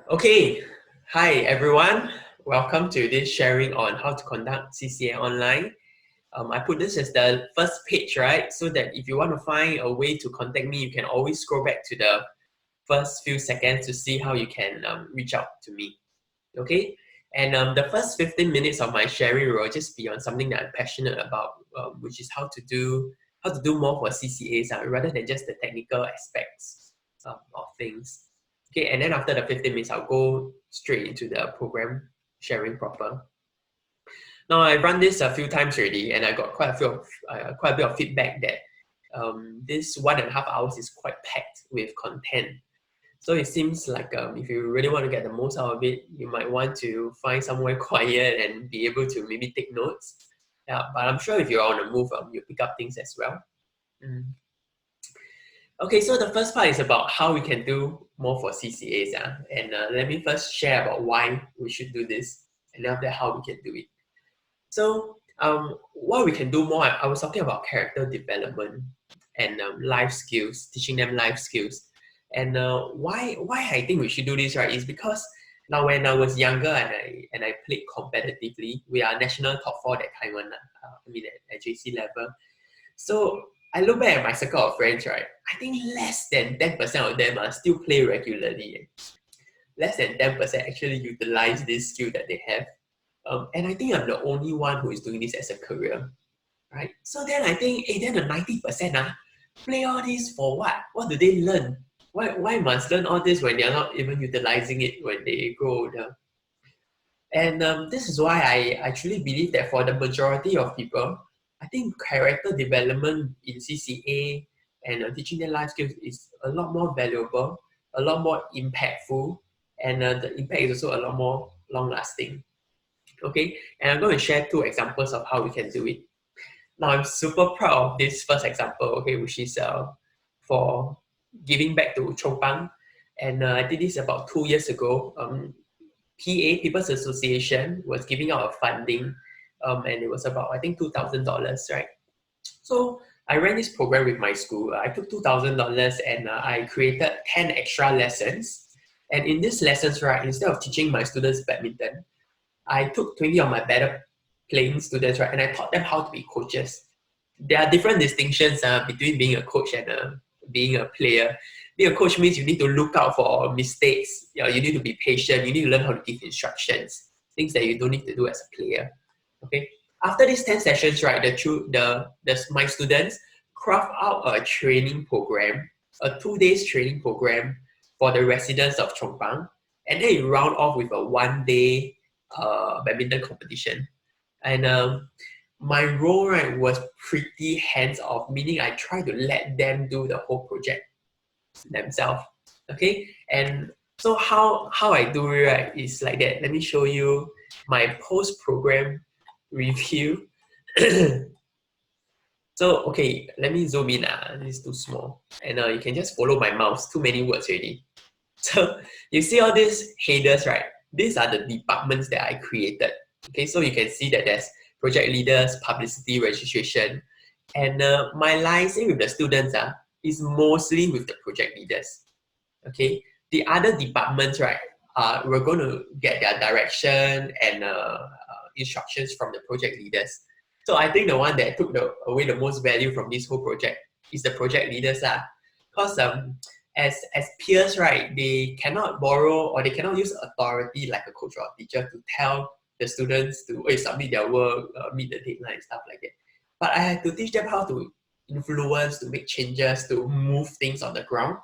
Okay, hi everyone. Welcome to this sharing on how to conduct CCA online. I put this as the first page, right? So that if you want to find a way to contact me, you can always scroll back to the first few seconds to see how you can reach out to me. Okay, and the first 15 minutes of my sharing will just be on something that I'm passionate about, which is how to do more for CCAs rather than just the technical aspects of things. Okay, and then after the 15 minutes, I'll go straight into the program sharing proper. Now I run this a few times already, and I got quite a bit of feedback that this 1.5 hours is quite packed with content. So it seems like if you really want to get the most out of it, you might want to find somewhere quiet and be able to maybe take notes. Yeah, but I'm sure if you're on the move, you pick up things as well. Okay, so the first part is about how we can do more for CCAs. And let me first share about why we should do this, and after that, how we can do it. So what we can do more, I was talking about character development and life skills, teaching them life skills. And why I think we should do this, right, is because now when I was younger and I played competitively, we are national top 4 that time one, at JC level. So I look back at my circle of friends, right? I think less than 10% of them still play regularly. Less than 10% actually utilize this skill that they have. And I think I'm the only one who is doing this as a career, right? So then I think, then the 90% play all this for what? What do they learn? Why must learn all this when they're not even utilizing it when they grow older? And this is why I truly believe that for the majority of people, I think character development in CCA and teaching them life skills is a lot more valuable, a lot more impactful, and the impact is also a lot more long-lasting. Okay, and I'm going to share 2 examples of how we can do it. Now, I'm super proud of this first example, okay, which is for giving back to Chongpang. And I did this about 2 years ago. PA, People's Association, was giving out a funding, and it was about, I think, $2,000, right? So I ran this program with my school. I took $2,000 and I created 10 extra lessons. And in these lessons, right, instead of teaching my students badminton, I took 20 of my better playing students, right, and I taught them how to be coaches. There are different distinctions between being a coach and being a player. Being a coach means you need to look out for mistakes. You need to be patient. You need to learn how to give instructions, things that you don't need to do as a player. Okay. After these 10 sessions, right, my students craft out a training program, a 2 days training program for the residents of Chongpang, and then you round off with a 1 day badminton competition. And my role, right, was pretty hands-off, meaning I try to let them do the whole project themselves. Okay, and so how I do it, right, is like that. Let me show you my post-program review. So okay, let me zoom in. This is too small, and you can just follow my mouse. Too many words already. So you see all these headers, right? These are the departments that I created. Okay, so you can see that there's project leaders, publicity, registration, and my liaison with the students is mostly with the project leaders. Okay, the other departments, right, we're going to get their direction and instructions from the project leaders. So I think the one that took away the most value from this whole project is the project leaders, because as peers, right, they cannot borrow or they cannot use authority like a coach or a teacher to tell the students to submit their work, meet the deadline, stuff like that. But I had to teach them how to influence, to make changes, to move things on the ground.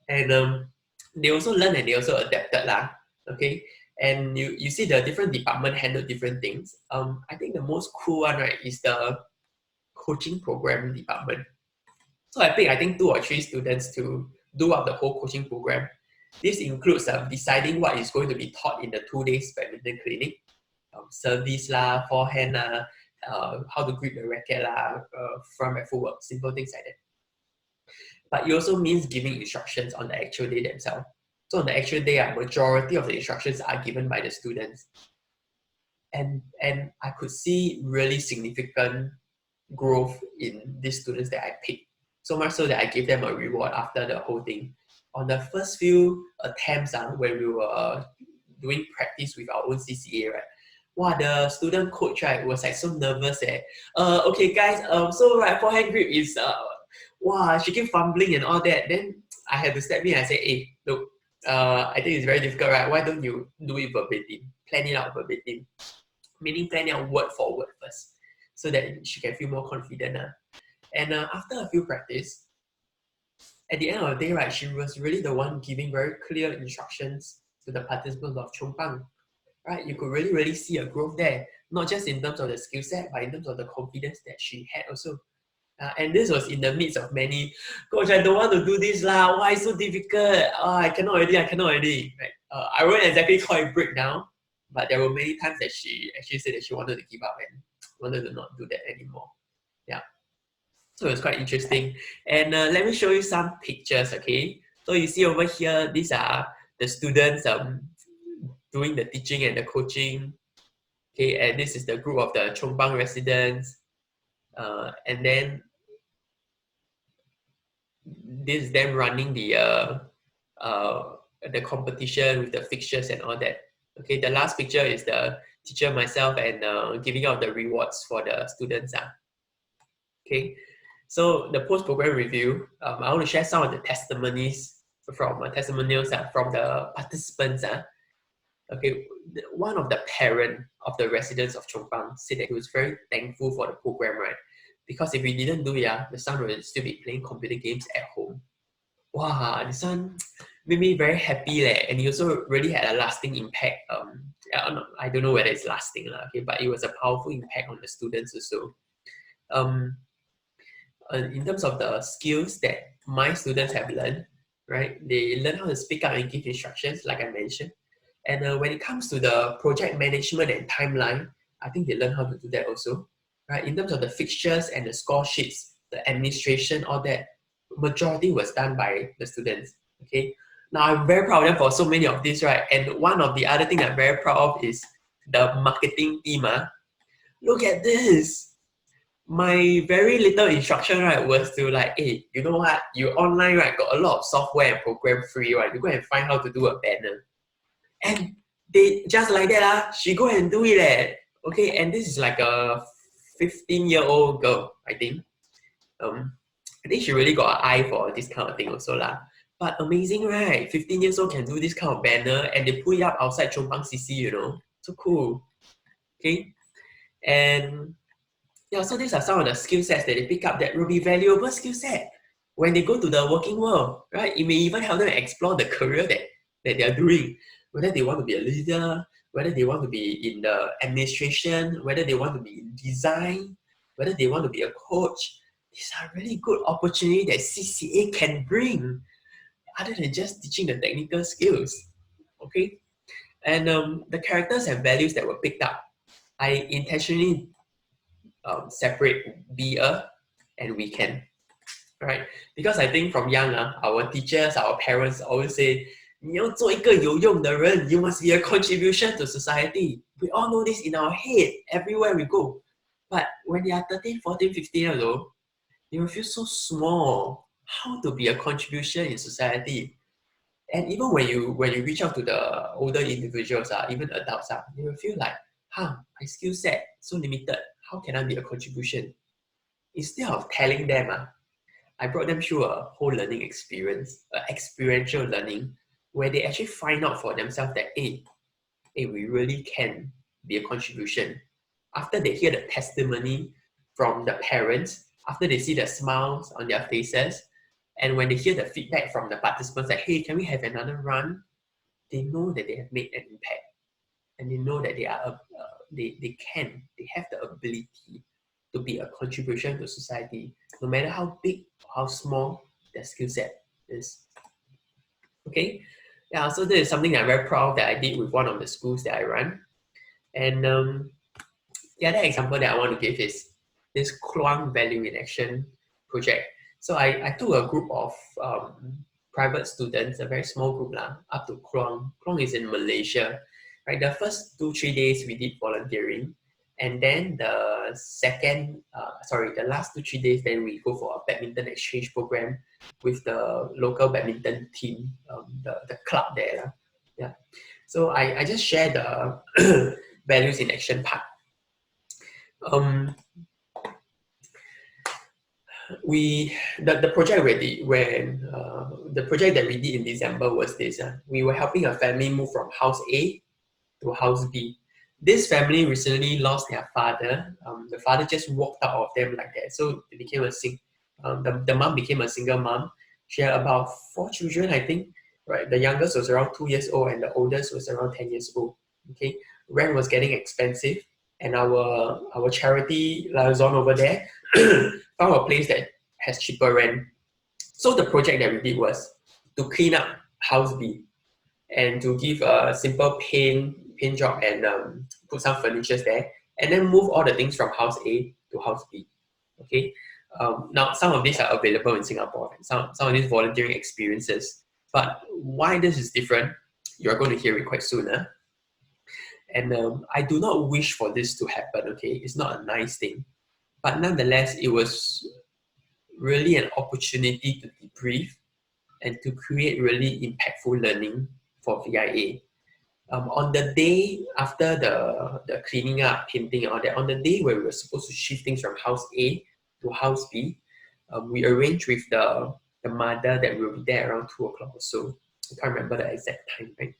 And they also learn and they also adapted lah. Okay, and you see the different department handle different things. I think the most cool one, right, is the coaching program department. So I picked, I think, 2 or 3 students to do up the whole coaching program. This includes deciding what is going to be taught in the 2 days badminton clinic, service lah, forehand lah, how to grip the racket lah, front back footwork, simple things like that. But it also means giving instructions on the actual day themselves. So on the actual day, a majority of the instructions are given by the students. And I could see really significant growth in these students that I picked. So much so that I gave them a reward after the whole thing. on the first few attempts when we were doing practice with our own CCA, right? Wow, the student coach, right, was like so nervous. Okay, guys, so right, forehand grip is, wow, she keep fumbling and all that. Then I had to step in and say, hey, look, I think it's very difficult, right? Why don't you do it verbatim? Plan it out verbatim. Meaning plan it out word for word first, so that she can feel more confident. And after a few practice, at the end of the day, right, she was really the one giving very clear instructions to the participants of Chongpang. Right, you could really see a growth there, not just in terms of the skill set, but in terms of the confidence that she had also. And this was in the midst of many, coach, I don't want to do this lah. Why so difficult? I cannot already. Right? I won't exactly call it breakdown, but there were many times that she actually said that she wanted to give up and wanted to not do that anymore. Yeah. So it's quite interesting. And let me show you some pictures, okay? So you see over here, these are the students doing the teaching and the coaching. Okay, and this is the group of the Chongpang residents. And then this is them running the competition with the fixtures and all that. Okay, the last picture is the teacher, myself, and giving out the rewards for the students. Okay, so the post-program review, I want to share some of the testimonials from the participants. Okay, one of the parent of the residents of Chongpang said that he was very thankful for the program, right? Because if we didn't do it, the son would still be playing computer games at home. Wow, this one made me very happy, and he also really had a lasting impact. I don't know whether it's lasting, okay, but it was a powerful impact on the students also. In terms of the skills that my students have learned, right? They learn how to speak up and give instructions, like I mentioned. And when it comes to the project management and timeline, I think they learn how to do that also, right? In terms of the fixtures and the score sheets, the administration, all that, majority was done by the students, okay? Now, I'm very proud of them for so many of these, right? And one of the other things I'm very proud of is the marketing team. Look at this. My very little instruction, right, was to like, hey, you know what? You online, right, got a lot of software and program free, right? You go and find how to do a banner. And they just like that, she go and do it. Okay, and this is like a 15-year-old girl, I think. I think she really got an eye for this kind of thing also lah. But amazing, right? 15 years old can do this kind of banner and they put it up outside Chongpang CC, you know. So cool. Okay. And yeah, so these are some of the skill sets that they pick up that will be valuable skill set when they go to the working world, right? It may even help them explore the career that they are doing. Whether they want to be a leader, whether they want to be in the administration, whether they want to be in design, whether they want to be a coach. These are really good opportunities that CCA can bring other than just teaching the technical skills. Okay? And the characters and values that were picked up, I intentionally separate be a and we can. Right? Because I think from young, our teachers, our parents always say, 你要做一个有用的人, you must be a contribution to society. We all know this in our head everywhere we go. But when they are 13, 14, 15 years old, they will feel so small. How to be a contribution in society? And even when you reach out to the older individuals, even adults, they will feel like, my skill set so limited. How can I be a contribution? Instead of telling them, I brought them through a whole learning experience, experiential learning, where they actually find out for themselves that, hey, we really can be a contribution. After they hear the testimony from the parents, after they see the smiles on their faces, and when they hear the feedback from the participants like, hey, can we have another run? They know that they have made an impact. And they know that they have the ability to be a contribution to society, no matter how big or how small their skill set is. Okay? Yeah, so this is something I'm very proud that I did with one of the schools that I run. And the other example that I want to give is this Kluang Value in Action project. So I took a group of private students, a very small group, up to Kluang. Kluang is in Malaysia. Right, the first 2-3 days we did volunteering. And then the last 2-3 days, then we go for a badminton exchange program with the local badminton team, the club there. Yeah. So I just share the values in action part. Um, the project the project that we did in December was this. We were helping a family move from house A to house B. This family recently lost their father. The father just walked out of them like that. So they became the mom became a single mom. She had about 4 children, I think. Right, the youngest was around 2 years old, and the oldest was around 10 years old. Okay, rent was getting expensive, and our charity liaison over there found a place that has cheaper rent. So the project that we did was to clean up house B and to give a simple paint job and put some furnitures there, and then move all the things from house A to house B. Okay. Now some of these are available in Singapore. Some of these volunteering experiences. But why this is different, you're going to hear it quite soon. And I do not wish for this to happen. Okay, it's not a nice thing, but nonetheless, it was really an opportunity to debrief and to create really impactful learning for VIA. On the day after the cleaning up, painting, and all that, on the day where we were supposed to shift things from house A to house B, we arranged with the mother that we will be there around 2 o'clock or so. I can't remember the exact time, right?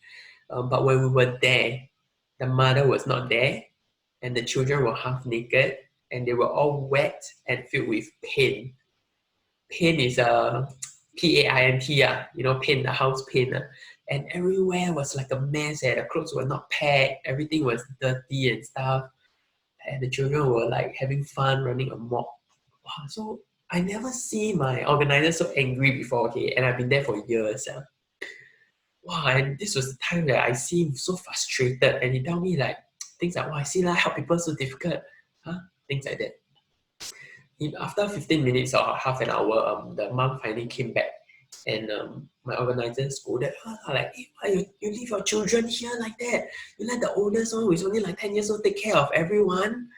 But when we were there, the mother was not there, and the children were half naked, and they were all wet and filled with paint. Paint is a PAINT, paint, the house paint. And everywhere was like a mess. The clothes were not packed, everything was dirty and stuff. And the children were like having fun, running amok. Wow, so I never see my organizer so angry before, okay, and I've been there for years. Wow, and this was the time that I see him so frustrated, and he tell me like things like, "Wow, I see like help people so difficult," things like that. After 15 minutes or half an hour, the mom finally came back, and my organizer scolded her like, "Hey, why you leave your children here like that? You let the oldest one, who is only like 10 years old, take care of everyone,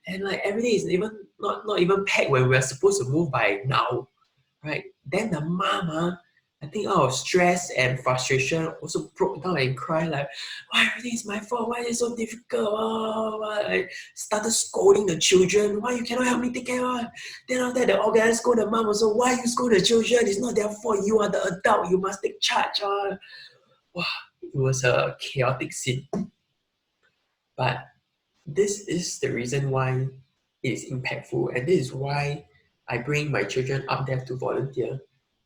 and like everything is even not even packed when we're supposed to move by now, right?" Then the mom, I think out of stress and frustration, also broke down and cried like, "Why everything is my fault? Why is it so difficult?" I started scolding the children. "Why you cannot help me take care of?" Then after that, the organizer scolded the mom also. "Why you scold the children? It's not their fault. You are the adult. You must take charge." Wow, it was a chaotic scene. But this is the reason why it is impactful, and this is why I bring my children up there to volunteer.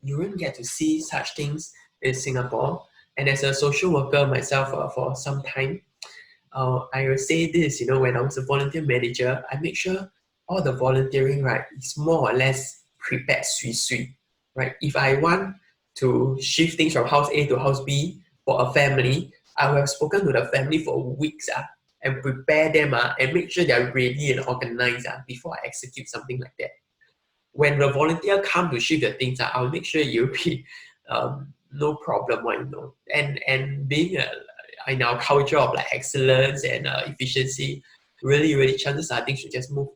You won't get to see such things in Singapore. And as a social worker myself for some time, I will say this, when I was a volunteer manager, I make sure all the volunteering, right, is more or less prepared sui, right? If I want to shift things from house A to house B for a family, I will have spoken to the family for weeks and prepare them and make sure they're ready and organized before I execute something like that. When the volunteer come to shift the things, I'll make sure you'll be no problem one, and being in our culture of like excellence and efficiency, really chances are things should just move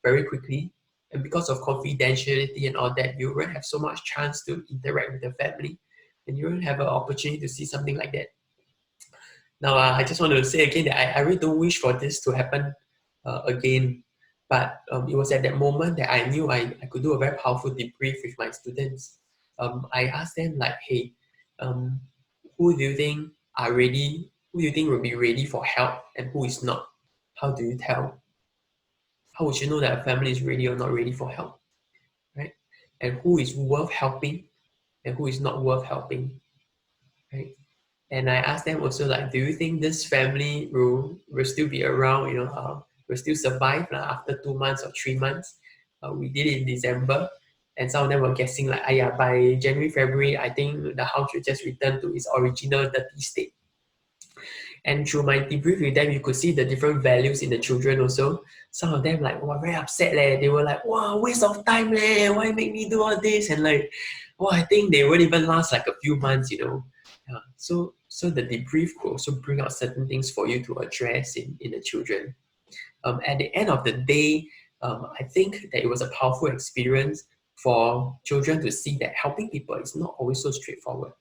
very quickly. And because of confidentiality and all that, you won't have so much chance to interact with the family, and you won't have an opportunity to see something like that. Now, I just want to say again that I really don't wish for this to happen again. But it was at that moment that I knew I could do a very powerful debrief with my students. I asked them like, "Hey, who do you think are ready? Who do you think will be ready for help, and who is not? How do you tell? How would you know that a family is ready or not ready for help, right? And who is worth helping, and who is not worth helping, right?" And I asked them also like, "Do you think this family will still be around? Will still survive after 2 months or 3 months?" We did it in December, and some of them were guessing like, by January, February, I think the house should just return to its original dirty state. And through my debrief with them, you could see the different values in the children also. Some of them like, were very upset They were like, "Wow, waste of time Why make me do all this?" And like, I think they won't even last like a few months. So the debrief could also bring out certain things for you to address in the children. At the end of the day, I think that it was a powerful experience for children to see that helping people is not always so straightforward.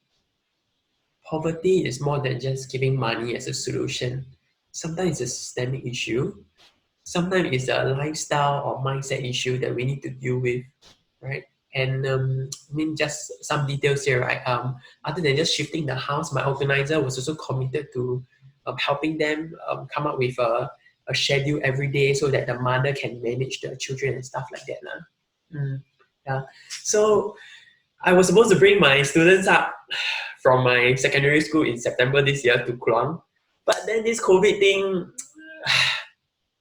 Poverty is more than just giving money as a solution. Sometimes it's a systemic issue. Sometimes it's a lifestyle or mindset issue that we need to deal with, right? And I mean, just some details here, right? Other than just shifting the house, my organizer was also committed to helping them come up with a schedule every day so that the mother can manage the children and stuff like that. Yeah. So I was supposed to bring my students up from my secondary school in September this year to Kluang, but then this COVID thing,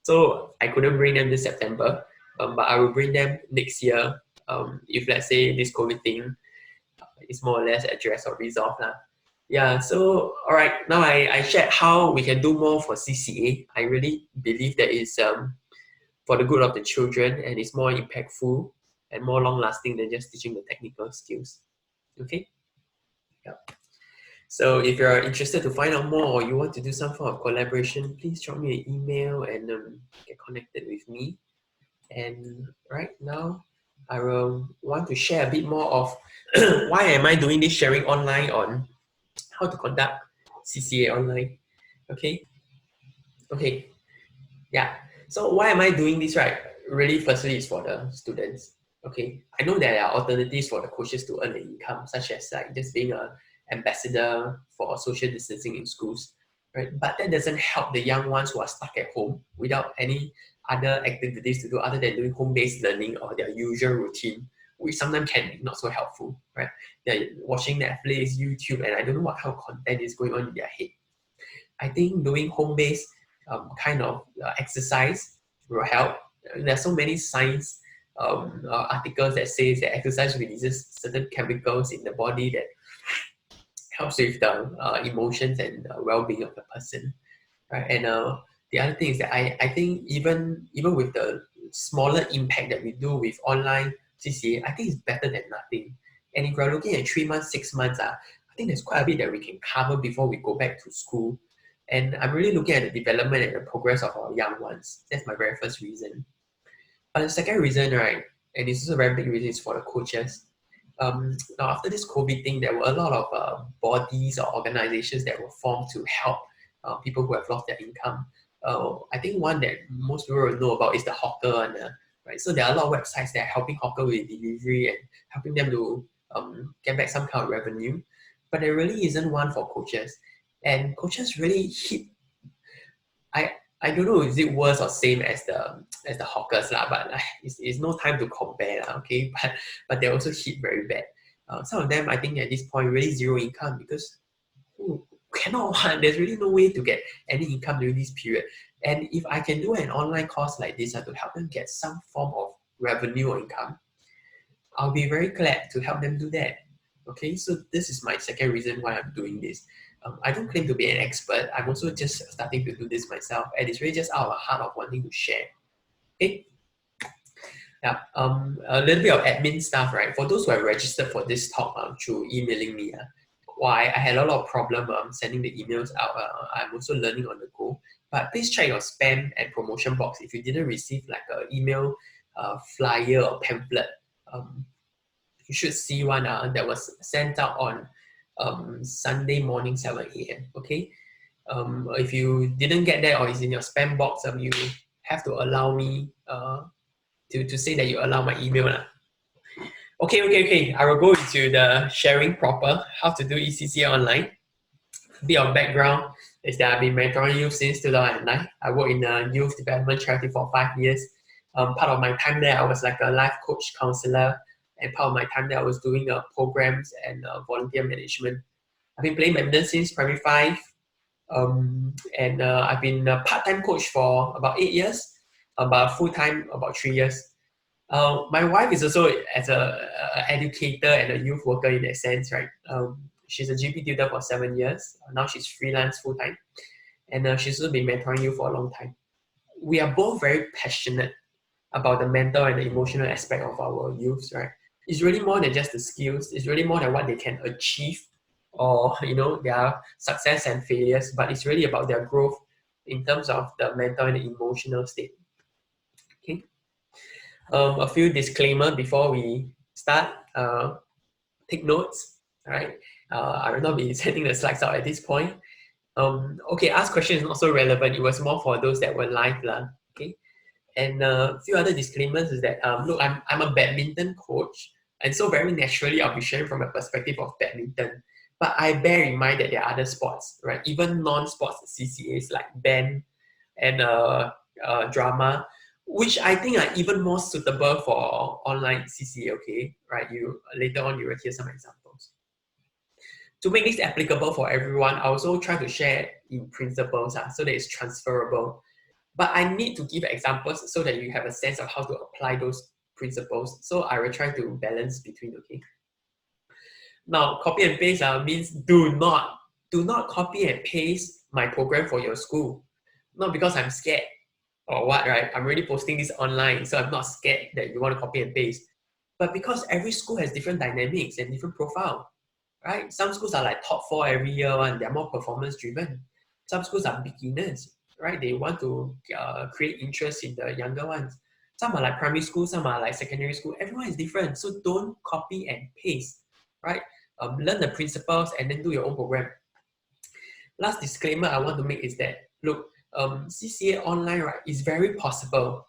so I couldn't bring them this September, but I will bring them next year if let's say this COVID thing is more or less addressed or resolved. Yeah, so all right, now I shared how we can do more for CCA. I really believe that it's for the good of the children and it's more impactful and more long lasting than just teaching the technical skills. Okay? Yeah. So if you're interested to find out more or you want to do some form of collaboration, please drop me an email and get connected with me. And right now, I will want to share a bit more of why am I doing this sharing online on how to conduct CCA online. Okay. Yeah. So why am I doing this, right? Really, firstly, it's for the students. Okay. I know there are alternatives for the coaches to earn an income, such as like just being an ambassador for social distancing in schools, right? But that doesn't help the young ones who are stuck at home without any other activities to do other than doing home-based learning or their usual routine, which sometimes can be not so helpful, right? They're watching Netflix, YouTube, and I don't know what kind of content is going on in their head. I think doing home-based kind of exercise will help. There's so many science articles that says that exercise releases certain chemicals in the body that helps with the emotions and well-being of the person, right? And the other thing is that I think even with the smaller impact that we do with online CCA, I think it's better than nothing. And if we're looking at 3 months, 6 months, I think there's quite a bit that we can cover before we go back to school. And I'm really looking at the development and the progress of our young ones. That's my very first reason. But the second reason, right, and this is a very big reason, is for the coaches. Now after this COVID thing, there were a lot of bodies or organizations that were formed to help people who have lost their income. I think one that most people will know about is the hawker one, right? So there are a lot of websites that are helping hawker with delivery and helping them to get back some kind of revenue. But there really isn't one for coaches. And coaches really hit, I don't know is it worse or same as the hawkers lah, but it's no time to compare lah, okay? But they also hit very bad. Some of them I think at this point really zero income because cannot one. There's really no way to get any income during this period. And if I can do an online course like this to help them get some form of revenue or income, I'll be very glad to help them do that. Okay, so this is my second reason why I'm doing this. I don't claim to be an expert. I'm also just starting to do this myself, and it's really just out of a heart of wanting to share. Okay. Yeah. A little bit of admin stuff, right? For those who have registered for this talk through emailing me, why I had a lot of problem sending the emails out. I'm also learning on the go. But please check your spam and promotion box if you didn't receive like an email, flyer or pamphlet. You should see one that was sent out on Sunday morning 7 a.m. Okay. If you didn't get that or it's in your spam box, you have to allow me to say that you allow my email. Okay. I will go into the sharing proper, how to do ECCA online. A bit of background is that I've been mentoring youth since 2009. I work in a youth development charity for 5 years. Part of my time there, I was like a life coach counselor, and part of my time there, I was doing programs and volunteer management. I've been playing badminton since primary 5, and I've been a part-time coach for about 8 years, but full-time about 3 years. My wife is also as a educator and a youth worker in that sense, right? She's a GP tutor for 7 years. Now she's freelance full-time, and she's also been mentoring you for a long time. We are both very passionate about the mental and the emotional aspect of our youth, right? It's really more than just the skills. It's really more than what they can achieve or their success and failures, but it's really about their growth, in terms of the mental and emotional state. Okay. A few disclaimer before we start. Take notes. All right. I will not be sending the slides out at this point. Okay, ask question is not so relevant. It was more for those that were live lah. Okay. And a few other disclaimers is that look, I'm a badminton coach, and so very naturally I'll be sharing from a perspective of badminton. But I bear in mind that there are other sports, right? Even non-sports CCAs like band and drama, which I think are even more suitable for online CCA. Okay, right? You later on you will hear some examples. To make this applicable for everyone, I also try to share in principles so that it's transferable. But I need to give examples so that you have a sense of how to apply those principles. So I will try to balance between, okay? Now, copy and paste means do not copy and paste my program for your school. Not because I'm scared or what, right? I'm already posting this online, so I'm not scared that you want to copy and paste. But because every school has different dynamics and different profile, right? Some schools are like top 4 every year and they're more performance driven. Some schools are beginners, right? They want to create interest in the younger ones. Some are like primary school, some are like secondary school. Everyone is different, so don't copy and paste, right? Learn the principles and then do your own program. Last disclaimer I want to make is that, look, CCA online, right, is very possible,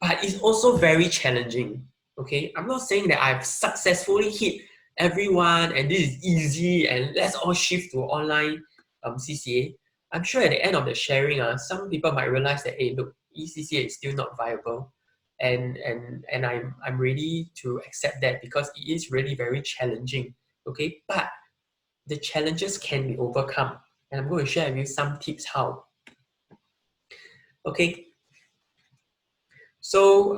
but it's also very challenging, okay? I'm not saying that I've successfully hit everyone and this is easy and let's all shift to online CCA. I'm sure at the end of the sharing, some people might realize that, hey, look, eCCA is still not viable, and I'm ready to accept that because it is really very challenging, okay? But the challenges can be overcome, and I'm going to share with you some tips how. Okay. So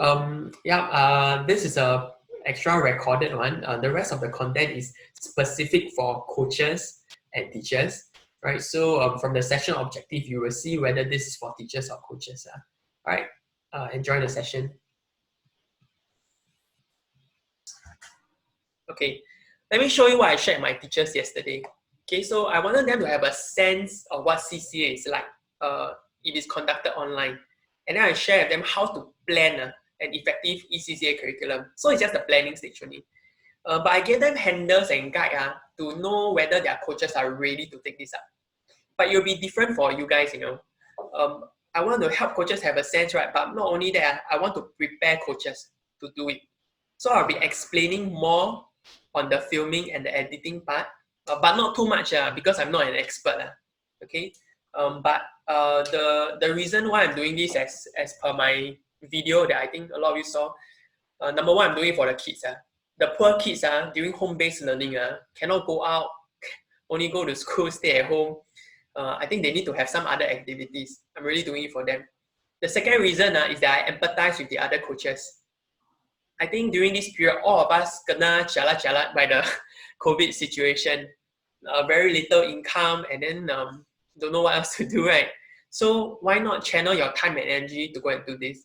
this is a extra recorded one. The rest of the content is specific for coaches and teachers, right? So from the session objective, you will see whether this is for teachers or coaches. All right, enjoy the session. Okay, let me show you what I shared with my teachers yesterday. Okay, so I wanted them to have a sense of what CCA is like if it's conducted online. And then I share with them how to plan an effective eCCA curriculum. So it's just the planning stage only. But I gave them handles and guide to know whether their coaches are ready to take this up. But it will be different for you guys, you know. I want to help coaches have a sense, right? But not only that, I want to prepare coaches to do it. So I'll be explaining more on the filming and the editing part, but not too much because I'm not an expert. Okay. But the reason why I'm doing this as per my video that I think a lot of you saw, number one, I'm doing it for the kids. The poor kids during home-based learning cannot go out, only go to school, stay at home. I think they need to have some other activities. I'm really doing it for them. The second reason is that I empathize with the other coaches. I think during this period, all of us kena jalat by the COVID situation. Very little income and then don't know what else to do, right? So why not channel your time and energy to go and do this?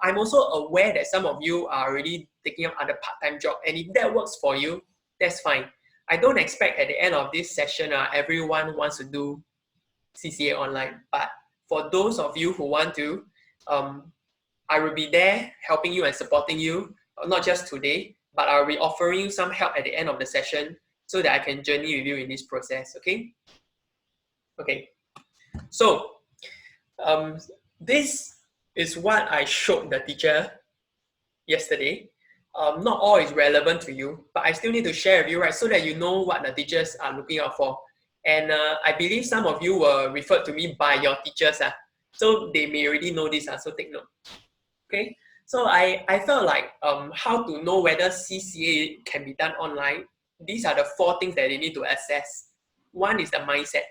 I'm also aware that some of you are already taking up other part-time job, and if that works for you, that's fine. I don't expect at the end of this session, everyone wants to do CCA online, but for those of you who want to, I will be there helping you and supporting you, not just today, but I'll be offering you some help at the end of the session so that I can journey with you in this process, okay? Okay, so this is what I showed the teacher yesterday. Not all is relevant to you, but I still need to share with you, right, so that you know what the teachers are looking out for. And I believe some of you were referred to me by your teachers, so they may already know this, so take note. Okay, so I felt like how to know whether CCA can be done online. These are the 4 things that they need to assess. One is the mindset.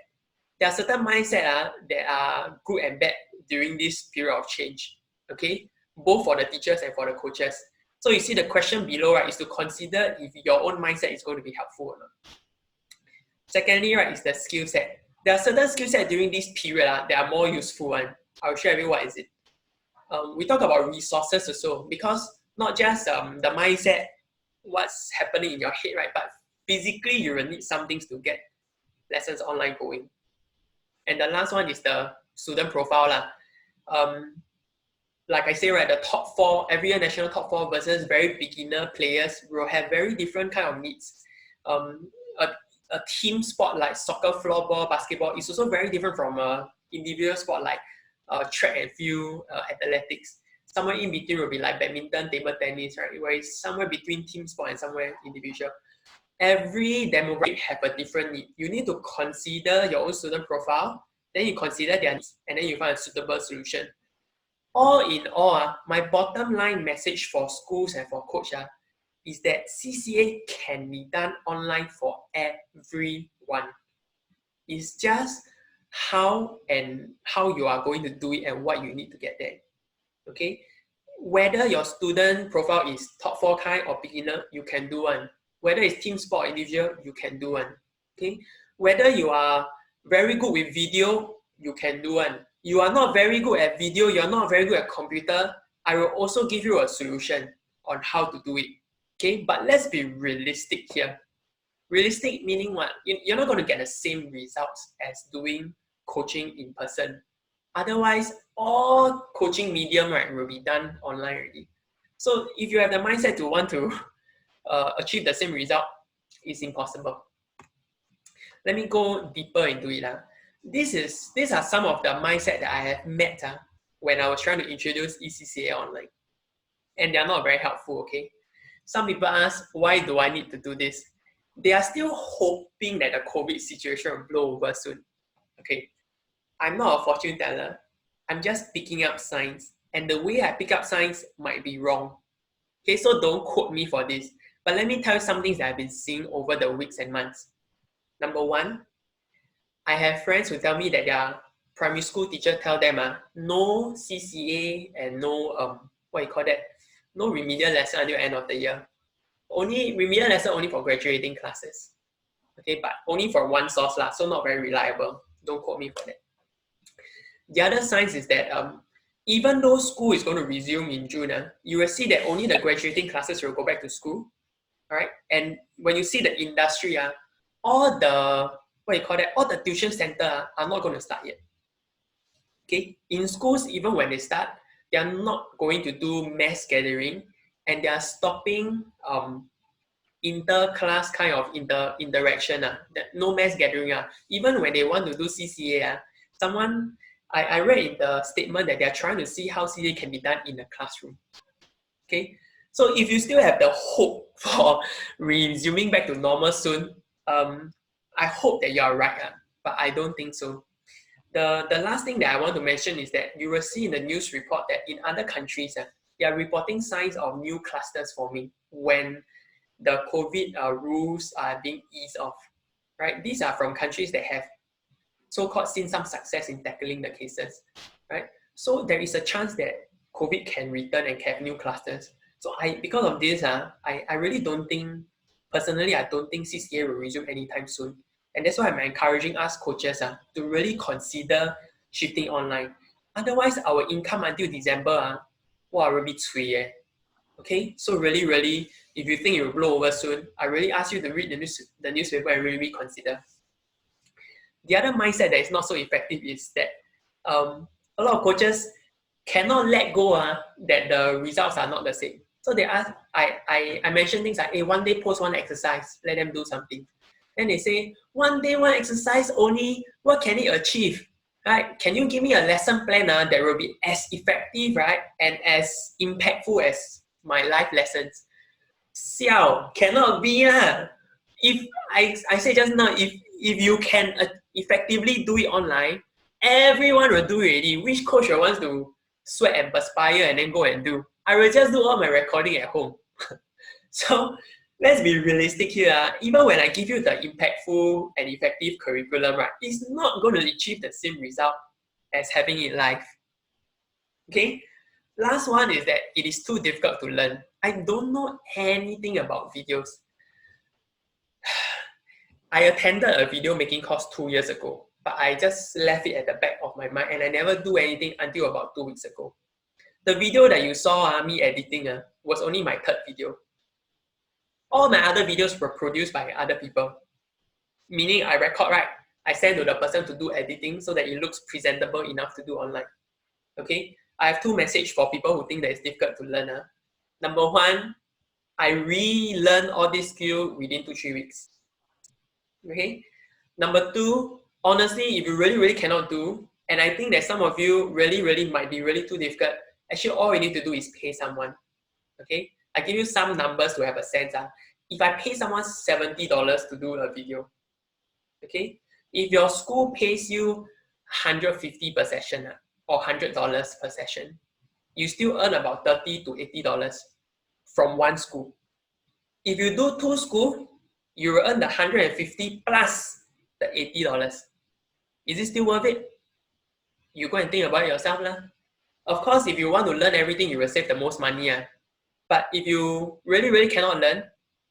There are certain mindset that are good and bad during this period of change, okay? Both for the teachers and for the coaches. So you see the question below, right, is to consider if your own mindset is going to be helpful or not. Secondly, right, is the skill set. There are certain skill set during this period that are more useful. I'll share with you what is it. We talk about resources also, because not just the mindset, what's happening in your head, right, but physically you will need some things to get lessons online going. And the last one is the student profile lah. Like I say, right, the top four, every year national top four versus very beginner players will have very different kind of needs. A team sport like soccer, floorball, basketball is also very different from a individual sport like track and field, athletics. Somewhere in between will be like badminton, table tennis, right? Where it's somewhere between team sport and somewhere individual. Every demographic have a different need. You need to consider your own student profile, then you consider their needs, and then you find a suitable solution. All in all, my bottom line message for schools and for coach is that CCA can be done online for everyone. It's just how you are going to do it and what you need to get there. Okay? Whether your student profile is top 4 kind or beginner, you can do one. Whether it's team sport or individual, you can do one. Okay? Whether you are very good with video, you can do one. You are not very good at video, you're not very good at computer, I will also give you a solution on how to do it. Okay, but let's be realistic here. Realistic meaning what? You're not going to get the same results as doing coaching in person. Otherwise, all coaching medium, right, will be done online already. So if you have the mindset to want to achieve the same result, it's impossible. Let me go deeper into it. These are some of the mindset that I have met when I was trying to introduce eCCA online. And they are not very helpful, okay? Some people ask, why do I need to do this? They are still hoping that the COVID situation will blow over soon. Okay, I'm not a fortune teller. I'm just picking up signs. And the way I pick up signs might be wrong. Okay, so don't quote me for this. But let me tell you some things that I've been seeing over the weeks and months. Number one, I have friends who tell me that their primary school teacher tell them no CCA and no no remedial lesson until end of the year. Only remedial lesson only for graduating classes. Okay, but only for one source so not very reliable. Don't quote me for that. The other signs is that even though school is going to resume in June, you will see that only the graduating classes will go back to school. All right, and when you see the industry, all the all the tuition center are not going to start yet. Okay, in schools, even when they start, they are not going to do mass gathering, and they are stopping inter-class kind of interaction. No mass gathering. Even when they want to do CCA, I read in the statement that they are trying to see how CCA can be done in the classroom. Okay, so if you still have the hope for resuming back to normal soon, I hope that you are right, but I don't think so. The last thing that I want to mention is that you will see in the news report that in other countries, they are reporting signs of new clusters forming when the COVID rules are being eased off. Right? These are from countries that have so-called seen some success in tackling the cases. Right? So there is a chance that COVID can return and have new clusters. So because of this, I really don't think, personally, I don't think CCA will resume anytime soon. And that's why I'm encouraging us coaches to really consider shifting online. Otherwise, our income until December will be cui. Okay, so really, if you think it will blow over soon, I really ask you to read the newspaper and really reconsider. The other mindset that is not so effective is that a lot of coaches cannot let go that the results are not the same. So they ask, I mention things like, hey, one day post one exercise, let them do something. Then they say, one day, one exercise only, what can it achieve? Right? Can you give me a lesson plan that will be as effective, right, and as impactful as my life lessons? Siao, cannot be. If I say just now, if you can effectively do it online, everyone will do it already. Which coach wants to sweat and perspire and then go and do? I will just do all my recording at home. So let's be realistic here. Even when I give you the impactful and effective curriculum, right, it's not going to achieve the same result as having it live. Okay? Last one is that it is too difficult to learn. I don't know anything about videos. I attended a video making course 2 years ago, but I just left it at the back of my mind and I never do anything until about 2 weeks ago. The video that you saw me editing was only my 3rd video. All my other videos were produced by other people. Meaning I record, right? I send to the person to do editing so that it looks presentable enough to do online. Okay, I have two messages for people who think that it's difficult to learn. Number one, I relearn all these skills within 2-3 weeks. Okay. Number two, honestly, if you really cannot do, and I think that some of you really might be really too difficult, actually all you need to do is pay someone. Okay. I give you some numbers to have a sense. If I pay someone $70 to do a video, okay, if your school pays you $150 per session or $100 per session, you still earn about $30 to $80 from one school. If you do two schools, you will earn the $150 plus the $80. Is it still worth it? You go and think about it yourself. Of course, if you want to learn everything, you will save the most money. But if you really cannot learn,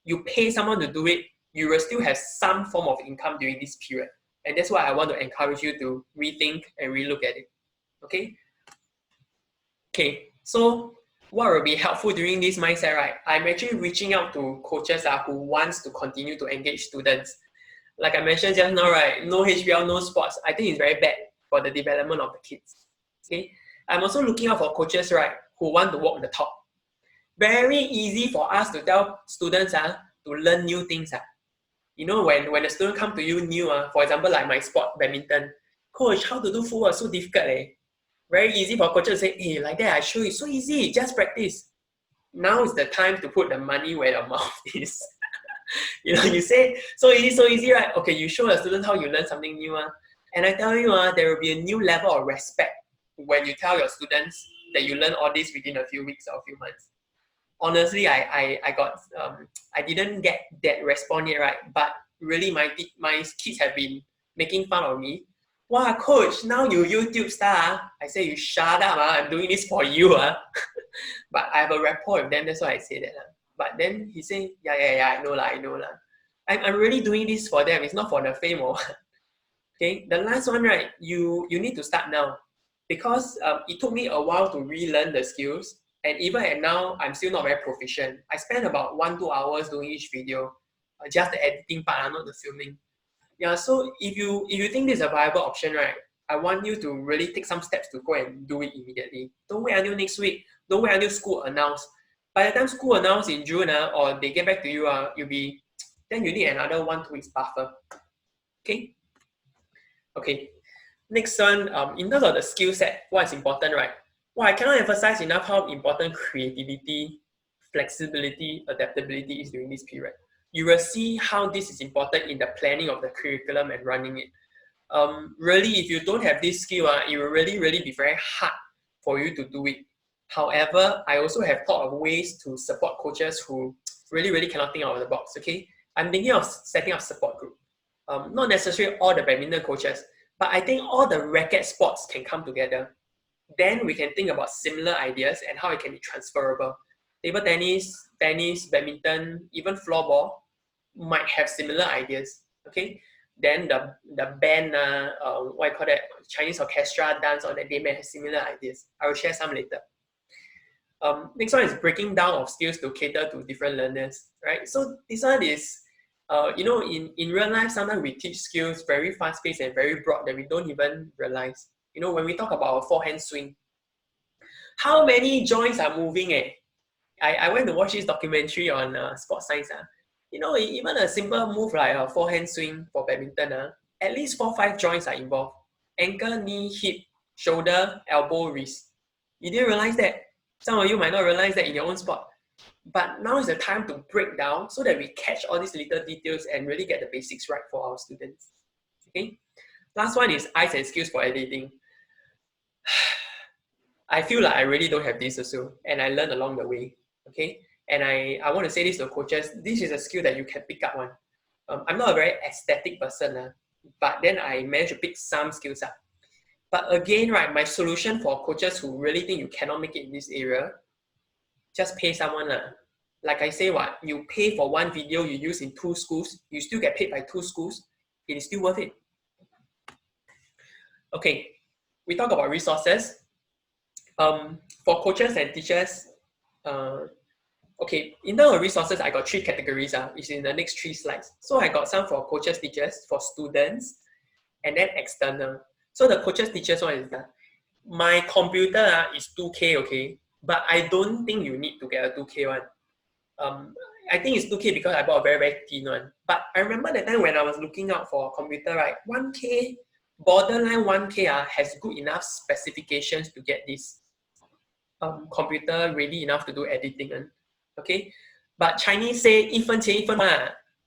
you pay someone to do it, you will still have some form of income during this period. And that's why I want to encourage you to rethink and relook at it. Okay? Okay, so what will be helpful during this mindset, right? I'm actually reaching out to coaches who wants to continue to engage students. Like I mentioned just now, right? No HBL, no sports. I think it's very bad for the development of the kids. Okay, I'm also looking out for coaches, right, who want to walk the talk. Very easy for us to tell students to learn new things. You know, when a student come to you new, for example, like my sport, badminton, coach, how to do football so difficult. Very easy for coaches to say, hey, like that, I show you, so easy, just practice. Now is the time to put the money where the mouth is. You know, you say, so easy, right? Okay, you show a student how you learn something new. And I tell you, there will be a new level of respect when you tell your students that you learn all this within a few weeks or a few months. Honestly, I didn't get that response yet, right? But really, my kids have been making fun of me. Wow, coach, now you YouTube star. I say, you shut up, I'm doing this for you. But I have a rapport with them, that's why I say that. But then he say, yeah, I know lah. I'm really doing this for them, it's not for the fame. Okay, the last one, right, you need to start now. Because it took me a while to relearn the skills. And even at now, I'm still not very proficient. I spend about 1-2 hours doing each video. Just the editing part, not the filming. Yeah, so if you think this is a viable option, right, I want you to really take some steps to go and do it immediately. Don't wait until next week. Don't wait until school announce. By the time school announce in June, or they get back to you, then you need another 1-2 weeks buffer. Okay. Next one, in terms of the skill set, what is important, right? Well, I cannot emphasize enough how important creativity, flexibility, adaptability is during this period. You will see how this is important in the planning of the curriculum and running it. Really, if you don't have this skill, it will really be very hard for you to do it. However, I also have thought of ways to support coaches who really cannot think out of the box, okay? I'm thinking of setting up support group. Not necessarily all the badminton coaches, but I think all the racket sports can come together. Then we can think about similar ideas and how it can be transferable. Table tennis, badminton, even floorball might have similar ideas, okay? Then the band, what I call that, Chinese orchestra, dance, or that they may have similar ideas. I will share some later. Next one is breaking down of skills to cater to different learners, right? So this one is, you know, in real life, sometimes we teach skills very fast-paced and very broad that we don't even realize. You know, when we talk about a forehand swing, how many joints are moving? I went to watch this documentary on sports science. You know, even a simple move like a forehand swing for badminton, at least 4-5 joints are involved. Ankle, knee, hip, shoulder, elbow, wrist. You didn't realize that? Some of you might not realize that in your own sport. But now is the time to break down so that we catch all these little details and really get the basics right for our students. Okay. Last one is eyes and skills for editing. I feel like I really don't have this also, and I learned along the way. Okay. And I want to say this to coaches, this is a skill that you can pick up one. I'm not a very aesthetic person, but then I managed to pick some skills up. But again, right, my solution for coaches who really think you cannot make it in this area, just pay someone. Like I say, you pay for one video you use in 2 schools, you still get paid by 2 schools, it is still worth it. Okay, we talk about resources. For coaches and teachers, okay, in terms of resources, I got 3 categories. It's in the next 3 slides. So I got some for coaches, teachers, for students, and then external. So the coaches teachers one is that my computer is 2K, okay, but I don't think you need to get a 2K one. I think it's 2K because I bought a very, very thin one. But I remember that time when I was looking out for a computer, right, 1K, borderline 1K has good enough specifications to get this computer ready enough to do editing. Okay? But Chinese say 一分钱一分货,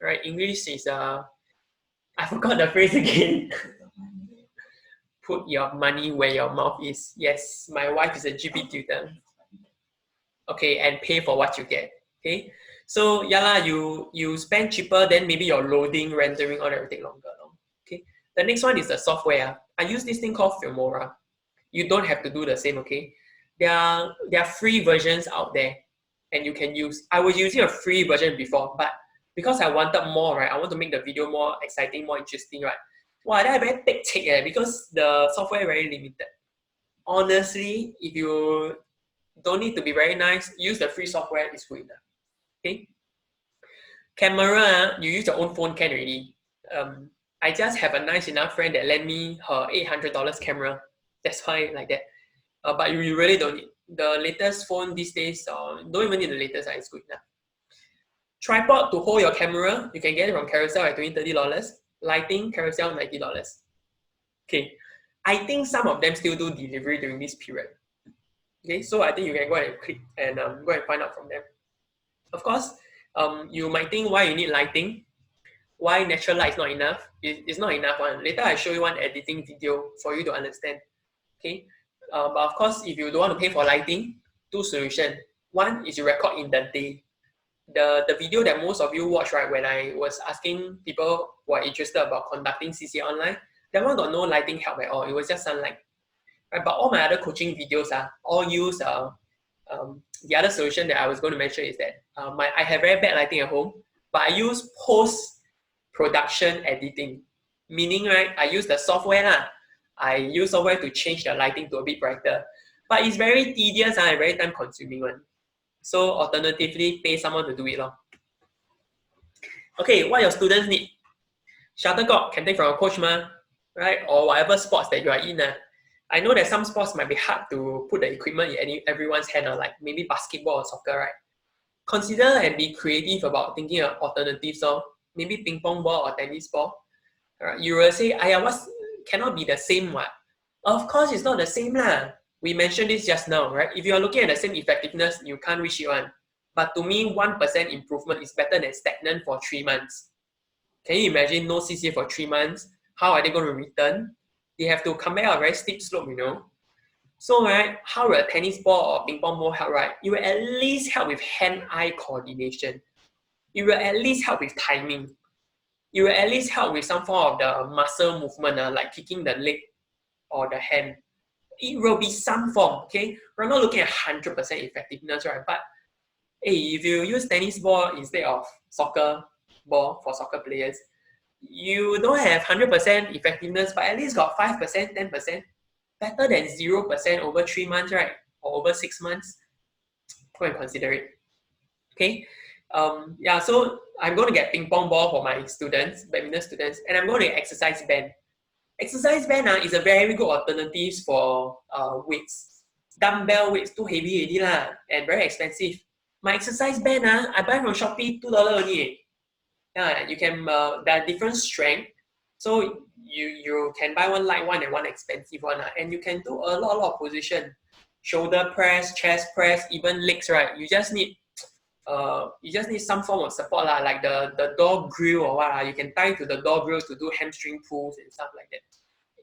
right? English is, I forgot the phrase again. Put your money where your mouth is. Yes, my wife is a GP tutor. Okay, and pay for what you get. Okay, so yeah lah, you spend cheaper, then maybe your loading, rendering, all that will take longer. Okay, the next one is the software. I use this thing called Filmora. You don't have to do the same. Okay, there are free versions out there, and you can use. I was using a free version before, but because I wanted more, right? I want to make the video more exciting, more interesting, right? Wow, that I very take because the software very limited. Honestly, if you don't need to be very nice, use the free software, is good enough. Okay. Camera, you use your own phone can already. I just have a nice enough friend that lent me her $800 camera. That's why like that. But you really don't need. The latest phone these days, don't even need the latest, it's good enough. Tripod to hold your camera, you can get it from Carousell at $20, $30. Lighting, Carousell, $90. Okay. I think some of them still do delivery during this period. Okay, so I think you can go and click and go and find out from them. Of course, you might think why you need lighting, why natural light is not enough. It's not enough one. Later I show you one editing video for you to understand. Okay, but of course, if you don't want to pay for lighting, two solutions. One is you record in the day. The video that most of you watch, right, when I was asking people who are interested about conducting CCA online, that one got no lighting help at all. It was just sunlight. Right, but all my other coaching videos all use the other solution that I was going to mention is that I have very bad lighting at home, but I use post-production editing. Meaning, right, I use the software. I use software to change the lighting to a bit brighter. But it's very tedious and very time-consuming one. So alternatively, pay someone to do it. Okay, what your students need? Shuttlecock can take from a coach, right? Or whatever sports that you are in. I know that some sports might be hard to put the equipment in everyone's hand, like maybe basketball or soccer, right? Consider and be creative about thinking of alternatives. So maybe ping pong ball or tennis ball. Right? You will say, what cannot be the same one? Of course, it's not the same lah. We mentioned this just now, right? If you are looking at the same effectiveness, you can't reach it one. But to me, 1% improvement is better than stagnant for 3 months. Can you imagine no CCA for 3 months? How are they going to return? They have to come back a very steep slope, So, right, how will a tennis ball or ping pong ball help, right? It will at least help with hand-eye coordination. It will at least help with timing. It will at least help with some form of the muscle movement, like kicking the leg or the hand. It will be some form, okay? We're not looking at 100% effectiveness, right? But hey, if you use tennis ball instead of soccer ball for soccer players, you don't have 100% effectiveness, but at least got 5%, 10%. Better than 0% over 3 months, right? Or over 6 months. Go and consider it. Okay. So I'm going to get ping pong ball for my students, badminton students, and I'm going to get exercise band. Exercise band is a very good alternative for weights. Dumbbell weights too heavy already and very expensive. My exercise band I buy from Shopee, $2 only. Yeah, you can, there are different strength. So you can buy one light one and one expensive one. And you can do a lot of position. Shoulder press, chest press, even legs, right? You just need some form of support, like the door grill or what. You can tie to the door grill to do hamstring pulls and stuff like that.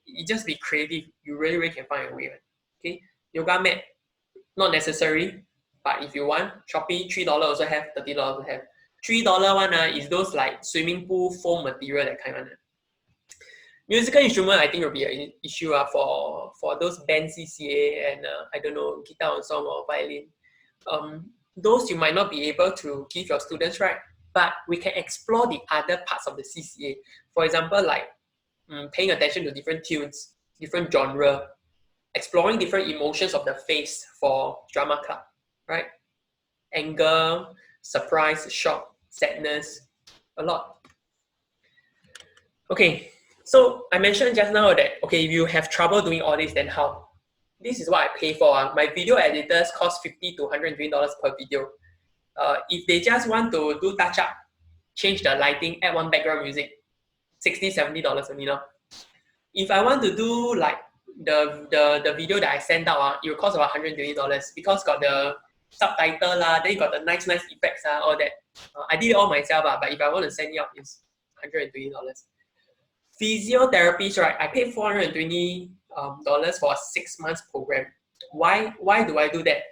You just be creative. You really can find a way. Okay, yoga mat, not necessary. But if you want, Shopee, $3 also have, $30 also have. $3 one is those like swimming pool foam material, that kind of. Musical instrument, I think will be an issue for those band CCA and I don't know, guitar ensemble or violin. Those you might not be able to give your students, right? But we can explore the other parts of the CCA. For example, like paying attention to different tunes, different genre, exploring different emotions of the face for drama club, right? Anger, surprise, shock, sadness, a lot. Okay, So I mentioned just now that, okay, if you have trouble doing all this, then how? This is what I pay for. My video editors cost $50 to $120 per video. If they just want to do touch up, change the lighting, add one background music, $60, $70 only now. If I want to do like the video that I send out, it will cost about $120 because got the subtitle lah, then you got the nice effects all that. I did it all myself, but if I want to send it out, it's $120. Physiotherapies, right? I paid $420 for a 6 months program. Why do I do that?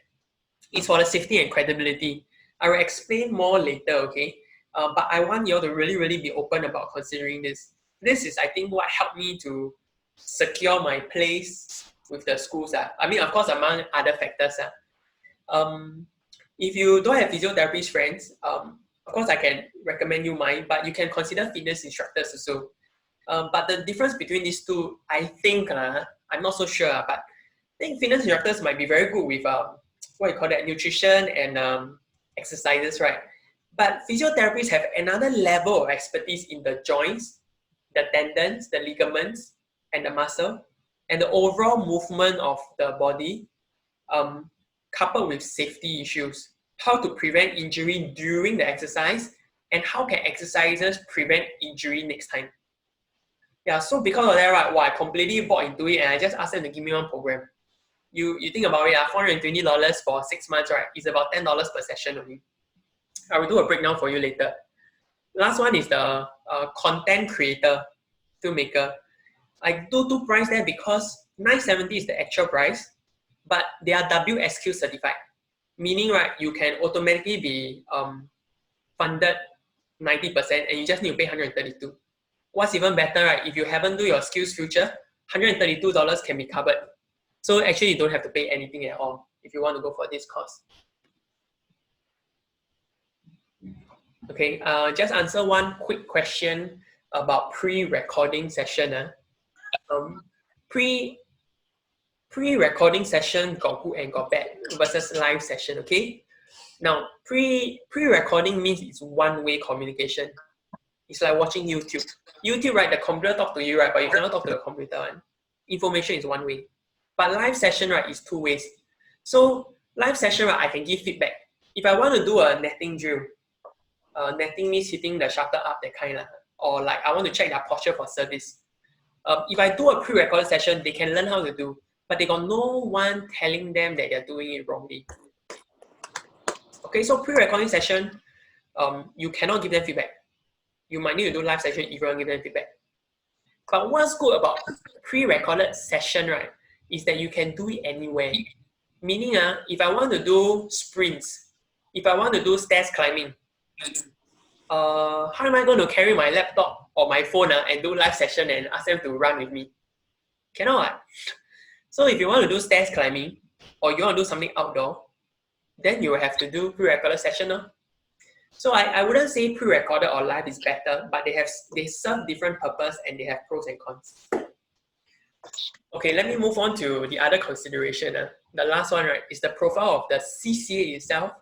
It's for the safety and credibility. I will explain more later, okay? But I want you all to really be open about considering this. This is, I think, what helped me to secure my place with the schools. I mean, of course, among other factors. If you don't have physiotherapist friends, of course, I can recommend you mine, but you can consider fitness instructors also. But the difference between these two, I think, I'm not so sure, but I think fitness instructors might be very good with what you call that, nutrition and exercises, right? But physiotherapists have another level of expertise in the joints, the tendons, the ligaments, and the muscle, and the overall movement of the body, coupled with safety issues, how to prevent injury during the exercise, and how can exercises prevent injury next time. Yeah, so because of that, right, I completely bought into it and I just asked them to give me one program. You think about it, $420 for 6 months, right? It's about $10 per session only. I will do a breakdown for you later. Last one is the content creator, filmmaker. I do two price there because $970 is the actual price, but they are WSQ certified, meaning, right, you can automatically be funded 90% and you just need to pay $132. What's even better, right, if you haven't do your skills future, $132 can be covered. So actually you don't have to pay anything at all if you want to go for this course. Okay, just answer one quick question about pre-recording session. Pre-recording session got good and got bad versus live session, okay? Now, pre-recording means it's one-way communication. It's like watching YouTube. YouTube, right, the computer talk to you, right, but you cannot talk to the computer. Right? Information is one way. But live session, right, is two ways. So live session, right, I can give feedback. If I want to do a netting drill, netting means hitting the shutter up, that kind of, or like I want to check their posture for service. If I do a pre-recorded session, they can learn how to do, but they got no one telling them that they're doing it wrongly. Okay, so pre-recording session, you cannot give them feedback. You might need to do live session if you want to give them feedback. But what's good about pre-recorded session, right, is that you can do it anywhere. Meaning, if I want to do sprints, if I want to do stairs climbing, how am I going to carry my laptop or my phone and do live session and ask them to run with me? Cannot. So if you want to do stairs climbing or you want to do something outdoor, then you will have to do pre-recorded session. So I wouldn't say pre-recorded or live is better, but they serve different purpose and they have pros and cons. Okay, let me move on to the other consideration. The last one, right, is the profile of the CCA itself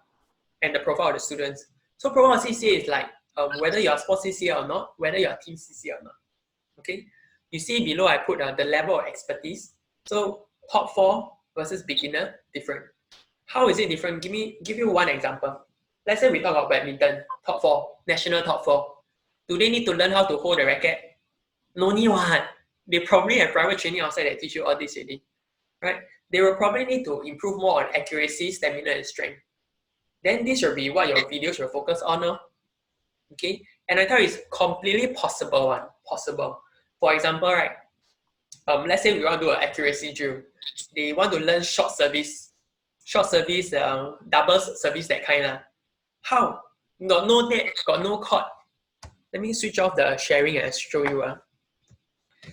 and the profile of the students. So profile of CCA is like whether you're a sports CCA or not, whether you're a team CCA or not. Okay, you see below I put the level of expertise. So top 4 versus beginner, different. How is it different? Give you one example. Let's say we talk about badminton, top 4, national top 4. Do they need to learn how to hold the racket? No need one. They probably have private training outside that teach you all this already, right? They will probably need to improve more on accuracy, stamina, and strength. Then this will be what your videos will focus on. Okay, and I tell you, it's completely possible. Possible. For example, right? Let's say we want to do an accuracy drill. They want to learn short service, double service, that kind. How? Got no net, got no cord. Let me switch off the sharing and show you.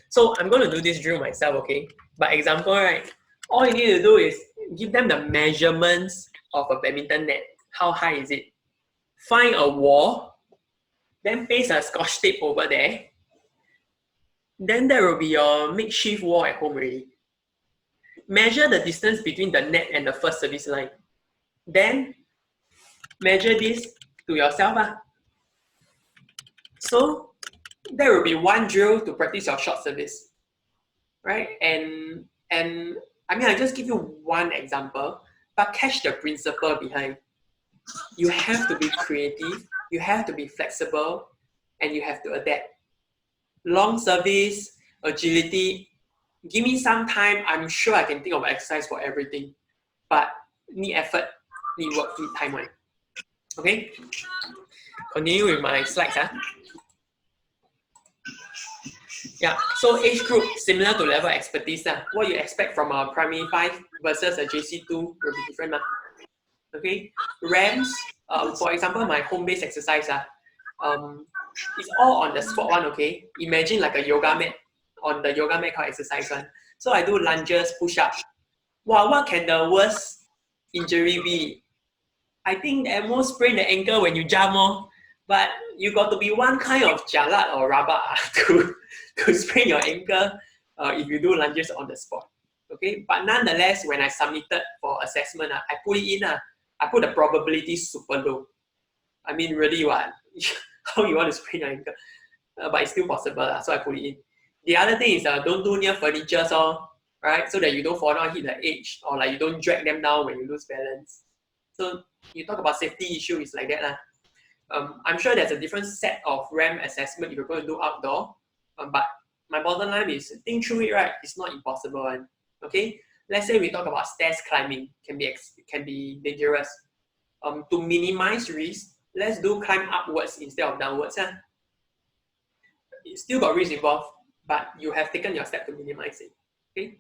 So I'm going to do this drill myself, okay? By example, right? All you need to do is give them the measurements of a badminton net. How high is it? Find a wall, then paste a scotch tape over there. Then there will be your makeshift wall at home already. Measure the distance between the net and the first service line. Then measure this to yourself. So there will be one drill to practice your short service, right? And I mean, I just give you one example, but catch the principle behind. You have to be creative, you have to be flexible, and you have to adapt. Long service, agility, give me some time, I'm sure I can think of exercise for everything, but need effort, need work, need time. Right? Okay, continue with my slides. Yeah, so age group similar to level expertise. What you expect from a primary 5 versus a JC2 will be different. Okay, RAMs, for example, my home-based exercise, it's all on the spot one, okay? Imagine like a yoga mat, on the yoga mat called exercise one. So I do lunges, push-up. Wow, what can the worst injury be? I think at most sprain the ankle when you jump, but you got to be one kind of jalat or rabak to sprain your ankle if you do lunges on the spot. Okay, but nonetheless, when I submitted for assessment, I put it in, I put the probability super low. I mean, really, what? How you want to sprain your ankle? But it's still possible, so I put it in. The other thing is don't do near furniture, right? So that you don't fall down, hit the edge, or like you don't drag them down when you lose balance. So you talk about safety issue, it's like that. I'm sure there's a different set of RAM assessment if you're going to do outdoor, but my bottom line is think through it, right? It's not impossible, one. Okay. Let's say we talk about stairs climbing, can be dangerous. To minimize risk, let's do climb upwards instead of downwards. It still got risk involved, but you have taken your step to minimize it. Okay.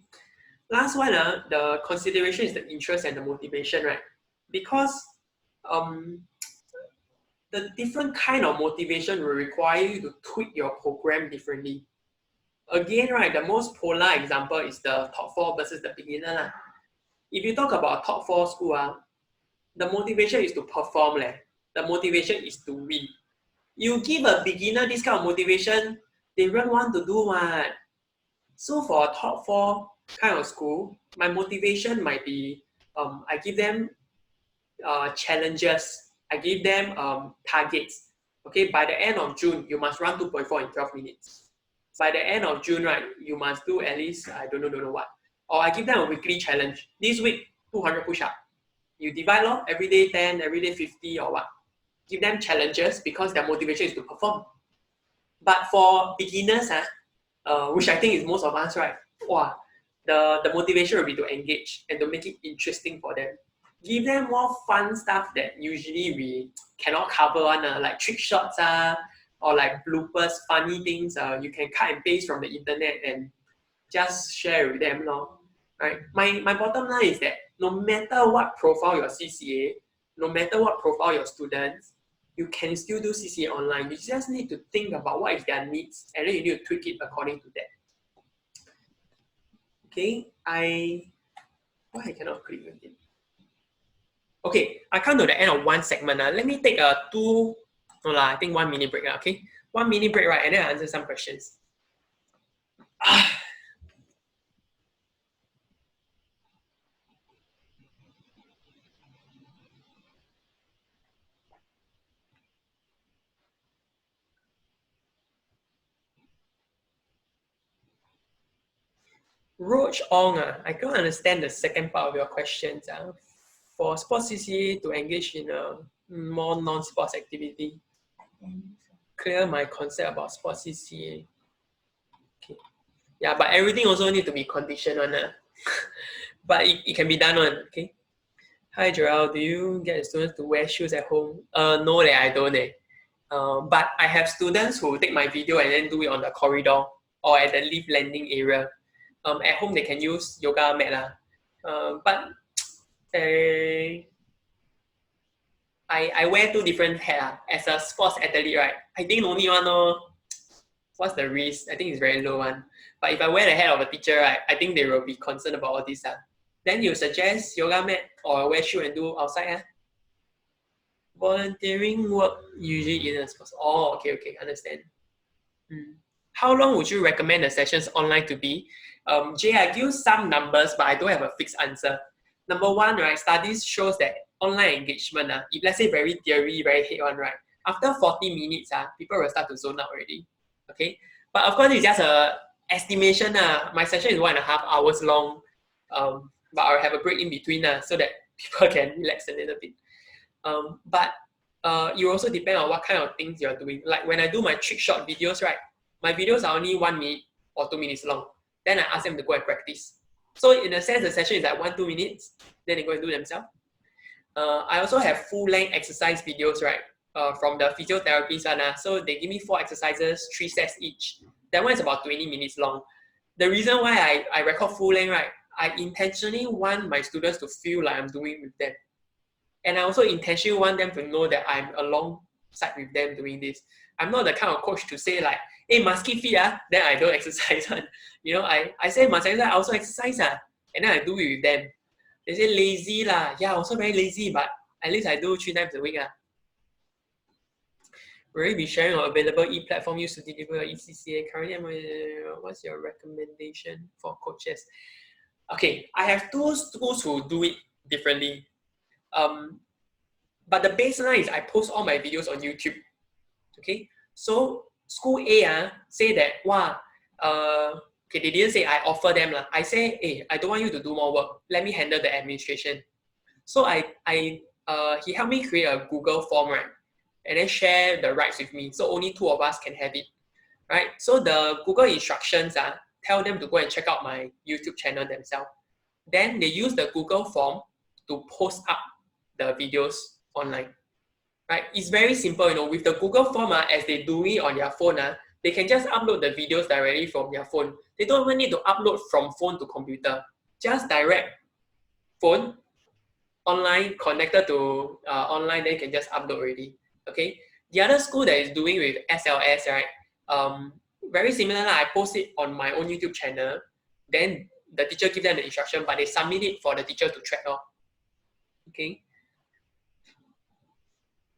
Last one, the consideration is the interest and the motivation, right? Because the different kind of motivation will require you to tweak your program differently. Again, right, the most polar example is the top 4 versus the beginner. If you talk about top 4 school, the motivation is to perform. The motivation is to win. You give a beginner this kind of motivation, they won't want to do what. So for a top 4 kind of school, my motivation might be I give them challenges. I give them targets. Okay, by the end of June, you must run 2.4 in 12 minutes. By the end of June, right, you must do at least, I don't know what. Or I give them a weekly challenge. This week, 200 push-up. You divide every day 10, every day 50 or what. Give them challenges because their motivation is to perform. But for beginners, which I think is most of us, right, the motivation will be to engage and to make it interesting for them. Give them more fun stuff that usually we cannot cover like trick shots or like bloopers, funny things you can cut and paste from the internet and just share with them. Right? My bottom line is that no matter what profile your CCA, no matter what profile your students, you can still do CCA online. You just need to think about what is their needs and then you need to tweak it according to that. Okay, I cannot click again. Okay, I come to the end of one segment. Let me take I think 1 minute break. Okay, 1 minute break, right? And then I answer some questions. Roach Ong, I can't understand the second part of your questions. For sports CCA to engage in a more non-sports activity. Clear my concept about sports CCA. Okay. Yeah, but everything also need to be conditioned on. But it can be done on. Okay. Hi Joel, do you get the students to wear shoes at home? No, I don't. But I have students who take my video and then do it on the corridor or at the lift landing area. At home they can use yoga mat. But I wear 2 different hats. As a sports athlete, right? I think only one. What's the risk? I think it's very low one. But if I wear the hat of a teacher, right, I think they will be concerned about all this. Then you suggest yoga mat or wear shoe and do outside. Volunteering work usually isn't sports. Oh, okay, understand. How long would you recommend the sessions online to be? Jay, I give some numbers, but I don't have a fixed answer. Number 1, right, studies shows that online engagement, if let's say very theory, very head on, right, after 40 minutes, people will start to zone out already. Okay, but of course it's just a estimation. My session is 1.5 hours long, but I'll have a break in between so that people can relax a little bit. But you also depend on what kind of things you're doing. Like when I do my trick shot videos, right? My videos are only 1 minute or 2 minutes long. Then I ask them to go and practice. So in a sense, the session is like 1-2 minutes. Then they go and do themselves. I also have full-length exercise videos, right? From the physiotherapist one. So they give me 4 exercises, 3 sets each. That one is about 20 minutes long. The reason why I record full length, right? I intentionally want my students to feel like I'm doing with them. And I also intentionally want them to know that I'm alongside with them doing this. I'm not the kind of coach to say like, hey, must keep fit, then I don't exercise. You know, I say must exercise, I also exercise, and then I do it with them. They say lazy lah. Yeah, also very lazy, but at least I do 3 times a week. Will you be sharing on available e-platform used to deliver your ECCA? Currently, what's your recommendation for coaches? Okay, I have 2 schools who do it differently. But the baseline is I post all my videos on YouTube. Okay, so school A say that, wow, okay, they didn't say I offer them. I say, hey, I don't want you to do more work. Let me handle the administration. So he helped me create a Google form, right? And then share the rights with me. So only 2 of us can have it, right? So the Google instructions tell them to go and check out my YouTube channel themselves. Then they use the Google form to post up the videos online, right? It's very simple, you know, with the Google form, as they do it on their phone, they can just upload the videos directly from their phone. They don't even need to upload from phone to computer. Just direct phone, online, connected to online, then you can just upload already. Okay. The other school that is doing with SLS, right? Very similar. I post it on my own YouTube channel. Then the teacher gives them the instruction, but they submit it for the teacher to track off. Okay.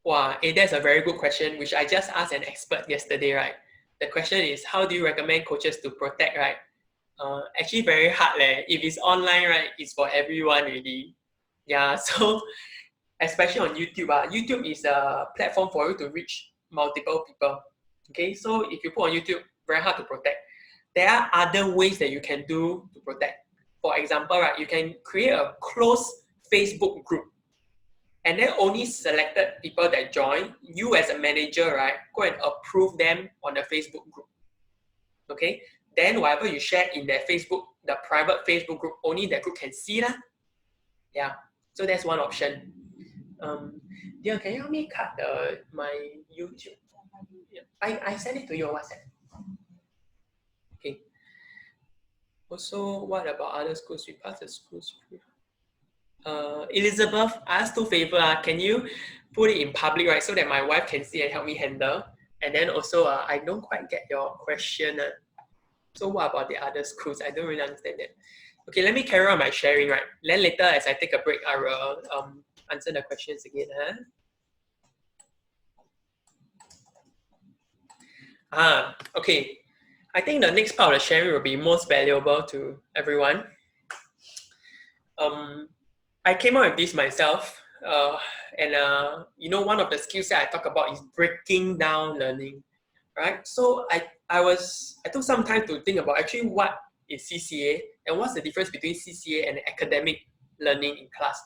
Wow, that's a very good question, which I just asked an expert yesterday, right? The question is, how do you recommend coaches to protect, right? Actually very hard leh. If it's online, right, it's for everyone really. Yeah, so especially on YouTube. YouTube is a platform for you to reach multiple people. Okay, so if you put on YouTube, very hard to protect. There are other ways that you can do to protect. For example, right, you can create a closed Facebook group, and then only selected people that join, you as a manager, right, go and approve them on the Facebook group. Okay, then whatever you share in their Facebook, the private Facebook group, only that group can see lah. Yeah, so that's one option. Dear, can you help me cut my YouTube? Yeah. I send it to you on WhatsApp. Okay. Also, what about other schools? We pass the schools. Elizabeth, I asked 2 favors. Can you put it in public, right, so that my wife can see and help me handle? And then also, I don't quite get your question. So what about the other schools? I don't really understand that. Okay, let me carry on my sharing, right? Then later, as I take a break, I will answer the questions again. Okay. I think the next part of the sharing will be most valuable to everyone. I came up with this myself, and you know, one of the skills that I talk about is breaking down learning, right? So I took some time to think about actually what is CCA and what's the difference between CCA and academic learning in class.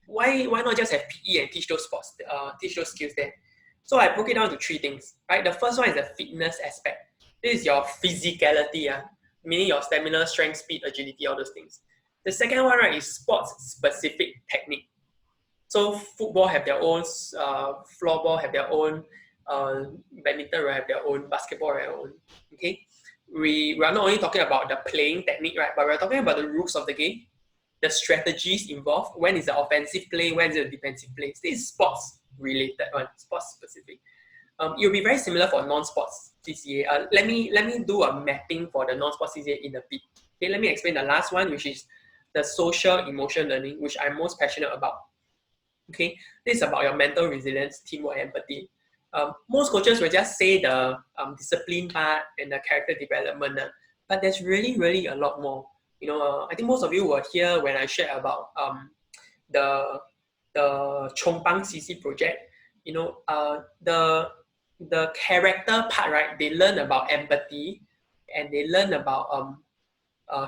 Why not just have PE and teach those sports, teach those skills there? So I broke it down to 3 things, right? The first one is the fitness aspect. This is your physicality, meaning your stamina, strength, speed, agility, all those things. The second one, right, is sports-specific technique. So football have their own, floorball have their own, badminton have their own, basketball have their own. Okay, we are not only talking about the playing technique, right, but we're talking about the rules of the game, the strategies involved. When is the offensive play? When is the defensive play? This is sports-related one, sports-specific. It will be very similar for non-sports CCA. Let me do a mapping for the non-sports CCA in a bit. Okay, let me explain the last one, which is the social emotion learning, which I'm most passionate about. Okay, this is about your mental resilience, teamwork, empathy. Most coaches will just say the discipline part and the character development, but there's really a lot more. You know, I think most of you were here when I shared about the Chong Pang CC project. You know, the character part, right, they learn about empathy and they learn about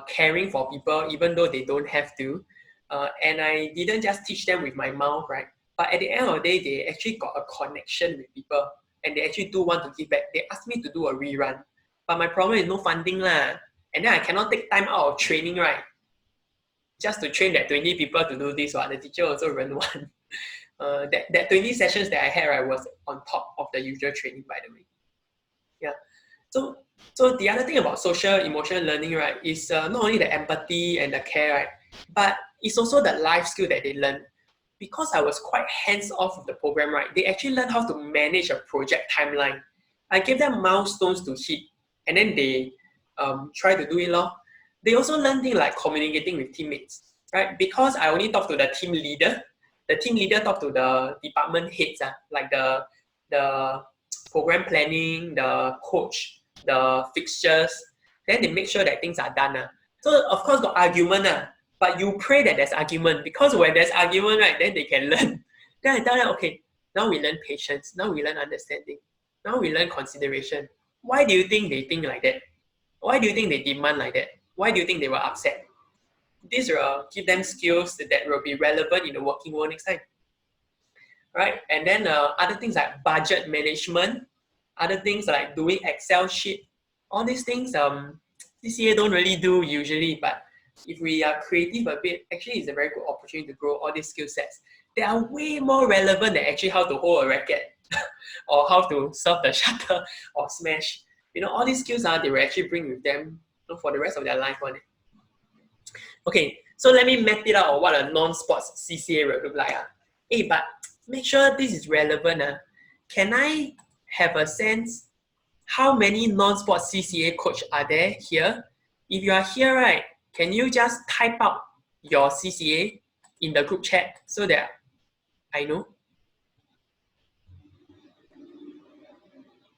caring for people even though they don't have to. And I didn't just teach them with my mouth, right? But at the end of the day, they actually got a connection with people and they actually do want to give back. They asked me to do a rerun. But my problem is no funding lah. And then I cannot take time out of training, right? Just to train that 20 people to do this, the teacher also run one. That 20 sessions that I had, right, was on top of the usual training, by the way. Yeah. So the other thing about social emotional learning, right, is not only the empathy and the care, right, but it's also the life skill that they learn. Because I was quite hands-off with the program, right, they actually learn how to manage a project timeline. I gave them milestones to hit, and then they try to do it. They also learn things like communicating with teammates, right? Because I only talk to the team leader talk to the department heads, like the program planning, the coach, the fixtures. Then they make sure that things are done. So of course got argument, but you pray that there's argument, because when there's argument, right, then they can learn. Then I tell them, okay, now we learn patience, now we learn understanding, now we learn consideration. Why do you think they think like that? Why do you think they demand like that? Why do you think they were upset? These will give them skills that will be relevant in the working world next time. Right? And then other things like budget management, other things like doing Excel sheet, all these things CCA don't really do usually, but if we are creative a bit, actually it's a very good opportunity to grow all these skill sets. They are way more relevant than actually how to hold a racket or how to serve the shuttle or smash. All these skills they will actually bring with them for the rest of their life. Okay, so let me map it out on what a non-sports CCA will look like. Hey, but make sure this is relevant. Can I have a sense how many non-sports CCA coach are there here? If you are here, right, can you just type out your CCA in the group chat so that I know?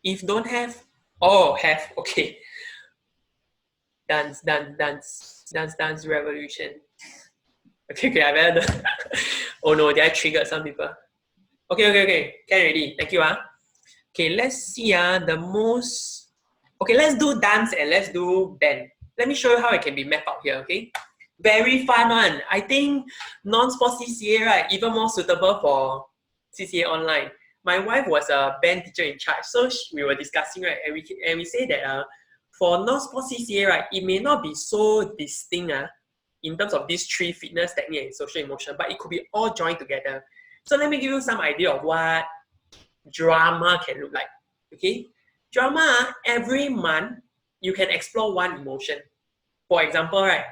If don't have, have, okay. Dance revolution. Okay, I better. Oh no, did I trigger some people? Okay, can already. Thank you. Okay, let's see. The most. Okay, let's do dance and let's do band. Let me show you how it can be mapped out here. Okay, very fun one. I think non-sports CCA, right, even more suitable for CCA online. My wife was a band teacher in charge, so we were discussing, right, and we say that for non-sports CCA, right, it may not be so distinct in terms of these three: fitness, technique, and social emotion, but it could be all joined together. So let me give you some idea of what drama can look like. Okay, drama, every month you can explore one emotion. For example, right,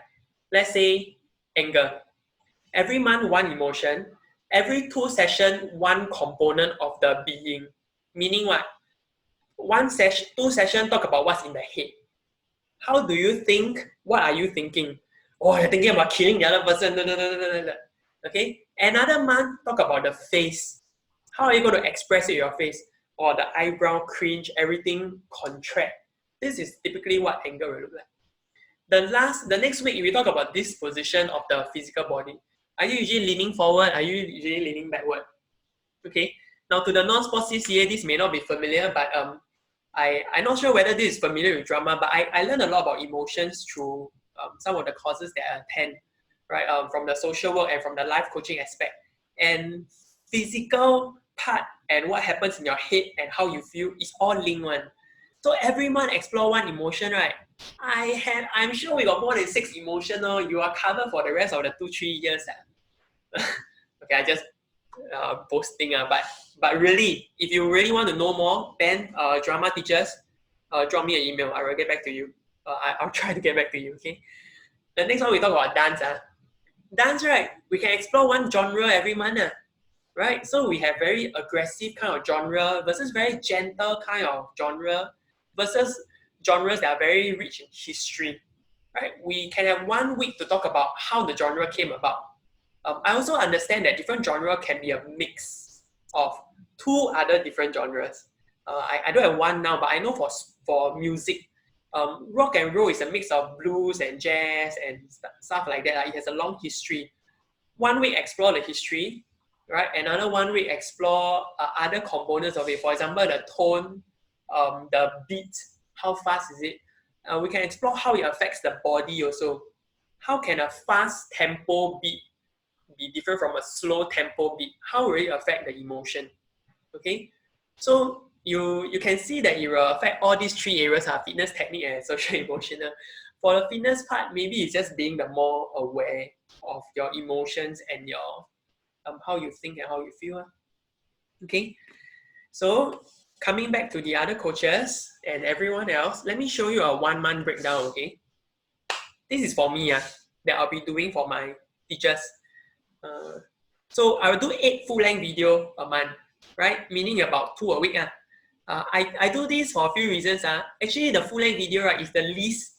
let's say anger. Every month one emotion. Every 2 sessions, one component of the being. Meaning what? 2 sessions talk about what's in the head. How do you think? What are you thinking? Oh, you're thinking about killing the other person. No. Okay. Another month talk about the face. How are you going to express it in your face? Or the eyebrow cringe, everything contract. This is typically what anger will look like. The next week, we talk about this position of the physical body. Are you usually leaning forward? Are you usually leaning backward? Okay. Now to the non-sports CCA, this may not be familiar, but I'm not sure whether this is familiar with drama, but I learned a lot about emotions through some of the courses that I attend, right? From the social work and from the life coaching aspect. And physical part and what happens in your head and how you feel is all linked one. So every month explore one emotion, right? I'm sure we got more than 6 emotions. You are covered for the rest of the 2-3 years. Okay, I just boasting. But really, if you really want to know more, then drama teachers, drop me an email. I will get back to you. I'll try to get back to you. Okay. The next one we talk about dance. Dance, right? We can explore one genre every month. Right? So we have very aggressive kind of genre versus very gentle kind of genre versus genres that are very rich in history. Right? We can have 1 week to talk about how the genre came about. I also understand that different genre can be a mix of 2 other different genres. I don't have one now, but I know for music, rock and roll is a mix of blues and jazz and stuff like that. It has a long history. 1 week explore the history. right? Another 1 week explore other components of it. For example, the tone, the beat, how fast is it? We can explore how it affects the body also. How can a fast tempo beat be different from a slow tempo beat? How will it affect the emotion? Okay, so you can see that it will affect all these 3 areas: fitness, technique, and social emotional. For the fitness part, maybe it's just being the more aware of your emotions and your how you think and how you feel. Okay, so coming back to the other coaches and everyone else, let me show you a 1 month breakdown. Okay, this is for me that I'll be doing for my teachers. So I will do 8 full-length video a month, right? Meaning about 2 a week. I do this for a few reasons. Actually, the full-length video, right, is the least,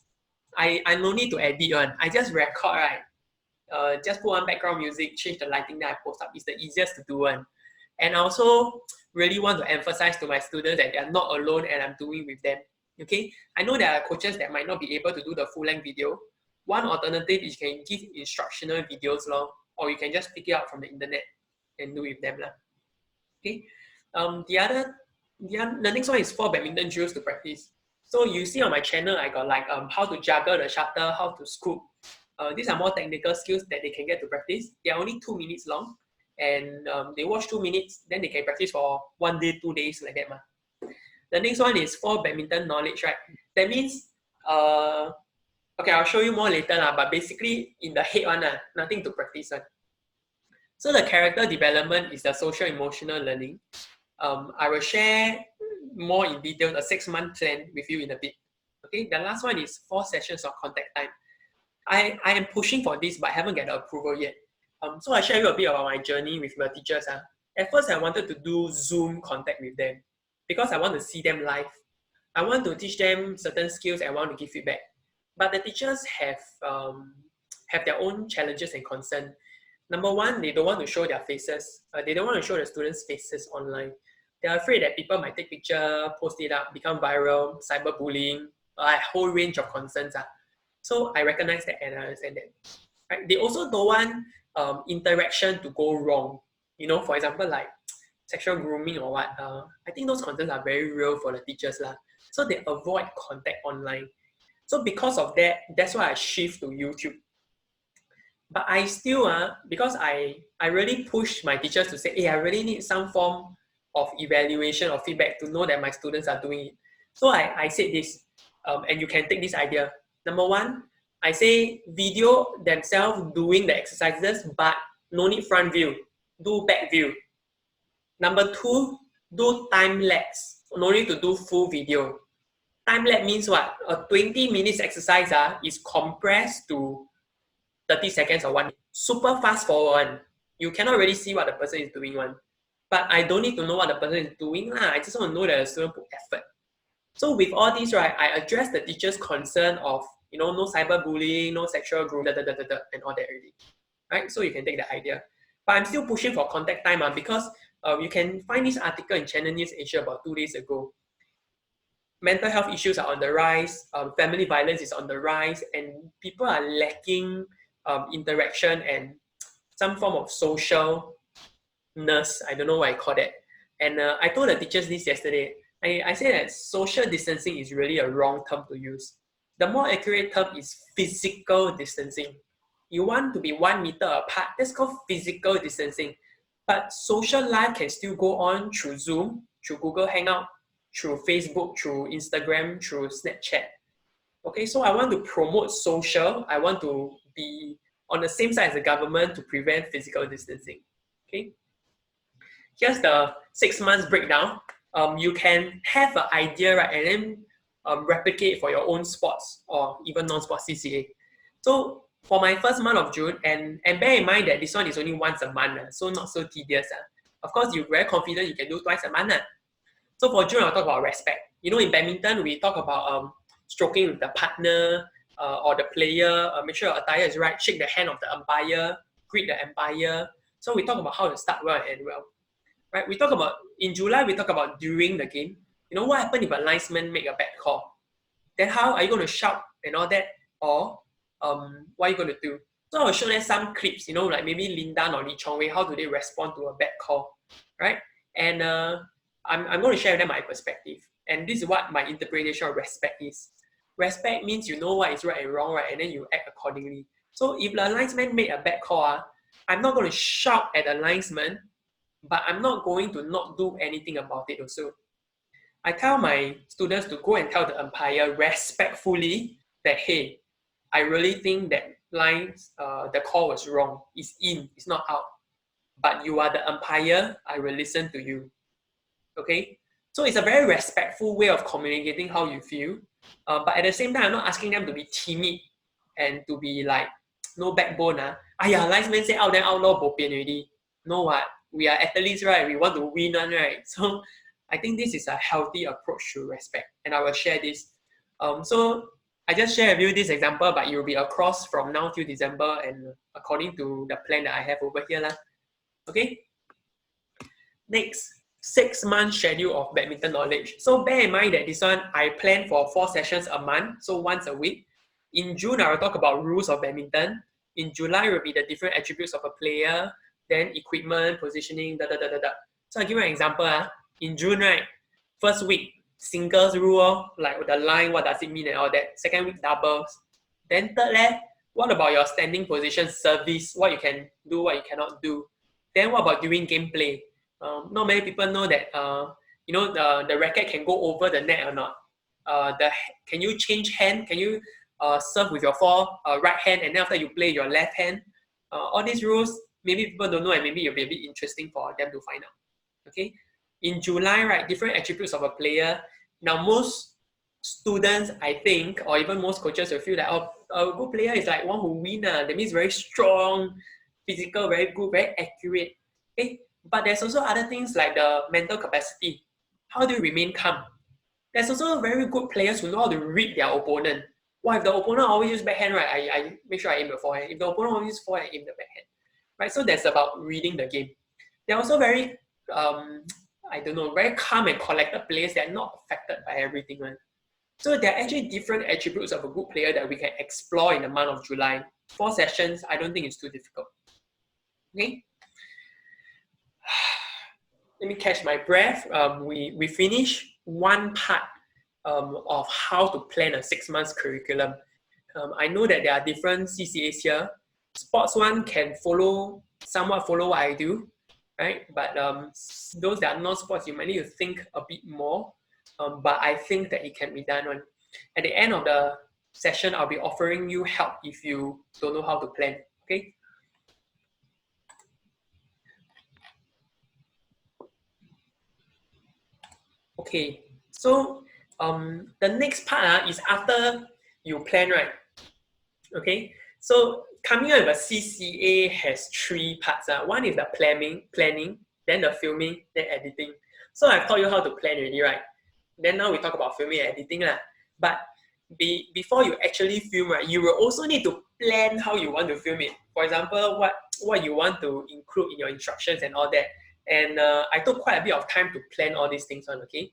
I no need to edit one. I just record, right? Just put on background music, change the lighting that I post up. It's the easiest to do one. And I also really want to emphasize to my students that they are not alone and I'm doing with them. Okay, I know there are coaches that might not be able to do the full-length video. One alternative is you can give instructional videos or you can just pick it up from the internet and do with them. Okay, the next one is 4 badminton drills to practice. So you see on my channel, I got like how to juggle the shuttle, how to scoop. These are more technical skills that they can get to practice. They are only 2 minutes long, and they watch 2 minutes, then they can practice for 1 day, 2 days like that. The next one is 4 badminton knowledge, right? That means, okay, I'll show you more later, but basically in the head one, nothing to practice on. So the character development is the social emotional learning. I will share more in detail the 6-month plan with you in a bit. Okay, the last one is 4 sessions of contact time. I am pushing for this, but I haven't got the approval yet. So I share you a bit about my journey with my teachers. At first, I wanted to do Zoom contact with them because I want to see them live. I want to teach them certain skills and I want to give feedback. But the teachers have their own challenges and concerns. Number one, they don't want to show their faces. They don't want to show the students' faces online. They're afraid that people might take picture, post it up, become viral, cyberbullying, a whole range of concerns. So I recognize that and I understand that. Right? They also don't want interaction to go wrong. You know, for example, like sexual grooming or what. I think those concerns are very real for the teachers. So they avoid contact online. So because of that, that's why I shift to YouTube. But I still, because I really push my teachers to say, hey, I really need some form of evaluation or feedback to know that my students are doing it. So I said this, and you can take this idea. Number one, I say video themselves doing the exercises, but no need front view, do back view. Number two, do time lapse, no need to do full video. Time lapse means what? A 20 minutes exercise is compressed to 30 seconds or 1 minute. Super fast forward. You cannot really see what the person is doing one. But I don't need to know what the person is doing. I just want to know that the student put effort. So with all these, right, I address the teacher's concern of, no cyberbullying, no sexual grooming, and all that already. Right? So you can take the idea. But I'm still pushing for contact time because you can find this article in Channel News Asia about 2 days ago. Mental health issues are on the rise, family violence is on the rise, and people are lacking interaction and some form of socialness. I don't know what I call that. And I told the teachers this yesterday. I said that social distancing is really a wrong term to use. The more accurate term is physical distancing. You want to be 1 meter apart, that's called physical distancing. But social life can still go on through Zoom, through Google Hangout, through Facebook, through Instagram, through Snapchat. Okay, so I want to promote social. I want to be on the same side as the government to prevent physical distancing. Okay, here's the 6 months breakdown. You can have an idea, right, and then replicate for your own sports or even non-sport CCA. So for my first month of June, and bear in mind that this one is only once a month, so not so tedious. Of course, you're very confident you can do twice a month. So for June, I'll talk about respect. In badminton, we talk about stroking with the partner or the player, make sure your attire is right, shake the hand of the umpire, greet the umpire. So we talk about how to start well and end well. Right? We talk about, in July, we talk about during the game. What happens if a linesman make a bad call? Then how are you going to shout and all that? Or what are you going to do? So I'll show them some clips, you know, like maybe Lindan or Lee Chong Wei, how do they respond to a bad call, right? And I'm going to share with them my perspective. And this is what my interpretation of respect is. Respect means you know what is right and wrong, right? And then you act accordingly. So if the linesman made a bad call, I'm not going to shout at the linesman, but I'm not going to not do anything about it also. I tell my students to go and tell the umpire respectfully that, hey, I really think that the call was wrong. It's in, it's not out. But you are the umpire, I will listen to you. Okay? So it's a very respectful way of communicating how you feel. But at the same time, I'm not asking them to be timid and to be like, no backbone. Linesman say out, then outlaw bo pian already. No what? We are athletes, right? We want to win, right? So I think this is a healthy approach to respect. And I will share this. So I just share with you this example, but it will be across from now till December and according to the plan that I have over here. Okay? Next, 6-month schedule of badminton knowledge. So bear in mind that this one, I plan for 4 sessions a month, so once a week. In June, I will talk about rules of badminton. In July, will be the different attributes of a player, then equipment, positioning, So I'll give you an example. In June, right, first week, singles rule, like the line, what does it mean and all that. Second week, doubles. Then third left, what about your standing position, service, what you can do, what you cannot do. Then what about during gameplay? Not many people know that, the racket can go over the net or not. Can you change hand? Can you serve with your right hand and then after you play your left hand? All these rules, maybe people don't know and maybe it'll be a bit interesting for them to find out. Okay. In July, right, different attributes of a player. Now, most students, I think, or even most coaches will feel that, a good player is like one who wins. That means very strong, physical, very good, very accurate. Okay? But there's also other things like the mental capacity. How do you remain calm? There's also very good players who know how to read their opponent. Well, if the opponent always use backhand, right, I make sure I aim the forehand. If the opponent always use forehand, I aim the backhand. Right? So that's about reading the game. They're also very very calm and collected players that are not affected by everything. Right? So there are actually different attributes of a good player that we can explore in the month of July. 4 sessions, I don't think it's too difficult. Okay? Let me catch my breath. We finish one part of how to plan a 6-month curriculum. I know that there are different CCAs here. Sports one can somewhat follow what I do, right? But those that are not sports, you might need to think a bit more. But I think that it can be done. At the end of the session, I'll be offering you help if you don't know how to plan. Okay. Okay. So the next part is after you plan, right? Okay. So coming out of a CCA has 3 parts. One is the planning, then the filming, then editing. So I've taught you how to plan already, right? Then now we talk about filming and editing. But before you actually film, right, you will also need to plan how you want to film it. For example, what you want to include in your instructions and all that. And I took quite a bit of time to plan all these things okay?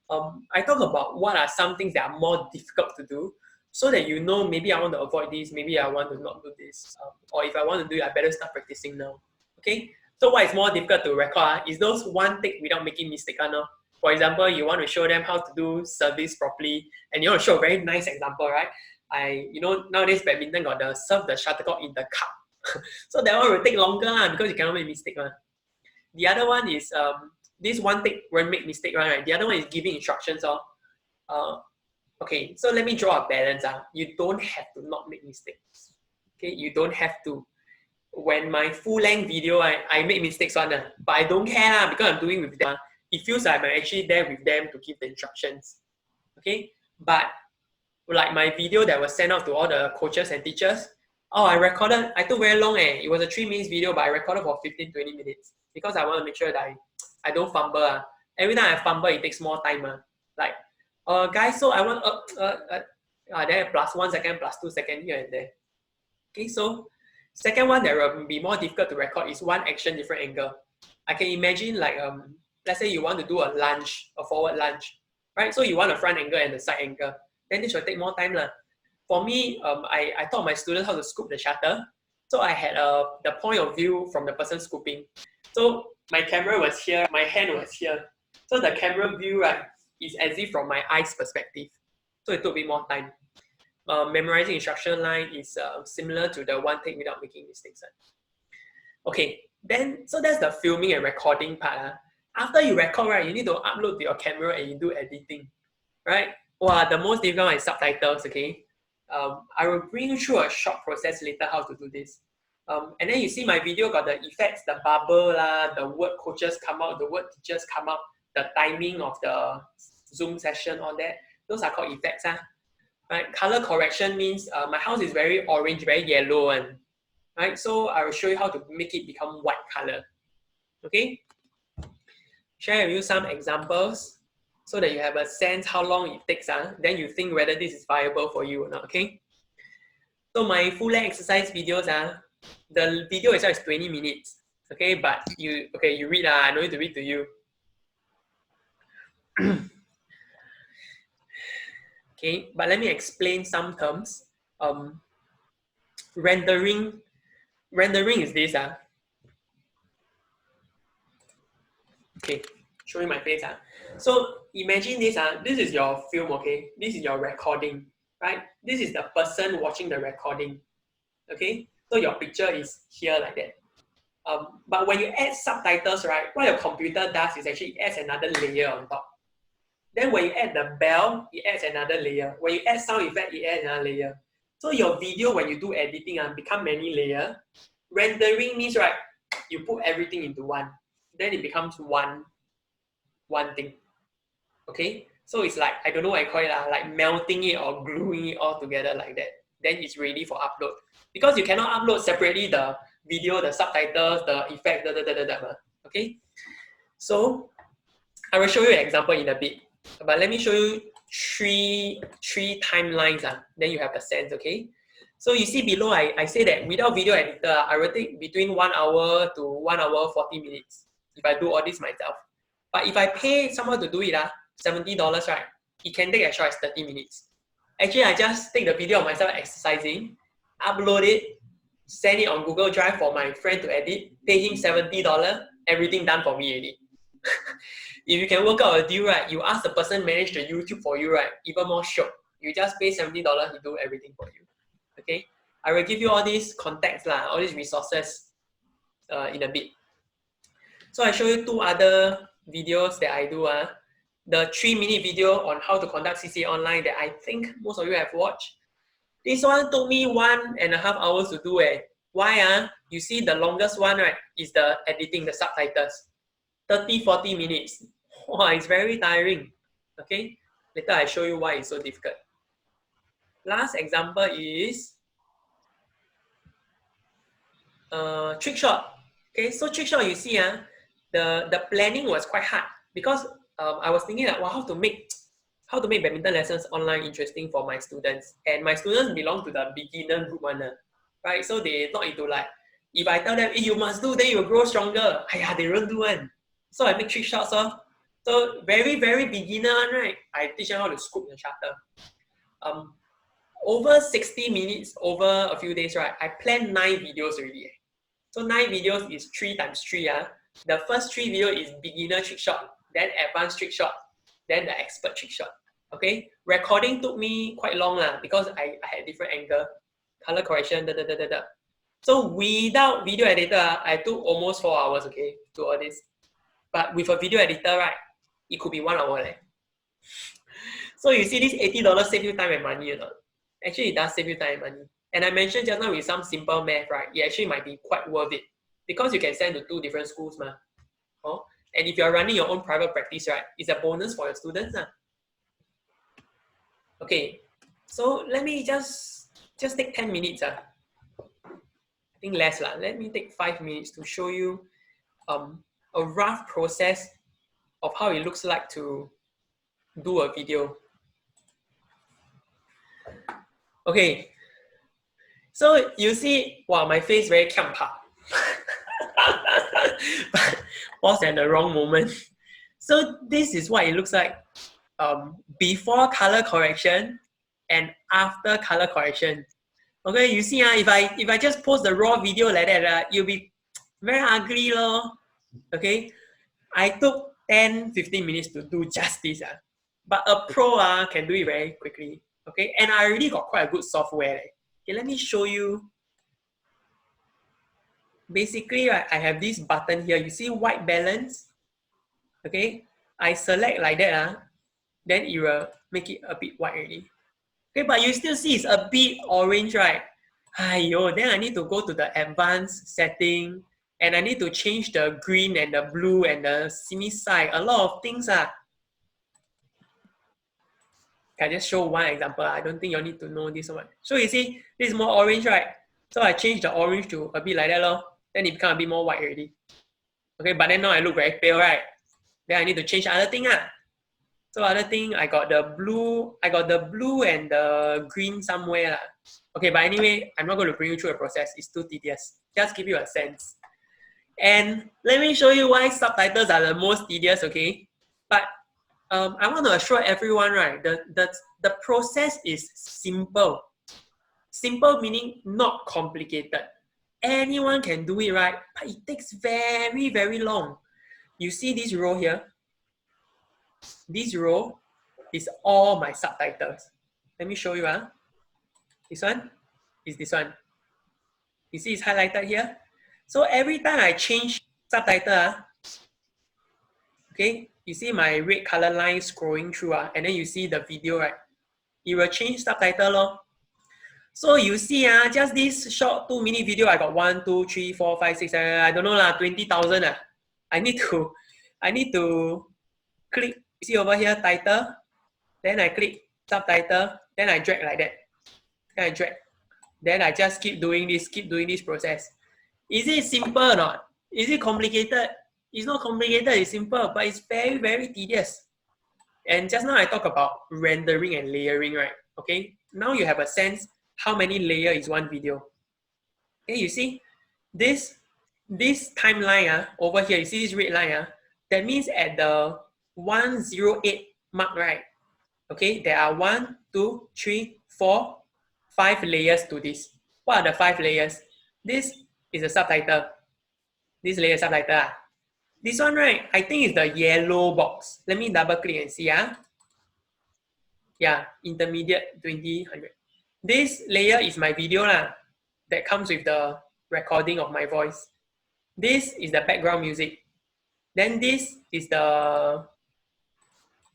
I talk about what are some things that are more difficult to do so that you know maybe I want to avoid this, maybe I want to not do this. Or if I want to do it, I better start practicing now. Okay? So what is more difficult to record is those one take without making mistake. For example, you want to show them how to do service properly, and you want to show a very nice example, right? Nowadays badminton got the serve the shuttlecock in the cup. So that one will take longer because you cannot make mistake. The other one is this one take won't make mistake, right? The other one is giving instructions. Okay, so let me draw a balance. You don't have to not make mistakes. Okay, you don't have to. When my full length video, I make mistakes but I don't care because I'm doing with them. It feels like I'm actually there with them to give the instructions. Okay, but like my video that was sent out to all the coaches and teachers, I took very long. It was a 3 minutes video, but I recorded for 15-20 minutes because I want to make sure that I don't fumble. Every time I fumble, it takes more time. Like, guys, so I want then +1 second, +2 seconds here and there. Okay, so second one that will be more difficult to record is one action, different angle. I can imagine like let's say you want to do a lunge, a forward lunge, right? So you want a front angle and a side angle. Then this will take more time. For me, I taught my students how to scoop the shuttle. So I had the point of view from the person scooping. So my camera was here, my hand was here. So the camera view, right, is as if from my eyes perspective. So it took a bit more time. Memorizing instruction line is similar to the one take without making mistakes. Okay, then so that's the filming and recording part. After you record, right, you need to upload to your camera and you do editing, right? Wow, the most difficult one is subtitles, okay? I will bring you through a short process later how to do this. And then you see my video got the effects, the bubble, the word coaches come out, the word teachers come out, the timing of the Zoom session, all that. Those are called effects. Right? Color correction means my house is very orange, very yellow, and right. So I will show you how to make it become white color. Okay. Share with you some examples so that you have a sense how long it takes. Then you think whether this is viable for you or not. Okay. So my full length exercise videos, the video itself is 20 minutes. Okay, but you read. I don't need to read to you. Okay, but let me explain some terms. Rendering is this. Okay, showing my face. So imagine this. This is your film, okay? This is your recording, right? This is the person watching the recording. Okay? So your picture is here like that. But when you add subtitles, right, what your computer does is actually adds another layer on top. Then when you add the bell, it adds another layer. When you add sound effect, it adds another layer. So your video, when you do editing, become many layers. Rendering means, right, you put everything into one. Then it becomes one thing. Okay? So it's like, I don't know what I call it, like melting it or gluing it all together like that. Then it's ready for upload. Because you cannot upload separately the video, the subtitles, the effect, okay? So I will show you an example in a bit. But let me show you three timelines. Then you have a sense, okay? So you see below, I say that without video editor, I will take between 1 hour to 1 hour 40 minutes if I do all this myself. But if I pay someone to do it, $70, right, it can take as short as 30 minutes. Actually, I just take the video of myself exercising, upload it, send it on Google Drive for my friend to edit, pay him $70, everything done for me already. If you can work out a deal, right, you ask the person manage the YouTube for you, right, even more shock. You just pay $70, he do everything for you. Okay, I will give you all these context, all these resources in a bit. So I show you 2 other videos that I do. The 3-minute video on how to conduct CCA online that I think most of you have watched. This one took me 1.5 hours to do. Why? You see the longest one, right, is the editing, the subtitles. 30-40 minutes. Wow, it's very tiring. Okay, later I show you why it's so difficult. Last example is trick shot. Okay, so trick shot, you see, the planning was quite hard because I was thinking that, well, how to make badminton lessons online interesting for my students. And my students belong to the beginner group one, right? So they not into like, if I tell them, hey, you must do, then you will grow stronger. They don't do one. So I make trick shots. So very, very beginner one, right? I teach them how to scoop the shutter. Over 60 minutes, over a few days, right? I planned 9 videos already. So 9 videos is 3 times 3. The first 3 videos is beginner trick shot, then advanced trick shot, then the expert trick shot. Okay, recording took me quite long because I had different angle, color correction, So without video editor, I took almost 4 hours, okay, to do all this. But with a video editor, right, it could be 1 hour. So you see this $80 save you time and money or not? Actually, it does save you time and money. And I mentioned just now with some simple math, right, it actually might be quite worth it because you can send to 2 different schools. And if you're running your own private practice, right, it's a bonus for your students. Okay, so let me just take 10 minutes. I think less. Let me take 5 minutes to show you a rough process of how it looks like to do a video. Okay, so you see, wow, my face very kiampa. Pause at the wrong moment. So this is what it looks like before color correction and after color correction. Okay, you see, if I just post the raw video like that, you'll be very ugly, lor. Okay, I took 10-15 minutes to do just this. But a pro can do it very quickly. Okay, and I already got quite a good software. Okay, let me show you. Basically, right, I have this button here. You see white balance? Okay, I select like that. Then it will make it a bit white already. Okay, but you still see it's a bit orange, right? Aiyo, then I need to go to the advanced setting and I need to change the green and the blue and the semi side. A lot of things. Can I just show one example? I don't think you need to know this one. So you see, this is more orange, right? So I change the orange to a bit like that, lor. Then it become a bit more white already. Okay, but then now I look very pale, right? Then I need to change other thing. So other thing, I got the blue and the green somewhere. Okay, but anyway, I'm not going to bring you through the process. It's too tedious. Just give you a sense. And let me show you why subtitles are the most tedious, okay? But I want to assure everyone, right, the process is simple. Simple meaning not complicated. Anyone can do it, right? But it takes very, very long. You see this row here? This row is all my subtitles. Let me show you. This one is this one. You see it's highlighted here? So every time I change subtitle, okay, you see my red color line scrolling through, and then you see the video, right? It will change subtitle, lor. So you see, just this short 2-minute video, I got 1, 2, 3, 4, 5, 6, I don't know, 20,000. I need to click, see over here, title, then I click subtitle, then I drag like that. Then I drag. Then I just keep doing this process. Is it simple or not? Is it complicated? It's not complicated, it's simple, but it's very, very tedious. And just now I talked about rendering and layering, right? Okay, now you have a sense how many layers is one video. Okay, you see this timeline over here, you see this red line, that means at the 108 mark, right? Okay, there are 1, 2, 3, 4, 5 layers to this. What are the 5 layers? This is a subtitle. This layer is subtitle. This one, right, I think is the yellow box. Let me double click and see. Yeah, intermediate 2000. This layer is my video that comes with the recording of my voice. This is the background music. Then this is the,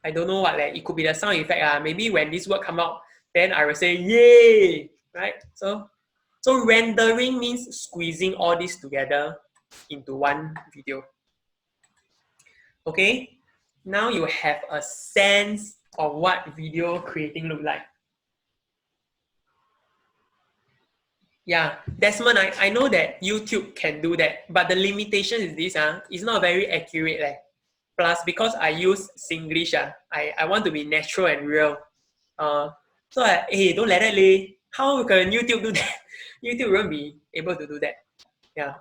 I don't know what, it could be the sound effect. Maybe when this word come out, then I will say, yay, right? So rendering means squeezing all this together into one video. Okay, now you have a sense of what video creating look like. Yeah, Desmond, I know that YouTube can do that, but the limitation is this, it's not very accurate. Plus, because I use Singlish, I want to be natural and real. So hey, don't let that lay. How can YouTube do that? YouTube won't be able to do that. Yeah.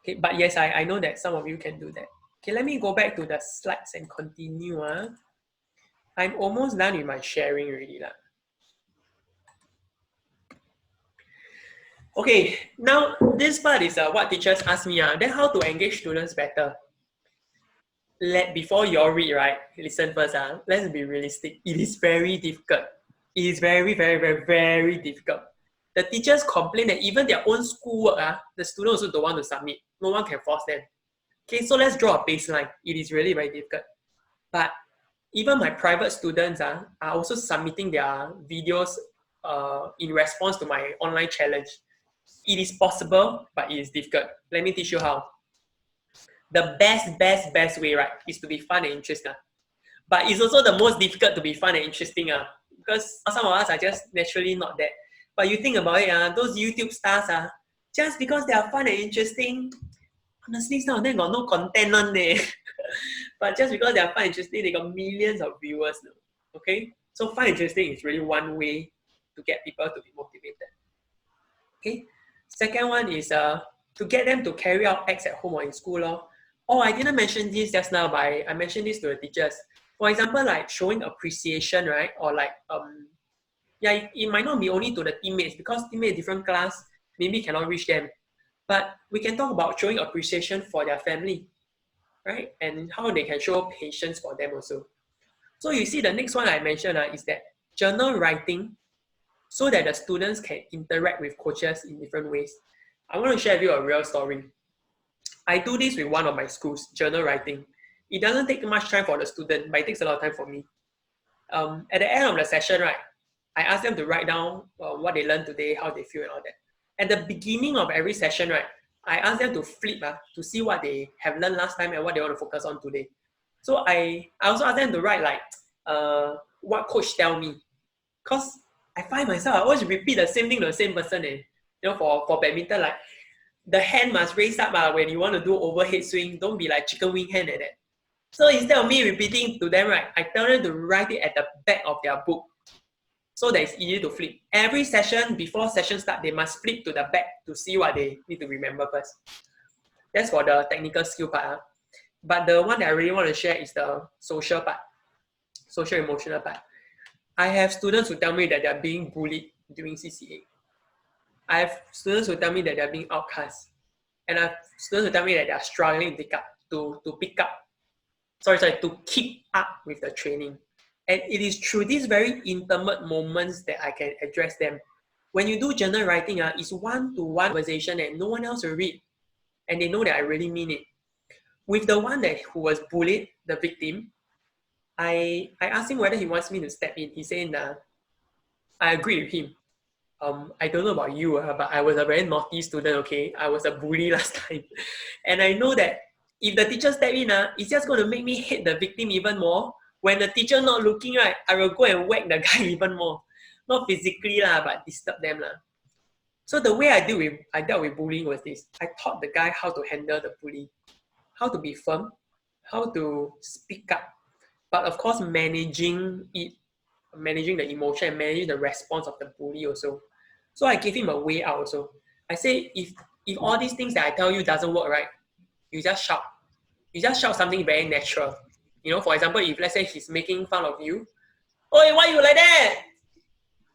Okay, but yes, I know that some of you can do that. Okay, let me go back to the slides and continue. I'm almost done with my sharing already. Okay, now this part is what teachers ask me. Then how to engage students better. Before you all read, right? Listen first. Let's be realistic. It is very difficult. It is very, very, very, very difficult. The teachers complain that even their own schoolwork, the students also don't want to submit. No one can force them. Okay, so let's draw a baseline. It is really very difficult. But even my private students are also submitting their videos in response to my online challenge. It is possible, but it is difficult. Let me teach you how. The best way, right, is to be fun and interesting. But it's also the most difficult to be fun and interesting because some of us are just naturally not that. But you think about it, those YouTube stars, just because they are fun and interesting, honestly, some of them got no content on there. But just because they are fun and interesting, they got millions of viewers now. Okay? So fun and interesting is really one way to get people to be motivated. Okay? Second one is to get them to carry out acts at home or in school. Oh, I didn't mention this just now, but I mentioned this to the teachers. For example, like showing appreciation, right? Or like Yeah, it might not be only to the teammates because teammates different class, maybe cannot reach them. But we can talk about showing appreciation for their family, right? And how they can show patience for them also. So you see the next one I mentioned is that journal writing so that the students can interact with coaches in different ways. I want to share with you a real story. I do this with one of my schools, journal writing. It doesn't take much time for the student, but it takes a lot of time for me. At the end of the session, right, I ask them to write down what they learned today, how they feel and all that. At the beginning of every session, right, I ask them to flip to see what they have learned last time and what they want to focus on today. So I also ask them to write like what coach tell me. Because I find myself, I always repeat the same thing to the same person. For badminton, like the hand must raise up when you want to do overhead swing. Don't be like chicken wing hand like that. So instead of me repeating to them, right, I tell them to write it at the back of their book so that it's easy to flip. Every session, before session start, they must flip to the back to see what they need to remember first. That's for the technical skill part. But the one that I really want to share is the social part, social emotional part. I have students who tell me that they're being bullied during CCA. I have students who tell me that they're being outcast. And I have students who tell me that they're struggling to keep up with the training. And it is through these very intimate moments that I can address them. When you do journal writing, it's one-to-one conversation and no one else will read. And they know that I really mean it. With the one who was bullied, the victim, I asked him whether he wants me to step in. He said, I agree with him. I don't know about you, but I was a very naughty student, okay? I was a bully last time. And I know that if the teacher step in, it's just going to make me hate the victim even more. When the teacher not looking, right, I will go and whack the guy even more. Not physically, but disturb them. So the way I dealt with bullying was this. I taught the guy how to handle the bully, how to be firm, how to speak up. But of course, managing the emotion and managing the response of the bully also. So I gave him a way out also. I say, if all these things that I tell you doesn't work, right, you just shout. You just shout something very natural. For example, if let's say he's making fun of you, "Oi, why you like that?"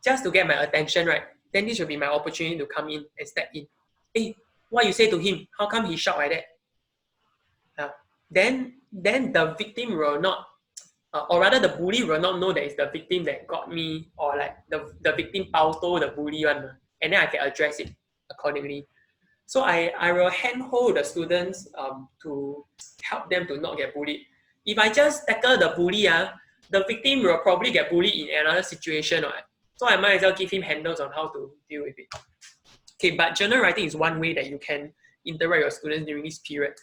Just to get my attention, right? Then this will be my opportunity to come in and step in. Hey, what you say to him? How come he shout like that? Then the victim will not, or rather the bully will not know that it's the victim that got me, or like the victim pauto the bully one, and then I can address it accordingly. So I will handhold the students to help them to not get bullied. If I just tackle the bully, the victim will probably get bullied in another situation, right? So I might as well give him handles on how to deal with it. Okay, but journal writing is one way that you can interact with your students during this period.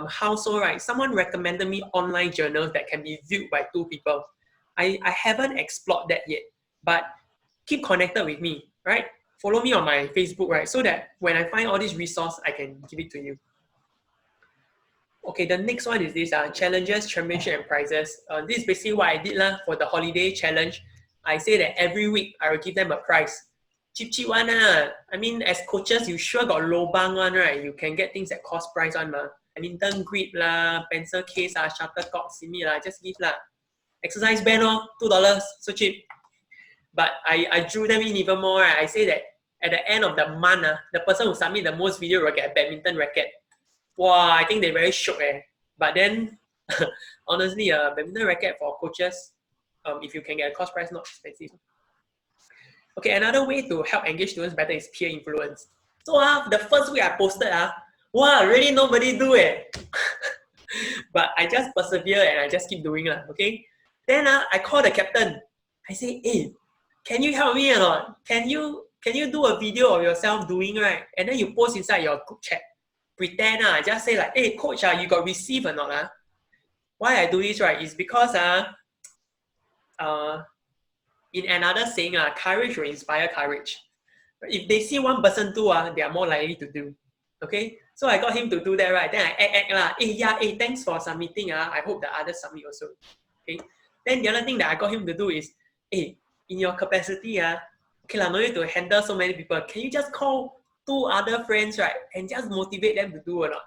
How so, right? Someone recommended me online journals that can be viewed by 2 people. I haven't explored that yet, but keep connected with me, right? Follow me on my Facebook, right? So that when I find all these resources, I can give it to you. Okay, the next one is this, challenges, championship, and prizes. This is basically what I did for the holiday challenge. I say that every week, I will give them a prize. Cheap one. I mean, as coaches, you sure got lobang one, right? You can get things that cost price one. Badminton grip, pencil case, shuttlecock, simi, just give. Exercise band, $2, so cheap. But I drew them in even more. Right? I say that at the end of the month, the person who submit the most video will get a badminton racket. Wow, I think they're very shocked. But then, honestly, a badminton racket for coaches, if you can get a cost price, not expensive. Okay, another way to help engage students better is peer influence. So the first week I posted, wow, really nobody do it. But I just persevere and I just keep doing it, okay? Then I call the captain. I say, hey, can you help me or not? Can you do a video of yourself doing, right? And then you post inside your group chat. Pretend, just say like, hey, coach, you got receive or not? Why I do this, right, is because in another saying, courage will inspire courage. If they see one person do, they are more likely to do. Okay? So I got him to do that, right? Then I act. Hey, thanks for submitting. I hope the others submit also. Okay? Then the other thing that I got him to do is, hey, in your capacity, okay, no need to handle so many people. Can you just call 2 other friends, right? And just motivate them to do or not?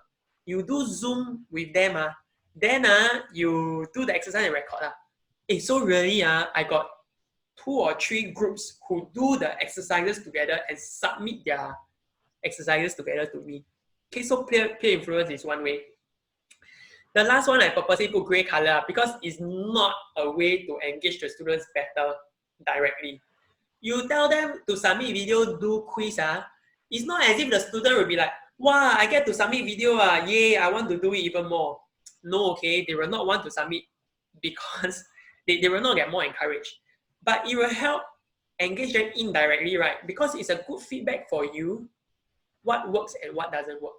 You do Zoom with them, then you do the exercise and record. So really, I got 2 or 3 groups who do the exercises together and submit their exercises together to me. Okay, so peer influence is one way. The last one I purposely put grey color because it's not a way to engage the students better directly. You tell them to submit video, do quiz, it's not as if the student will be like, wow, I get to submit video, yay, I want to do it even more. No, okay, they will not want to submit because they will not get more encouraged. But it will help engage them indirectly, right? Because it's a good feedback for you, what works and what doesn't work.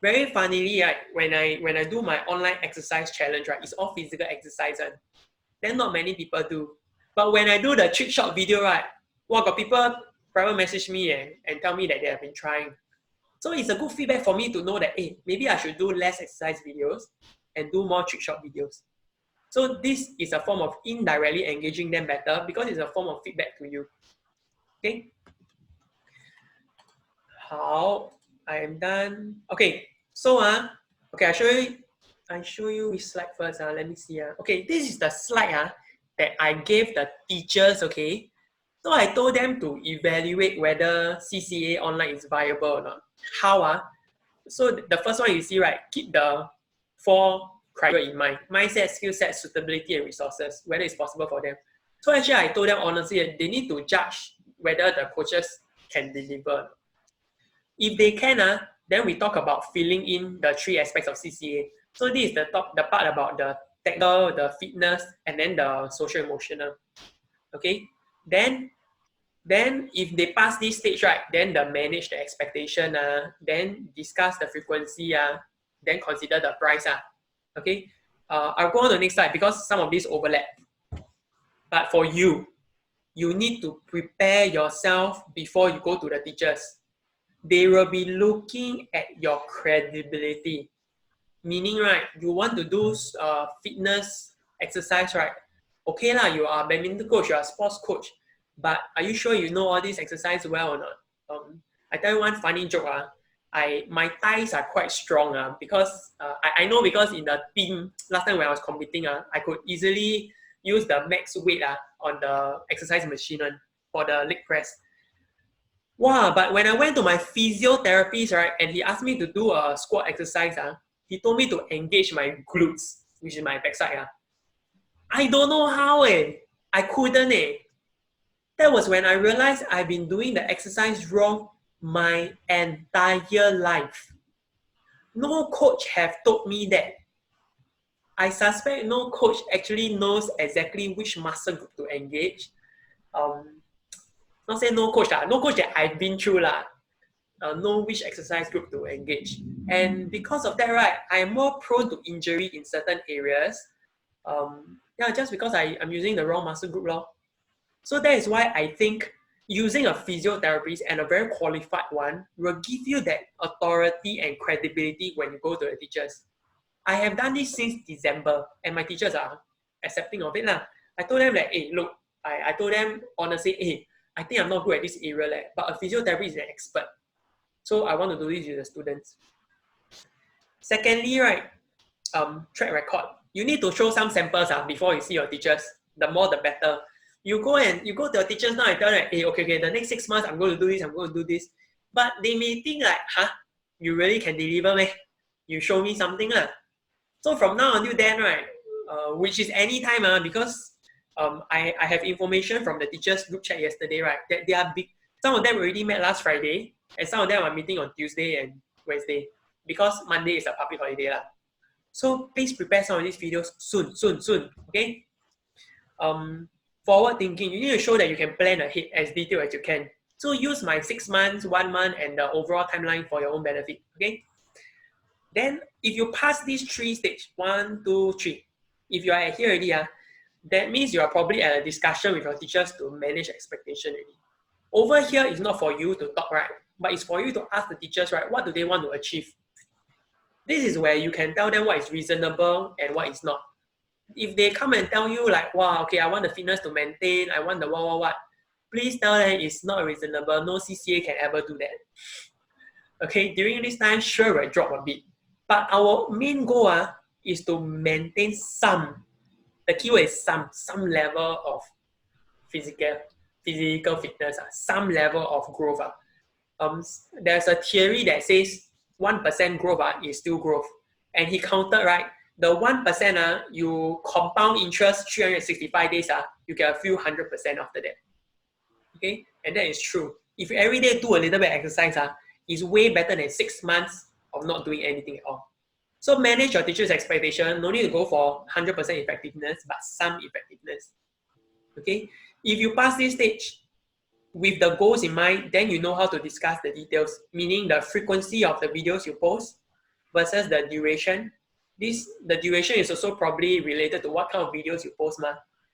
Very funnily, right, when I do my online exercise challenge, right, it's all physical exercise, and then not many people do. But when I do the trick shot video, right, well, got people private message me and tell me that they have been trying. So it's a good feedback for me to know that, hey, maybe I should do less exercise videos and do more trick shot videos. So this is a form of indirectly engaging them better because it's a form of feedback to you. Okay. How I am done. Okay. So okay, I show you which slide first. Let me see. Okay, this is the slide that I gave the teachers. Okay. So I told them to evaluate whether CCA online is viable or not. How? So the first one you see, right, keep the 4 criteria in mind. Mindset, skill set, suitability, and resources, whether it's possible for them. So actually I told them honestly, they need to judge whether the coaches can deliver. If they can, then we talk about filling in the 3 aspects of CCA. So this is the part about the technical, the fitness, and then the social emotional. Okay. Then if they pass this stage, right, then manage the expectation, then discuss the frequency, then consider the price. Okay. I'll go on to the next slide because some of these overlap. But for you, you need to prepare yourself before you go to the teachers. They will be looking at your credibility. Meaning, right, you want to do fitness exercise, right? Okay lah, you are a badminton coach, you are a sports coach, but are you sure you know all these exercise well or not? I tell you one funny joke. My thighs are quite strong because I know because in the team, last time when I was competing, I could easily use the max weight on the exercise machine for the leg press. Wow, but when I went to my physiotherapist, right, and he asked me to do a squat exercise, he told me to engage my glutes, which is my backside. I don't know how, I couldn't. That was when I realized I've been doing the exercise wrong my entire life. No coach have told me that. I suspect no coach actually knows exactly which muscle group to engage. Not say no coach that I've been through know which exercise group to engage. And because of that, right, I'm more prone to injury in certain areas. Just because I'm using the wrong muscle group. So that is why I think using a physiotherapist and a very qualified one will give you that authority and credibility when you go to the teachers. I have done this since December and my teachers are accepting of it. I told them that, hey, look, I told them honestly, hey, I think I'm not good at this area, but a physiotherapist is an expert. So I want to do this with the students. Secondly, right, track record. You need to show some samples before you see your teachers. The more, the better. You go to the teachers now and tell them, hey, okay, the next 6 months I'm going to do this, I'm going to do this. But they may think like, you really can deliver, man? You show me something. So from now until then, right, which is any time, because I have information from the teachers group chat yesterday, right, that they are big. Some of them already met last Friday, and some of them are meeting on Tuesday and Wednesday because Monday is a public holiday. So please prepare some of these videos soon, okay? Forward thinking, you need to show that you can plan ahead as detailed as you can. So use my 6 months, 1 month, and the overall timeline for your own benefit, okay? Then if you pass these 3 stages, 1, 2, 3, if you are here already, that means you are probably at a discussion with your teachers to manage expectation already. Over here is not for you to talk, right? But it's for you to ask the teachers, right, what do they want to achieve? This is where you can tell them what is reasonable and what is not. If they come and tell you like, wow, okay, I want the fitness to maintain, I want the what, please tell them it's not reasonable. No CCA can ever do that. Okay, during this time, sure, we'll drop a bit. But our main goal is to maintain some, the keyword is some level of physical fitness, some level of growth. There's a theory that says 1% growth is still growth. And he counted, right? The 1%, you compound interest 365 days, you get a few 100% after that. Okay? And that is true. If you every day do a little bit of exercise, it's way better than 6 months of not doing anything at all. So manage your teacher's expectation. No need to go for 100% effectiveness, but some effectiveness. Okay? If you pass this stage with the goals in mind, then you know how to discuss the details, meaning the frequency of the videos you post versus the duration. The duration is also probably related to what kind of videos you post,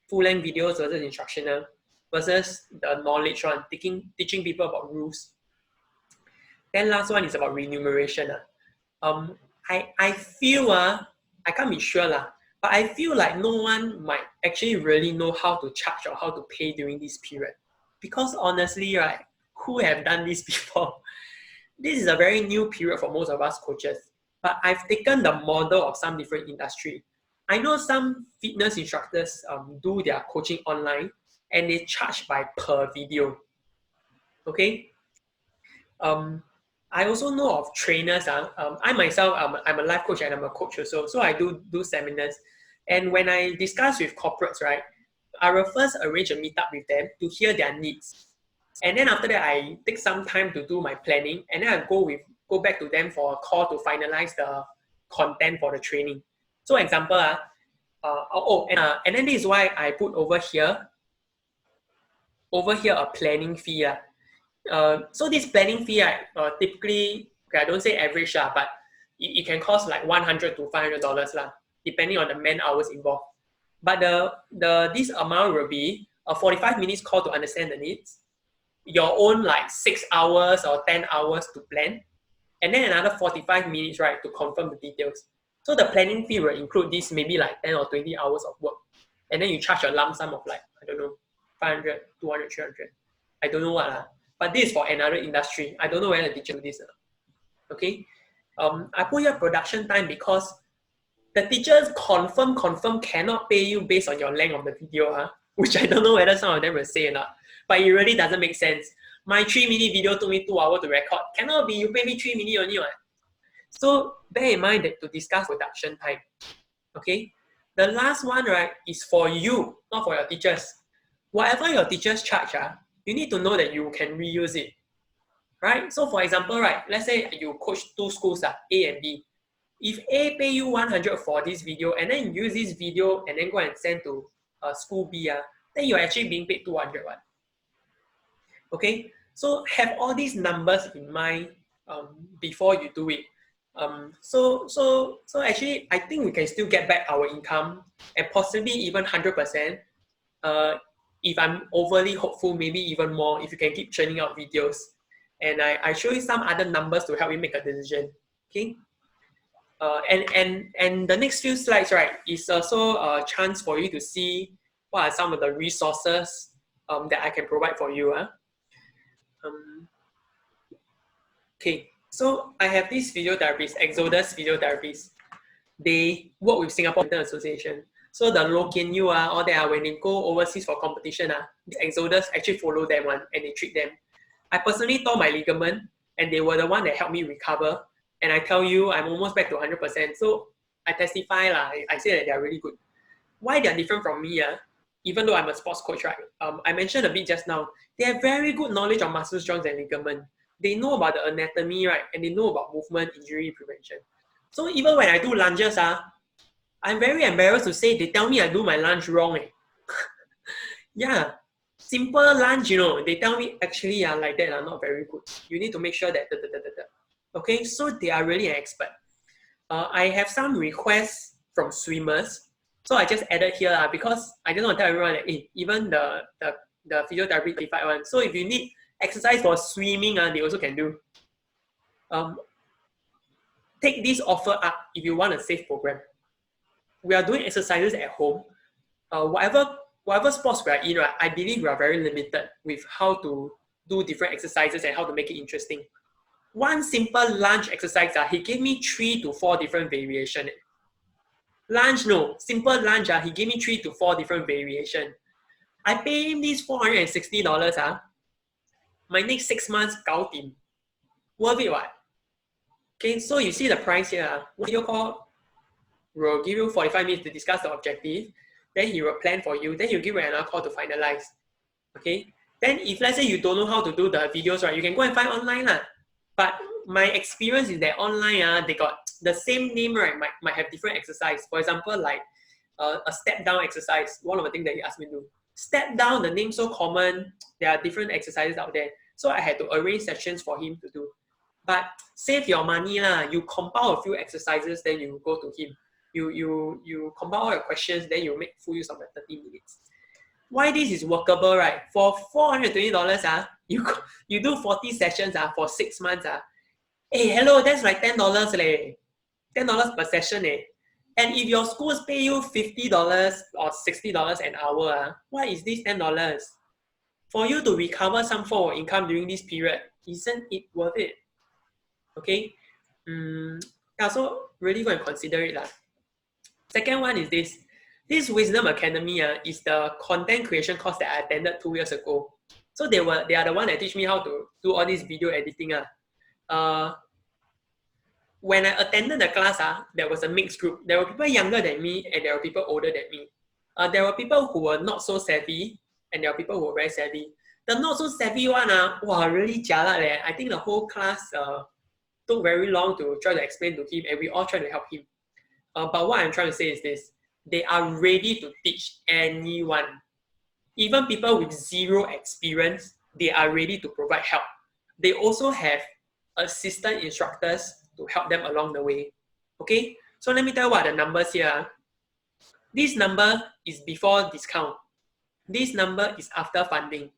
full-length videos versus instructional, versus the knowledge one, teaching people about rules. Then last one is about remuneration. I feel, I can't be sure, but I feel like no one might actually really know how to charge or how to pay during this period. Because honestly, right, who have done this before? This is a very new period for most of us coaches. But I've taken the model of some different industry. I know some fitness instructors do their coaching online and they charge by per video. Okay? I also know of trainers. I myself, I'm a life coach and I'm a coach also. So I do seminars. And when I discuss with corporates, right, I will first arrange a meetup with them to hear their needs. And then after that, I take some time to do my planning. And then I go back to them for a call to finalize the content for the training. So example, and then this is why I put over here a planning fee. So this planning fee, typically, okay, I don't say average, but it can cost like $100 to $500, depending on the man hours involved. But this amount will be a 45 minutes call to understand the needs, your own like 6 hours or 10 hours to plan, and then another 45 minutes, right, to confirm the details. So the planning fee will include this maybe like 10 or 20 hours of work. And then you charge a lump sum of like, I don't know, 500, 200, 300. I don't know what. But this is for another industry. I don't know whether the teacher do this. Okay? I put here production time because the teachers confirm cannot pay you based on your length of the video, which I don't know whether some of them will say or not. But it really doesn't make sense. My 3-minute video took me 2 hours to record. Cannot be you pay me 3 minutes only. So bear in mind that to discuss production time. Okay? The last one, right, is for you, not for your teachers. Whatever your teachers charge, you need to know that you can reuse it. Right? So for example, right, let's say you coach 2 schools, A and B. If A pay you 100 for this video and then you use this video and then go and send to school B, then you're actually being paid 200. Okay? So have all these numbers in mind before you do it. So actually, I think we can still get back our income and possibly even 100%. If I'm overly hopeful, maybe even more if you can keep churning out videos. And I show you some other numbers to help you make a decision. Okay. And the next few slides, right, is also a chance for you to see what are some of the resources that I can provide for you. Okay, so I have these physiotherapists, Exodus Physiotherapists. They work with Singapore Dental Association. So the Low Kian Yu, all that, when they go overseas for competition, the Exodus actually follow them and they treat them. I personally tore my ligament and they were the one that helped me recover. And I tell you, I'm almost back to 100%. So I testify, I say that they are really good. Why they are different from me, even though I'm a sports coach, right? I mentioned a bit just now, they have very good knowledge of muscles, joints, and ligament. They know about the anatomy, right? And they know about movement, injury prevention. So even when I do lunges, I'm very embarrassed to say they tell me I do my lunge wrong. Yeah, simple lunge, they tell me actually like that are not very good. You need to make sure that Okay, so they are really an expert. I have some requests from swimmers. So I just added here because I just want to tell everyone that even the physiotherapy certified one. So if you need exercise for swimming, they also can do. Take this offer up if you want a safe program. We are doing exercises at home. Whatever sports we are in, right, I believe we are very limited with how to do different exercises and how to make it interesting. One simple lunge exercise, he gave me 3 to 4 different variations. Lunge, no. Simple lunge, he gave me 3 to 4 different variations. I pay him these $460. My next 6 months, 搞定. Worth it, what? Okay, so you see the price here. Video call will give you 45 minutes to discuss the objective. Then he will plan for you. Then he'll give you another call to finalize. Okay. Then if let's say you don't know how to do the videos, right, you can go and find online lah. But my experience is that online, they got the same name, right, might have different exercise. For example, like a step down exercise. One of the things that he asked me to do. Step down, the name so common. There are different exercises out there. So I had to arrange sessions for him to do. But save your money lah. You compile a few exercises, then you go to him. You compile all your questions, then you make full use of the 30 minutes. Why this is workable, right? For $420, you do 40 sessions for 6 months. Hey, hello, that's like $10 leh. $10 per session eh. And if your schools pay you $50 or $60 an hour, why is this $10? For you to recover some form of income during this period, isn't it worth it? Okay? Yeah, so really go and consider it lah. Second one is this. This Wisdom Academy is the content creation course that I attended 2 years ago. So they are the one that teach me how to do all this video editing. When I attended the class, there was a mixed group. There were people younger than me and there were people older than me. There were people who were not so savvy and there were people who were very savvy. The not so savvy one, wow, really jialat leh. I think the whole class took very long to try to explain to him and we all try to help him. But what I'm trying to say is this. They are ready to teach anyone. Even people with zero experience, they are ready to provide help. They also have assistant instructors to help them along the way. Okay, so let me tell you what the numbers here. This number is before discount. This number is after funding.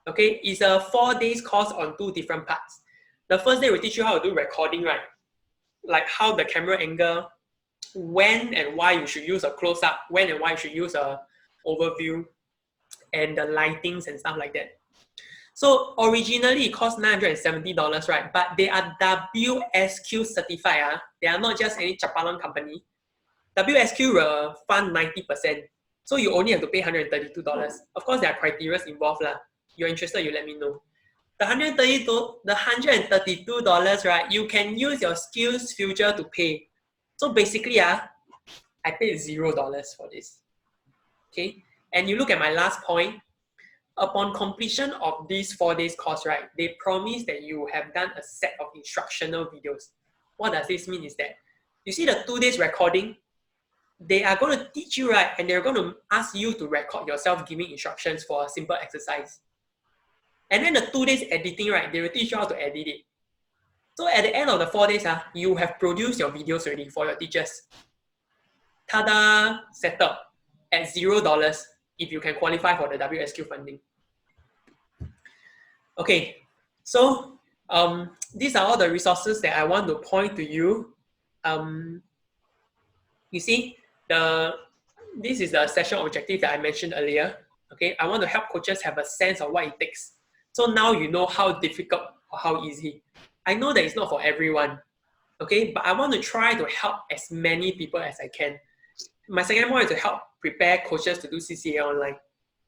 Okay, it's a 4 days course on 2 different parts. The first day we teach you how to do recording, right? Like how the camera angle, when and why you should use a close-up, when and why you should use a overview, and the lightings and stuff like that. So originally it cost $970, right? But they are WSQ certified. They are not just any chapalang company. WSQ will fund 90%. So you only have to pay $132. Of course, there are criteria involved lah. You're interested, you let me know. The $132, right? You can use your Skills Future to pay. So basically, I paid $0 for this. Okay, and you look at my last point. Upon completion of these 4 days course, right, they promise that you have done a set of instructional videos. What does this mean is that, you see the 2 days recording, they are going to teach you, right, and they're going to ask you to record yourself giving instructions for a simple exercise. And then the 2 days editing, right, they will teach you how to edit it. So at the end of the 4 days, you have produced your videos already for your teachers. Tada! Setup at $0 if you can qualify for the WSQ funding. Okay, so these are all the resources that I want to point to you. You see, this is the session objective that I mentioned earlier. Okay, I want to help coaches have a sense of what it takes. So now you know how difficult or how easy. I know that it's not for everyone, okay, but I want to try to help as many people as I can. My second point is to help prepare coaches to do CCA online.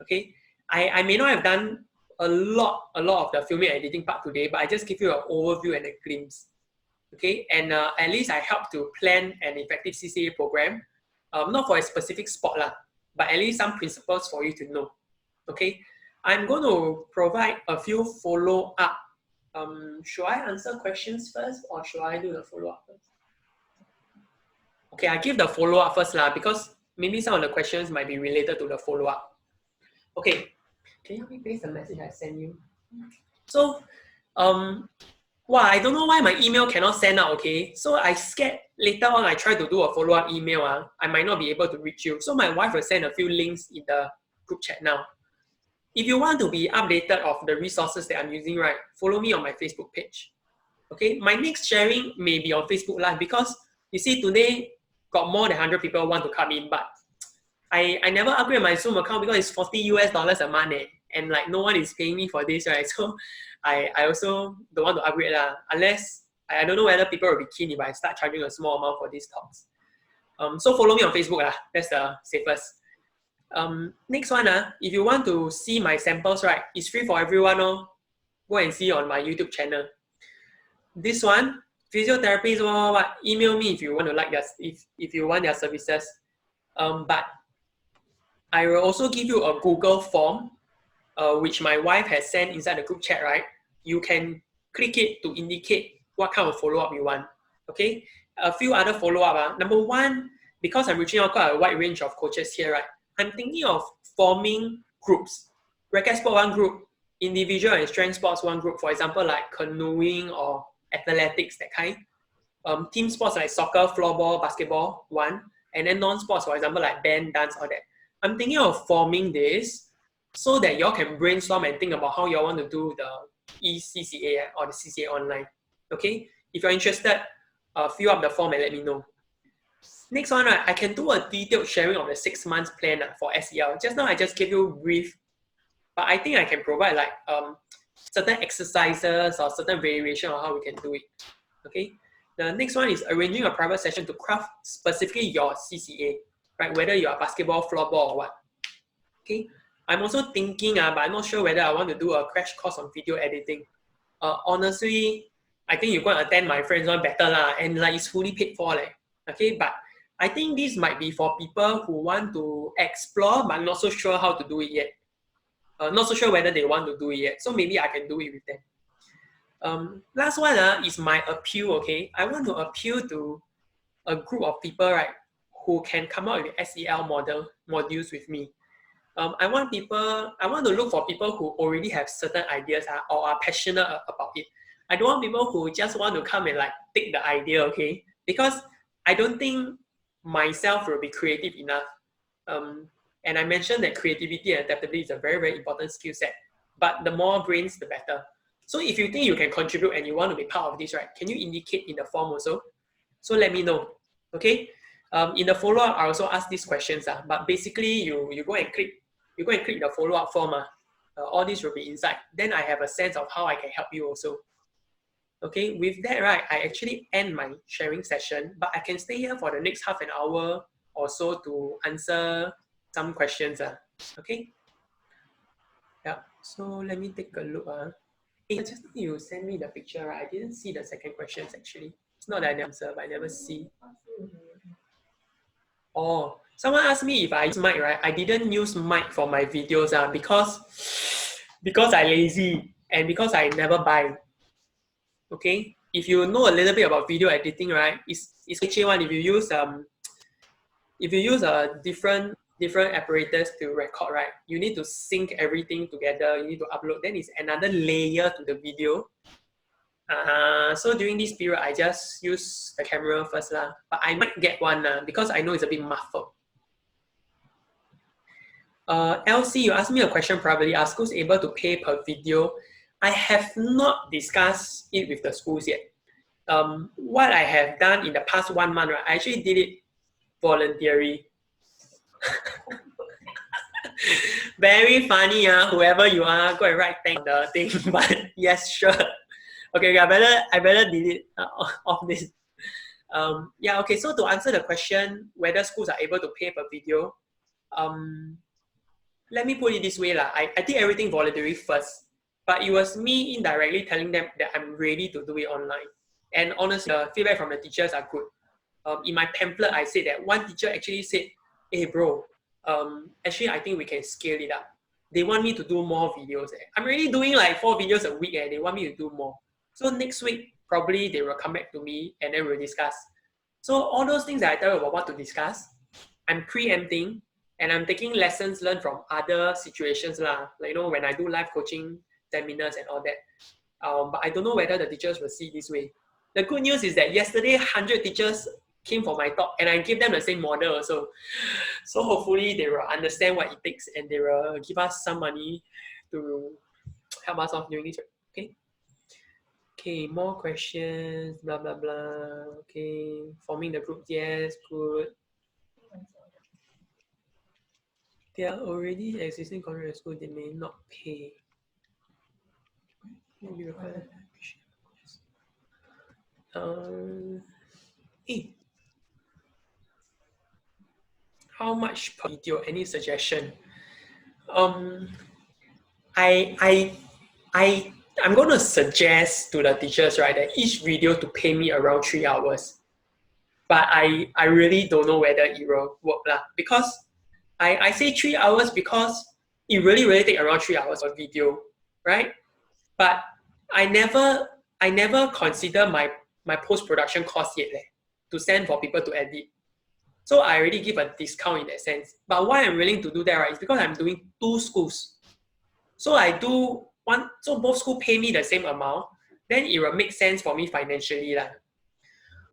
Okay, I may not have done a lot of the filming and editing part today, but I just give you an overview and a glimpse. Okay, and at least I help to plan an effective CCA program, not for a specific sport lah, but at least some principles for you to know. Okay, I'm going to provide a few follow-up. Should I answer questions first or should I do the follow-up first? Okay, I give the follow-up first lah, because maybe some of the questions might be related to the follow-up. Okay, can you help me paste the message I sent you? So, I don't know why my email cannot send out, okay? So I scared later on I try to do a follow-up email, I might not be able to reach you. So my wife will send a few links in the group chat now. If you want to be updated of the resources that I'm using, right, follow me on my Facebook page. Okay, my next sharing may be on Facebook Live because you see today got more than 100 people want to come in, but I never upgrade my Zoom account because it's $40 a month and like no one is paying me for this, right? So I also don't want to upgrade unless I don't know whether people will be keen if I start charging a small amount for these talks. So follow me on Facebook that's the safest. Next one, if you want to see my samples, right, it's free for everyone. Go and see on my YouTube channel. This one, physiotherapy, what? Email me if you want to like if you want their services. But I will also give you a Google form, which my wife has sent inside the group chat, right? You can click it to indicate what kind of follow-up you want, okay? A few other follow-up. Number one, because I'm reaching out quite a wide range of coaches here, right? I'm thinking of forming groups. Racket sport one group, individual and strength sports one group, for example, like canoeing or athletics, that kind. Team sports like soccer, floorball, basketball, one. And then non-sports, for example, like band, dance, all that. I'm thinking of forming this so that y'all can brainstorm and think about how y'all want to do the eCCA or the CCA online. Okay? If you're interested, fill up the form and let me know. Next one, right, I can do a detailed sharing of the 6 months plan for SEL. Just now I just gave you a brief, but I think I can provide like certain exercises or certain variation of how we can do it. Okay? The next one is arranging a private session to craft specifically your CCA, right? Whether you are basketball, floorball, or what. Okay. I'm also thinking, but I'm not sure whether I want to do a crash course on video editing. Honestly, I think you're going to attend my friend's one better lah, and like it's fully paid for like. Okay, but I think this might be for people who want to explore but not so sure how to do it yet. Not so sure whether they want to do it yet. So maybe I can do it with them. Last one is my appeal, okay? I want to appeal to a group of people, right, who can come up with SEL modules with me. I want to look for people who already have certain ideas or are passionate about it. I don't want people who just want to come and like take the idea, okay? Because I don't think myself will be creative enough. And I mentioned that creativity and adaptability is a very, very important skill set. But the more brains, the better. So if you think you can contribute and you want to be part of this, right, can you indicate in the form also? So let me know, okay? In the follow-up, I also ask these questions, but basically you go and click the follow-up form. All this will be inside. Then I have a sense of how I can help you also. Okay, with that, right, I actually end my sharing session, but I can stay here for the next half an hour or so to answer some questions. Okay? Yeah, so let me take a look. Hey, just you send me the picture, right? I didn't see the second questions actually. It's not that I never answer, but I never see. Oh, someone asked me if I use mic, right? I didn't use mic for my videos because I lazy and because I never buy. Okay? If you know a little bit about video editing, right? It's actually one if you use a different apparatus to record, right? You need to sync everything together. You need to upload. Then it's another layer to the video. So during this period, I just use the camera first lah. But I might get one because I know it's a bit muffled. LC, you asked me a question privately. Are schools able to pay per video? I have not discussed it with the schools yet. What I have done in the past 1 month, right, I actually did it voluntary. Very funny, whoever you are, go and write thank the thing. But yes, sure. Okay, I better delete off this. Yeah, okay. So to answer the question, whether schools are able to pay per video, let me put it this way lah. I did everything voluntary first, but it was me indirectly telling them that I'm ready to do it online. And honestly, the feedback from the teachers are good. In my pamphlet, I said that one teacher actually said, "Hey, bro, actually I think we can scale it up." They want me to do more videos. I'm already doing like 4 videos a week, and they want me to do more. So next week, probably they will come back to me and then we'll discuss. So all those things that I tell you about what to discuss, I'm preempting and I'm taking lessons learned from other situations lah. Like, when I do live coaching seminars and all that. But I don't know whether the teachers will see this way. The good news is that yesterday, 100 teachers came for my talk and I gave them the same model also. So hopefully they will understand what it takes and they will give us some money to help us off during this. Okay. Okay, more questions, blah, blah, blah. Okay, forming the group, yes, good. They are already existing contract school, they may not pay. Hey, How much per video? Any suggestion? I'm going to suggest to the teachers, right, that each video to pay me around 3 hours. But I really don't know whether it will work lah. Because I say 3 hours because it really take around 3 hours of video, right? But I never consider my post-production cost yet to send for people to edit. So I already give a discount in that sense. But why I'm willing to do that, right, is because I'm doing 2 schools. So I do one, so both schools pay me the same amount, then it will make sense for me financially lah.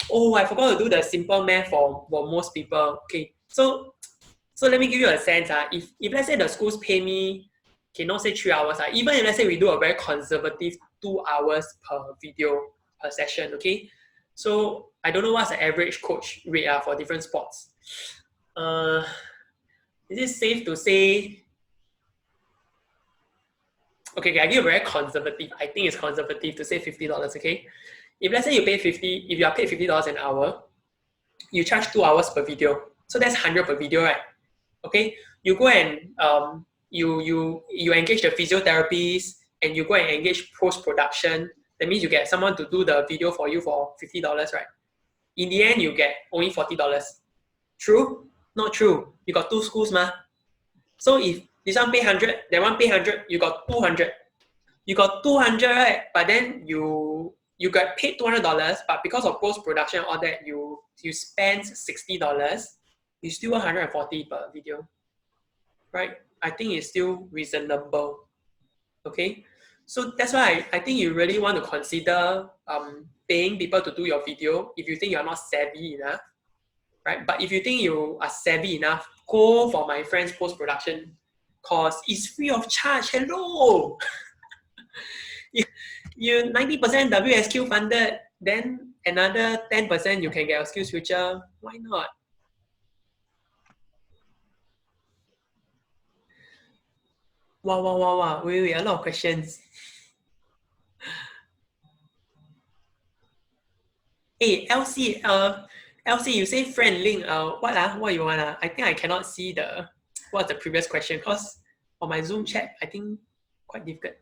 Oh, I forgot to do the simple math for most people. Okay, so let me give you a sense. If let's say the schools pay me, okay, not say 3 hours. Even if let's say we do a very conservative 2 hours per video per session, okay? So I don't know what's the average coach rate for different sports. Is it safe to say? Okay, I give a very conservative. I think it's conservative to say $50, okay? If let's say you pay 50, if you are paid $50 an hour, you charge 2 hours per video. So that's 100 per video, right? Okay, you go and you engage the physiotherapists and you go and engage post-production. That means you get someone to do the video for you for $50, right? In the end, you get only $40. True? Not true. You got 2 schools, ma. So if this one pay 100, that one pay 100, you got 200. You got 200, right? But then you got paid $200, but because of post-production all that, you spend $60, you still 140 per video, right? I think it's still reasonable, okay? So that's why I think you really want to consider paying people to do your video if you think you're not savvy enough, right? But if you think you are savvy enough, go for my friend's post-production course. It's free of charge. Hello! you 90% WSQ funded, then another 10% you can get a SkillsFuture. Why not? Wow. Wait, a lot of questions. Hey, LC, you say friend link, what you want? I think I cannot see what's the previous question because on my Zoom chat, I think quite difficult.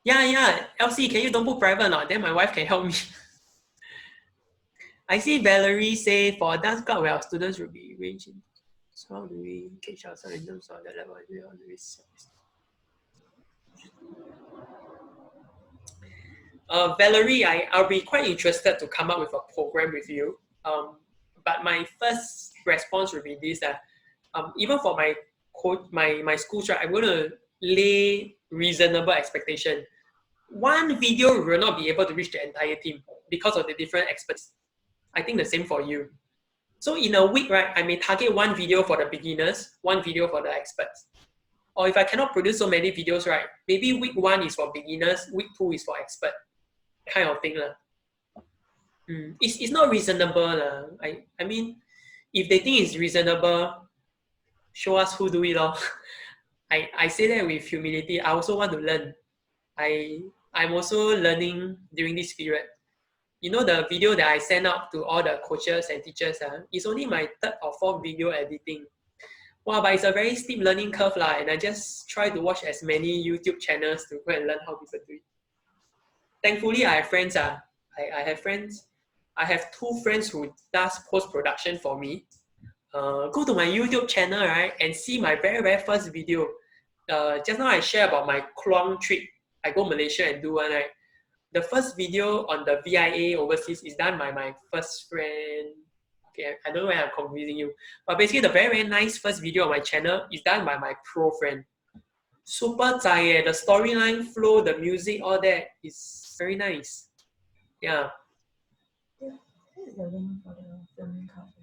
Yeah, LC, can you don't put private or not? Then my wife can help me. I see Valerie say for dance club where our students will be ranging. So how do we catch ourselves in terms of the level of the risk? Valerie, I'll be quite interested to come up with a program with you. But my first response will be this: that even for my schools, right, I'm going to lay reasonable expectation. One video will not be able to reach the entire team because of the different experts. I think the same for you. So in a week, right, I may target one video for the beginners, one video for the experts. Or if I cannot produce so many videos, right, maybe week 1 is for beginners, week 2 is for expert, kind of thing. It's not reasonable. I mean, if they think it's reasonable, show us who do it. I say that with humility. I also want to learn. I'm also learning during this period. You know the video that I sent out to all the coaches and teachers, it's only my 3rd or 4th video editing. Wow, but it's a very steep learning curve and I just try to watch as many YouTube channels to go and learn how people do it. Thankfully, I have friends. I have friends. I have 2 friends who does post-production for me. Go to my YouTube channel, right, and see my very first video. Just now I share about my Kluang trip. I go Malaysia and do one, right? The first video on the VIA overseas is done by my first friend. Okay, I don't know why I'm confusing you. But basically, the very nice first video on my channel is done by my pro friend. Super zai, the storyline flow, the music, all that is very nice. Yeah. What is the link for the filming course?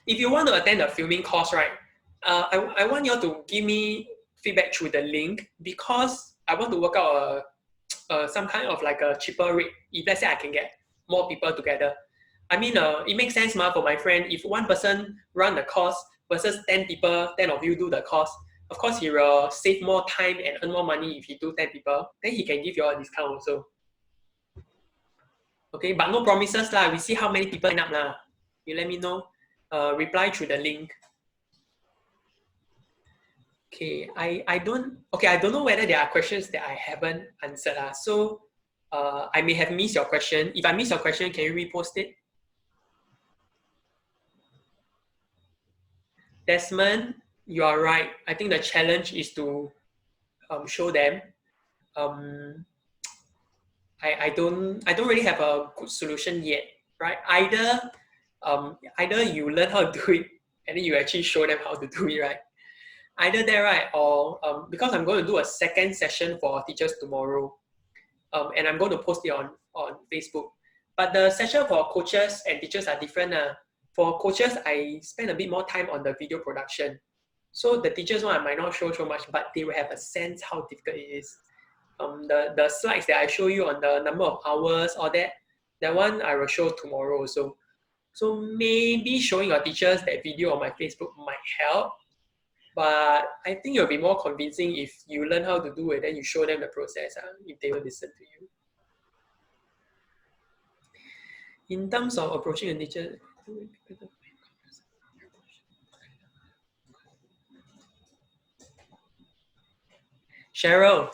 If you want to attend the filming course, right, I want you all to give me feedback through the link because I want to work out some kind of like a cheaper rate. If let's say I can get more people together, I mean, it makes sense for my friend. If one person run the course versus 10 people, 10 of you do the course, of course he will save more time and earn more money if he do 10 people. Then he can give you all a discount also. Okay, but no promises lah. We see how many people sign up lah. You let me know. Reply through the link. Okay, I don't know whether there are questions that I haven't answered. So I may have missed your question. If I miss your question, can you repost it? Desmond, you are right. I think the challenge is to show them. I don't really have a good solution yet, right? Either you learn how to do it and then you actually show them how to do it, right? Either that, right? Or because I'm going to do a second session for teachers tomorrow, and I'm going to post it on Facebook. But the session for coaches and teachers are different. For coaches, I spend a bit more time on the video production. So the teachers one I might not show so much, but they will have a sense how difficult it is. The slides that I show you on the number of hours, all that one I will show tomorrow also. So maybe showing your teachers that video on my Facebook might help. But I think it'll be more convincing if you learn how to do it, then you show them the process, if they will listen to you. In terms of approaching a teacher, Cheryl,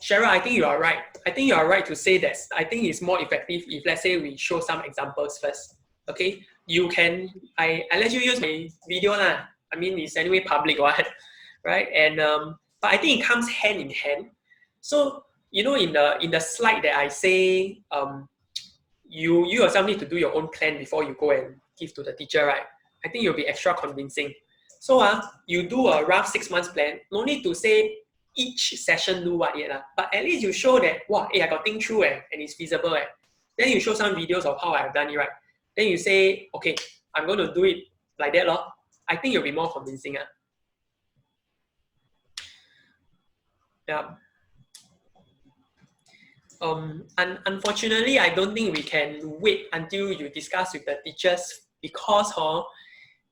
Cheryl, I think you are right. I think you are right to say that. I think it's more effective if, let's say, we show some examples first. Okay, you can. I let you use my video lah. I mean, it's anyway public one, right? And but I think it comes hand in hand. So you know, in the slide that I say, you yourself need to do your own plan before you go and give to the teacher, right? I think you'll be extra convincing. So you do a rough 6 months plan. No need to say each session do what yet, but at least you show that, wow, I got think through and it's feasible. Then you show some videos of how I've done it, right? Then you say, okay, I'm going to do it like that. I think you'll be more convincing. Yeah. Unfortunately, I don't think we can wait until you discuss with the teachers because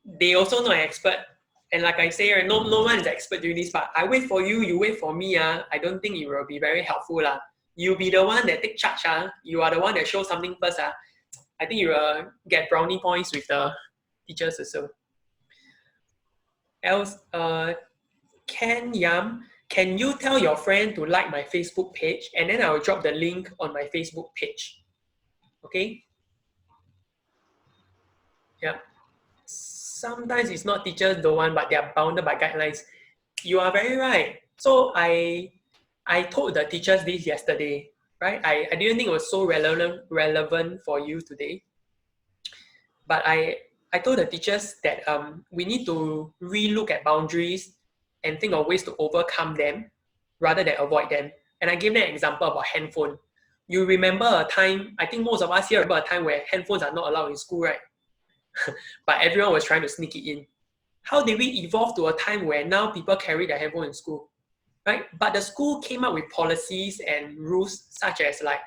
they also not an expert. And like I say, no one is expert doing this, but I wait for you, you wait for me. I don't think it will be very helpful. You'll be the one that take charge. You are the one that shows something first. I think you will get brownie points with the teachers also. Else, Ken Yam, can you tell your friend to like my Facebook page and then I will drop the link on my Facebook page. Okay? Yeah. Sometimes it's not teachers don't want, but they are bounded by guidelines. You are very right. So I told the teachers this yesterday, right? I didn't think it was so relevant for you today. But I told the teachers that we need to relook at boundaries and think of ways to overcome them rather than avoid them. And I gave them an example about handphone. You remember a time, I think most of us here remember a time where handphones are not allowed in school, right? But everyone was trying to sneak it in. How did we evolve to a time where now people carry their handphone in school, right? But the school came up with policies and rules such as like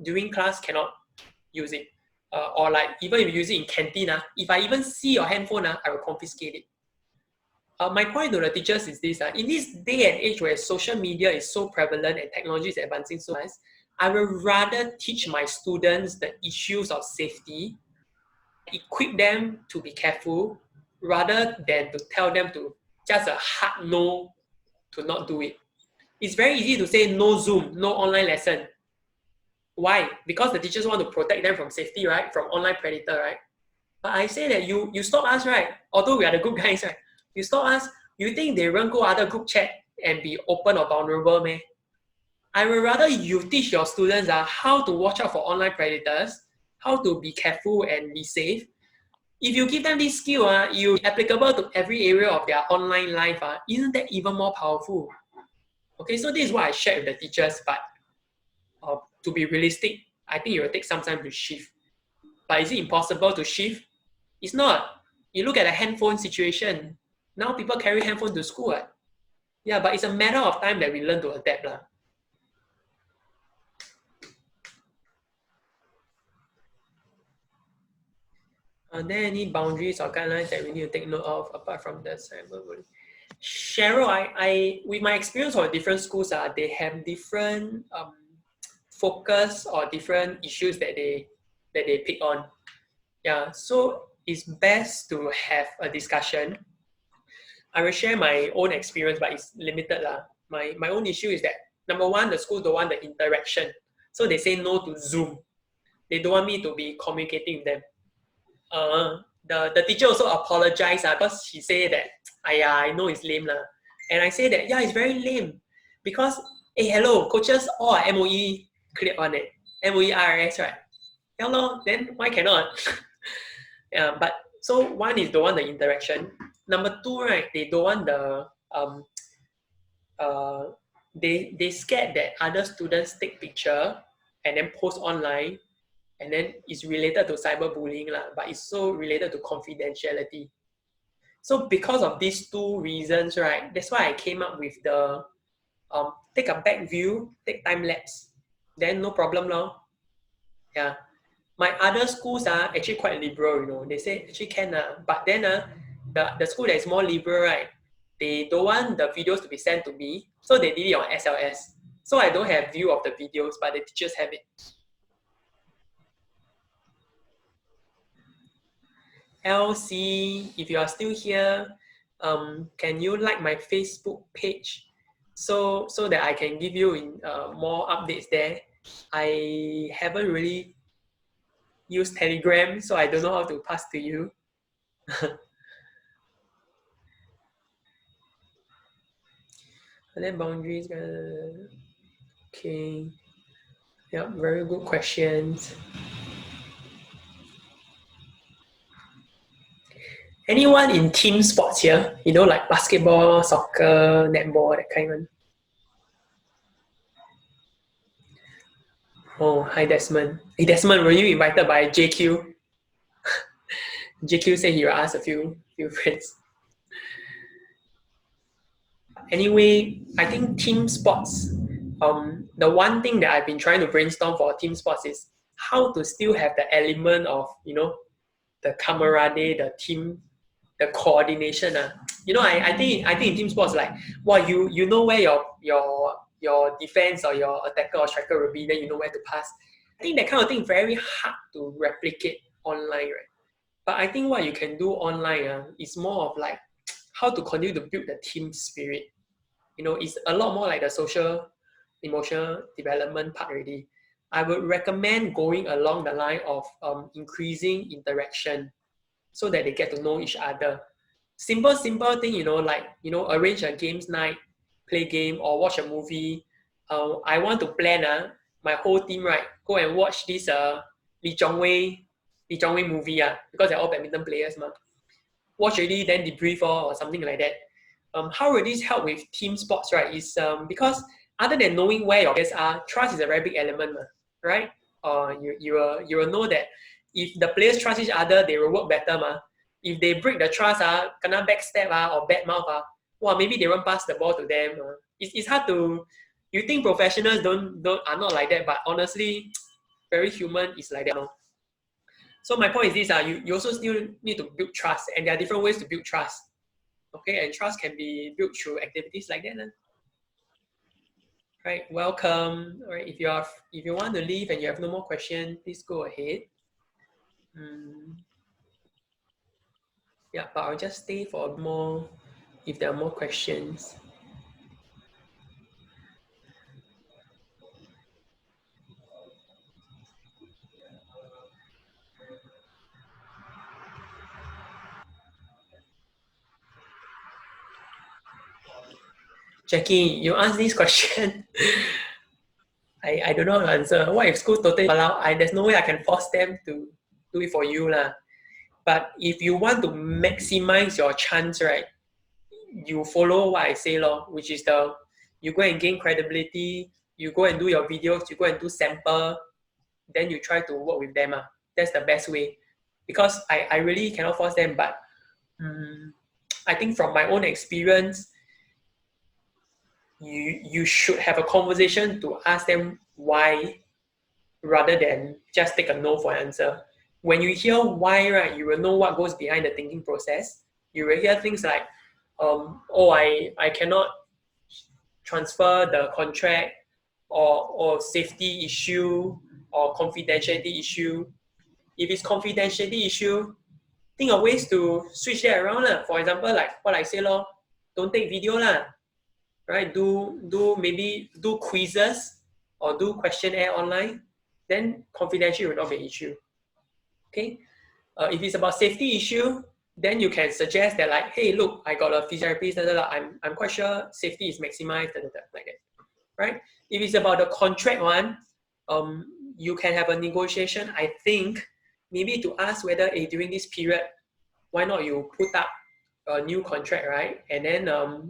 during class cannot use it. Or like even if you use it in canteen, if I even see your handphone, I will confiscate it. My point to the teachers is this, in this day and age where social media is so prevalent and technology is advancing so fast, I would rather teach my students the issues of safety, equip them to be careful, rather than to tell them to just a hard no to not do it. It's very easy to say no Zoom, no online lesson. Why? Because the teachers want to protect them from safety, right? From online predator, right? But I say that you stop us, right? Although we are the good guys, right? You stop us, you think they won't go other group chat and be open or vulnerable, man? I would rather you teach your students how to watch out for online predators, how to be careful and be safe. If you give them this skill, you applicable to every area of their online life. Isn't that even more powerful? Okay, so this is what I shared with the teachers, but to be realistic, I think it will take some time to shift. But is it impossible to shift? It's not. You look at the handphone situation. Now people carry handphones to school. Yeah, but it's a matter of time that we learn to adapt. Are there any boundaries or guidelines that we need to take note of apart from the cyberbullying? Cheryl, I with my experience of different schools, they have different focus or different issues that they pick on. Yeah, so it's best to have a discussion. I will share my own experience, but it's limited lah. My own issue is that number one, the school don't want the interaction, so they say no to Zoom. They don't want me to be communicating with them. The teacher also apologized because she said that I know it's lame lah, and I say that it's very lame because hello, coaches all are MOE cleared on it, MOE RS, right? Yeah lor, then why cannot? Yeah, but so one is don't want the interaction. Number two, right, they don't want the they scared that other students take picture and then post online, and then it's related to cyberbullying lah, but it's so related to confidentiality. So because of these two reasons, right, that's why I came up with the take a back view, take time lapse, then no problem lor. Yeah. My other schools are actually quite liberal, they say actually can, but then the school that is more liberal, right, they don't want the videos to be sent to me, so they did it on SLS. So I don't have view of the videos, but the teachers have it. LC, if you are still here, can you like my Facebook page so that I can give you more updates there? I haven't really used Telegram, so I don't know how to pass to you. And then boundaries, okay. Yeah, very good questions. Anyone in team sports here? Like basketball, soccer, netball, that kind of. Oh, hi Desmond. Hey Desmond, were you invited by JQ? JQ said he will ask a few friends. Anyway, I think team sports, the one thing that I've been trying to brainstorm for team sports is how to still have the element of, the camaraderie, the team, the coordination. I think in team sports, like, you know where your defense or your attacker or striker will be, then you know where to pass. I think that kind of thing is very hard to replicate online, right? But I think what you can do online is more of like how to continue to build the team spirit. It's a lot more like the social, emotional development part already. I would recommend going along the line of increasing interaction so that they get to know each other. Simple thing, like, arrange a games night, play game or watch a movie. I want to plan my whole team, right, go and watch this Lee Chong Wei movie because they're all badminton players. Watch already, then debrief or something like that. How will this help with team sports, right? Is because other than knowing where your players are, trust is a very big element, right? You will know that if the players trust each other, they will work better. If they break the trust, kena backstab or bad mouth, maybe they won't pass the ball to them. It's hard to. You think professionals are not like that, but honestly, very human is like that. So my point is this: you also still need to build trust, and there are different ways to build trust. Okay, and trust can be built through activities like that. Right, welcome. All right, if you want to leave and you have no more questions, please go ahead. Yeah, but I'll just stay for more if there are more questions. Jackie, you asked this question. I don't know how to answer. What if school totally allow? There's no way I can force them to do it for you lah. But if you want to maximize your chance, right, you follow what I say lor, which is you go and gain credibility, you go and do your videos, you go and do sample, then you try to work with them. That's the best way. Because I really cannot force them, but I think from my own experience, you should have a conversation to ask them why rather than just take a no for an answer. When you hear why, right, you will know what goes behind the thinking process. You will hear things like, I cannot transfer the contract, or safety issue or confidentiality issue. If it's confidentiality issue, think of ways to switch that around. For example, like what I say, don't take video, right? Maybe do quizzes or do questionnaire online, then confidentiality will not be an issue. Okay. If it's about safety issue, then you can suggest that like, hey, look, I got a physiotherapist, I'm quite sure safety is maximized, like that, right? If it's about the contract one, you can have a negotiation. I think maybe to ask whether during this period, why not you put up a new contract, right? And then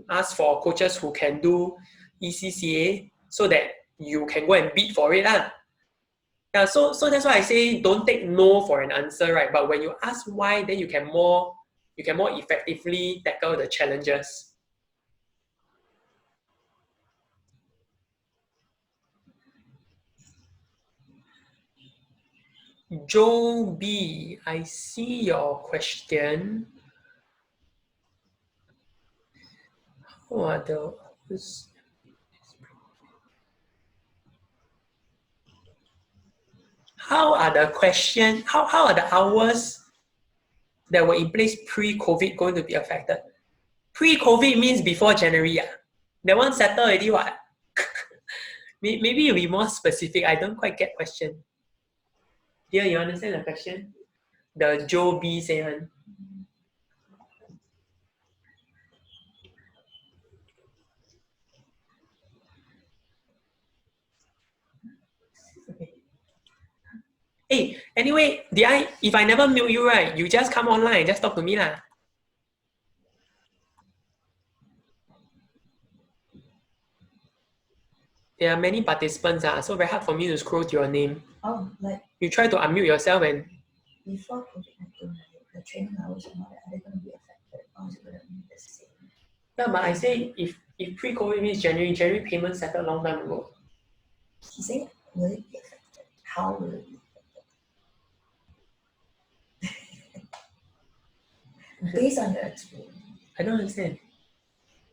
ask for coaches who can do ECCA so that you can go and bid for it. Yeah, so that's why I say don't take no for an answer, right? But when you ask why, then you can more effectively tackle the challenges. Joe B, I see your question. How are the hours that were in place pre-COVID going to be affected? Pre-COVID means before January. That one settled already, what? Maybe you'll be more specific. I don't quite get question. Dear, you understand the question? The Joe B say one. Hey, anyway, if I never mute you, right, you just come online and just talk to me lah. There are many participants, so very hard for me to scroll to your name. Oh, like You try to unmute yourself and before COVID-19, the training hours and all that, are they going to be affected or is it going to be the same? yeah, but I say if pre-COVID means January payment settled a long time ago. He said, will it be affected? How will it be affected? Based on your experience. I don't understand.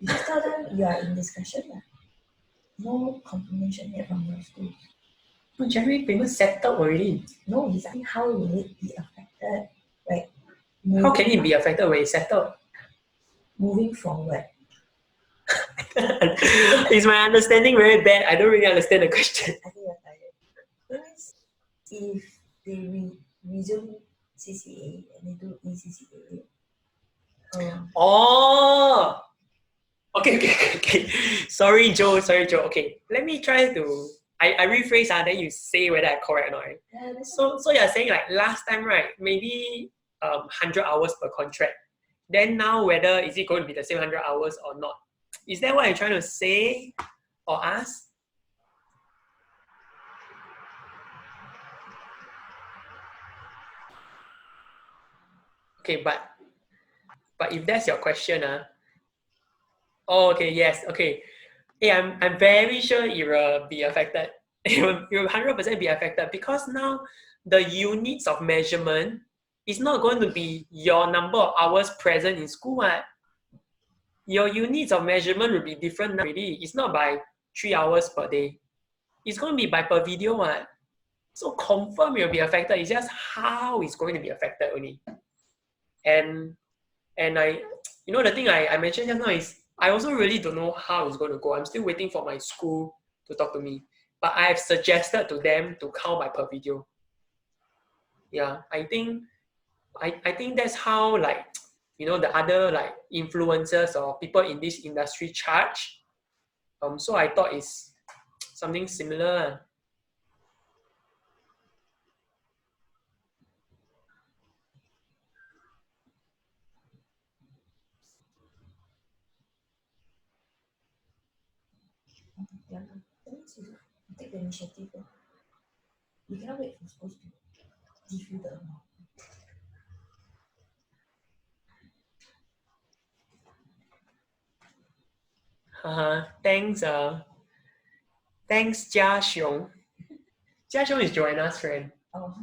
You just tell them you are in discussion. No confirmation yet from your school. No, January payment settled already. No, he's asking how will it be affected? Like, how can it be affected when it's settled? Moving forward. Is my understanding very bad? I don't really understand the question. I think you're tired. If they resume CCA and they do ECCA. Oh! Okay. Sorry, Joe. Okay, let me try to... I rephrase, then you say whether I'm correct or not. Yeah, so you're saying like last time, right, maybe 100 hours per contract. Then now whether is it going to be the same 100 hours or not? Is that what you're trying to say or ask? Okay, but if that's your question, oh, okay, yes, okay. Hey, I'm very sure it will be affected. It will 100% be affected because now the units of measurement is not going to be your number of hours present in school. Your units of measurement will be different already. It's not by 3 hours per day. It's going to be by per video. So confirm it will be affected. It's just how it's going to be affected only. And I, the thing I mentioned just now is I also really don't know how it's going to go. I'm still waiting for my school to talk to me. But I have suggested to them to count by per video. Yeah, I think that's how the other influencers or people in this industry charge. So I thought it's something similar. Yeah, that means you take the initiative. You cannot wait for schools to give you the amount. Thanks, Jia Xiong. Jia Xiong is Joanna's friend. Oh.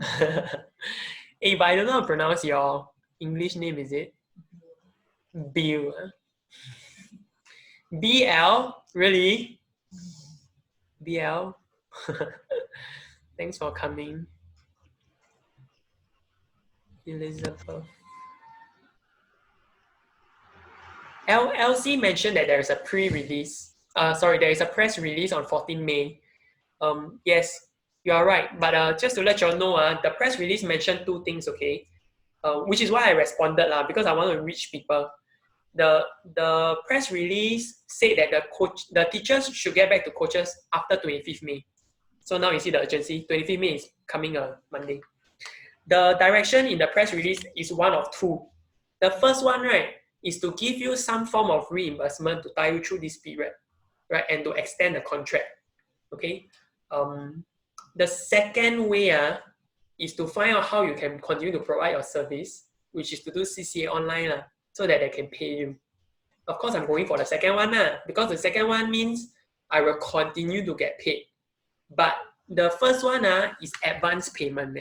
Hey, but I don't know how to pronounce your English name, is it? Bill. BL? Really? BL. Thanks for coming. Elizabeth. LC mentioned that there is a pre-release. There is a press release on 14 May. Yes, you are right. But just to let you all know, the press release mentioned two things, okay? Which is why I responded because I want to reach people. The press release said that the teachers should get back to coaches after 25th May. So now you see the urgency. 25th May is coming Monday. The direction in the press release is one of two. The first one, right, is to give you some form of reimbursement to tie you through this period, right, and to extend the contract. Okay. The second way is to find out how you can continue to provide your service, which is to do CCA online so that they can pay you. Of course, I'm going for the second one because the second one means I will continue to get paid. But the first one is advance payment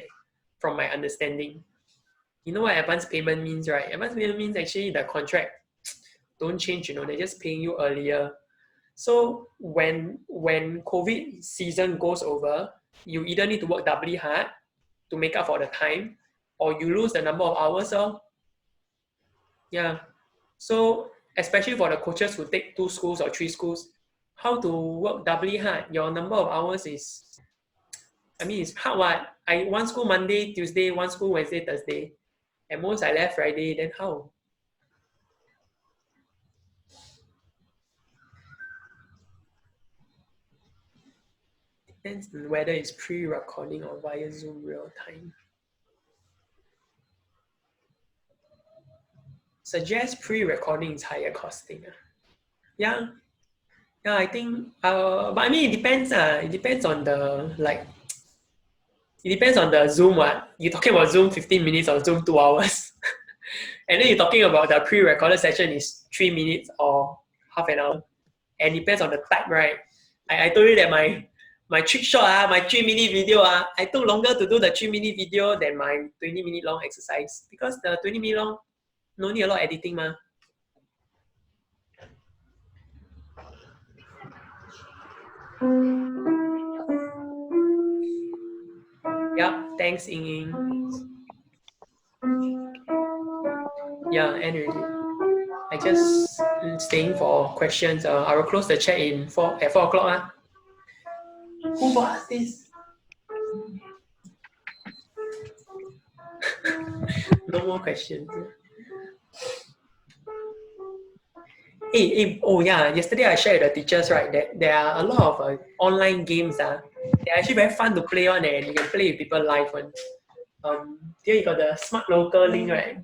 from my understanding. You know what advance payment means, right? Advance payment means actually the contract don't change, they're just paying you earlier. So when COVID season goes over, you either need to work doubly hard to make up for the time, or you lose the number of hours. Yeah. So especially for the coaches who take 2 schools or 3 schools, how to work doubly hard? Your number of hours is, it's hard. One school Monday, Tuesday, one school Wednesday, Thursday. At most I left Friday, then how? Depends on whether it's pre-recording or via Zoom real time. Suggest pre-recording is higher costing. Yeah, I think, but it depends. It depends on the, it depends on the Zoom You're talking about Zoom 15 minutes or Zoom 2 hours. And then you're talking about the pre-recorded session is 3 minutes or half an hour. And it depends on the type, right? I told you that my trick shot, my 3-minute video, I took longer to do the 3-minute video than my 20-minute long exercise because the 20-minute long no need a lot of editing Yeah, thanks Ying Ying. Yeah, anyway, I just staying for questions. I will close the chat at 4 o'clock. Who bought this? No more questions. Oh yeah, yesterday I shared with the teachers, right, that there are a lot of online games. They're actually very fun to play on and you can play with people live one. Here you got the Smart Local link, right?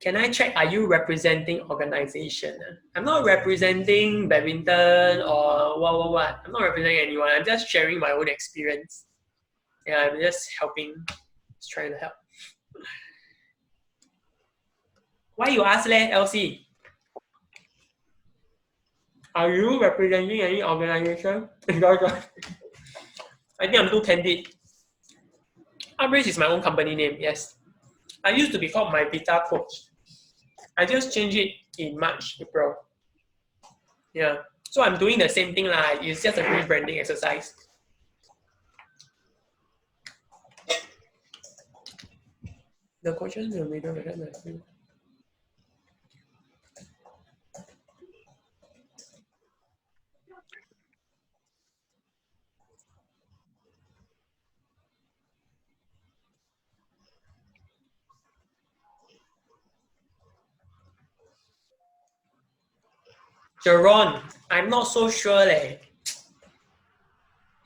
Can I check, are you representing organization? I'm not representing badminton or what. I'm not representing anyone. I'm just sharing my own experience. Yeah, I'm just helping, just trying to help. Why you ask LC? Are you representing any organization? I think I'm too candid. Upraise is my own company name, yes. I used to be called My Vita Coach. I just changed it in March, April. Yeah. So I'm doing the same thing It's just a rebranding exercise. The questions will be done. Jerron, I'm not so sure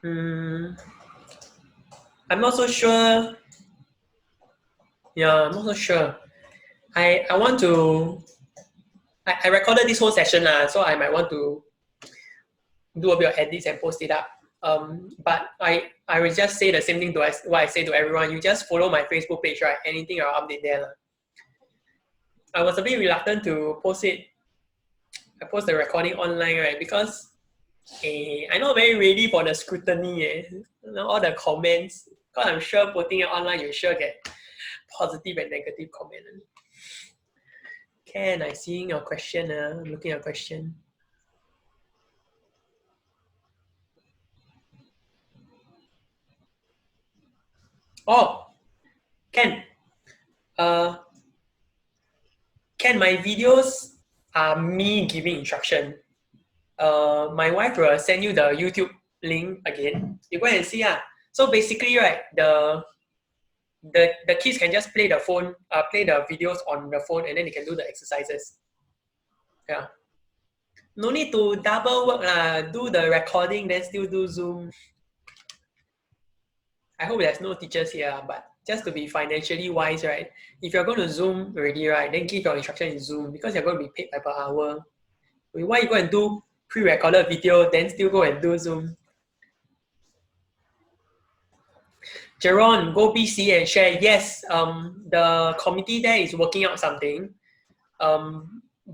I'm not so sure. Yeah, I'm not so sure. I want to. I recorded this whole session so I might want to do a bit of edits and post it up. But I will just say the same thing to what I say to everyone. You just follow my Facebook page, right? Anything I'll update there. I was a bit reluctant to post it. I post the recording online, right? Because I'm not very ready for the scrutiny. All the comments. Because I'm sure putting it online, you sure get positive and negative comment. Ken, I seeing your question. I'm looking at your question. Oh, Ken. Ken, my videos are me giving instruction. My wife will send you the YouTube link again. You go and see. So basically, right, the kids can just play the phone, play the videos on the phone, and then they can do the exercises. Yeah. No need to double work lah. Do the recording, then still do Zoom. I hope there's no teachers here, but just to be financially wise, right? If you're going to Zoom already, right, then give your instruction in Zoom because you're going to be paid by per hour. Why you go and do pre-recorded video, then still go and do Zoom? Jeron, go BC and share. Yes, the committee there is working out something.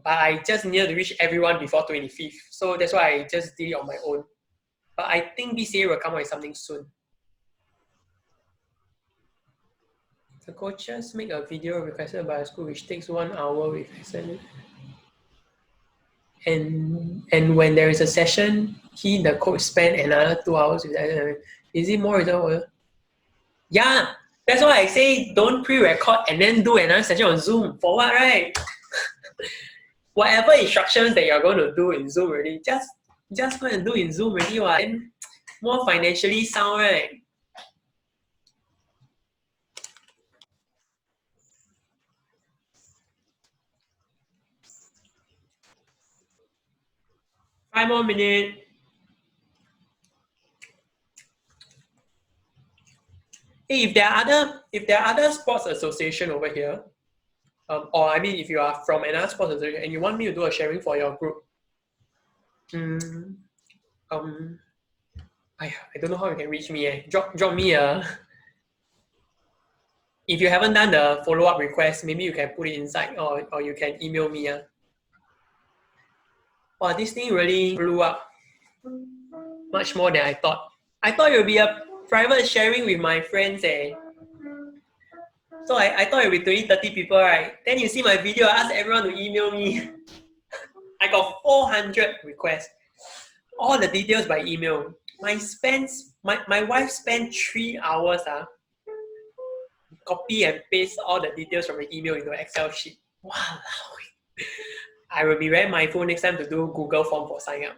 But I just needed to reach everyone before 25th. So that's why I just did it on my own. But I think BCA will come up with something soon. The coaches make a video requested by a school which takes 1 hour with lesson. And when there is a session, the coach spend another 2 hours with that. Is it more? Yeah, that's why I say don't pre-record and then do another session on Zoom. For what, right? Whatever instructions that you're going to do in Zoom already, just go and do in Zoom already. Then more financially sound, right? Five more minutes. Hey, if there are other sports association over here, or I mean, if you are from another sports association and you want me to do a sharing for your group, I don't know how you can reach me. Drop me a. If you haven't done the follow-up request, maybe you can put it inside, or you can email me. Wow, this thing really blew up much more than I thought. I thought it would be a private sharing with my friends. So I thought it would be 20, 30 people, right? Then you see my video, I asked everyone to email me. I got 400 requests. All the details by email. My wife spent 3 hours copy and paste all the details from the email into an Excel sheet. Wow. I will be very mindful next time to do Google form for sign up.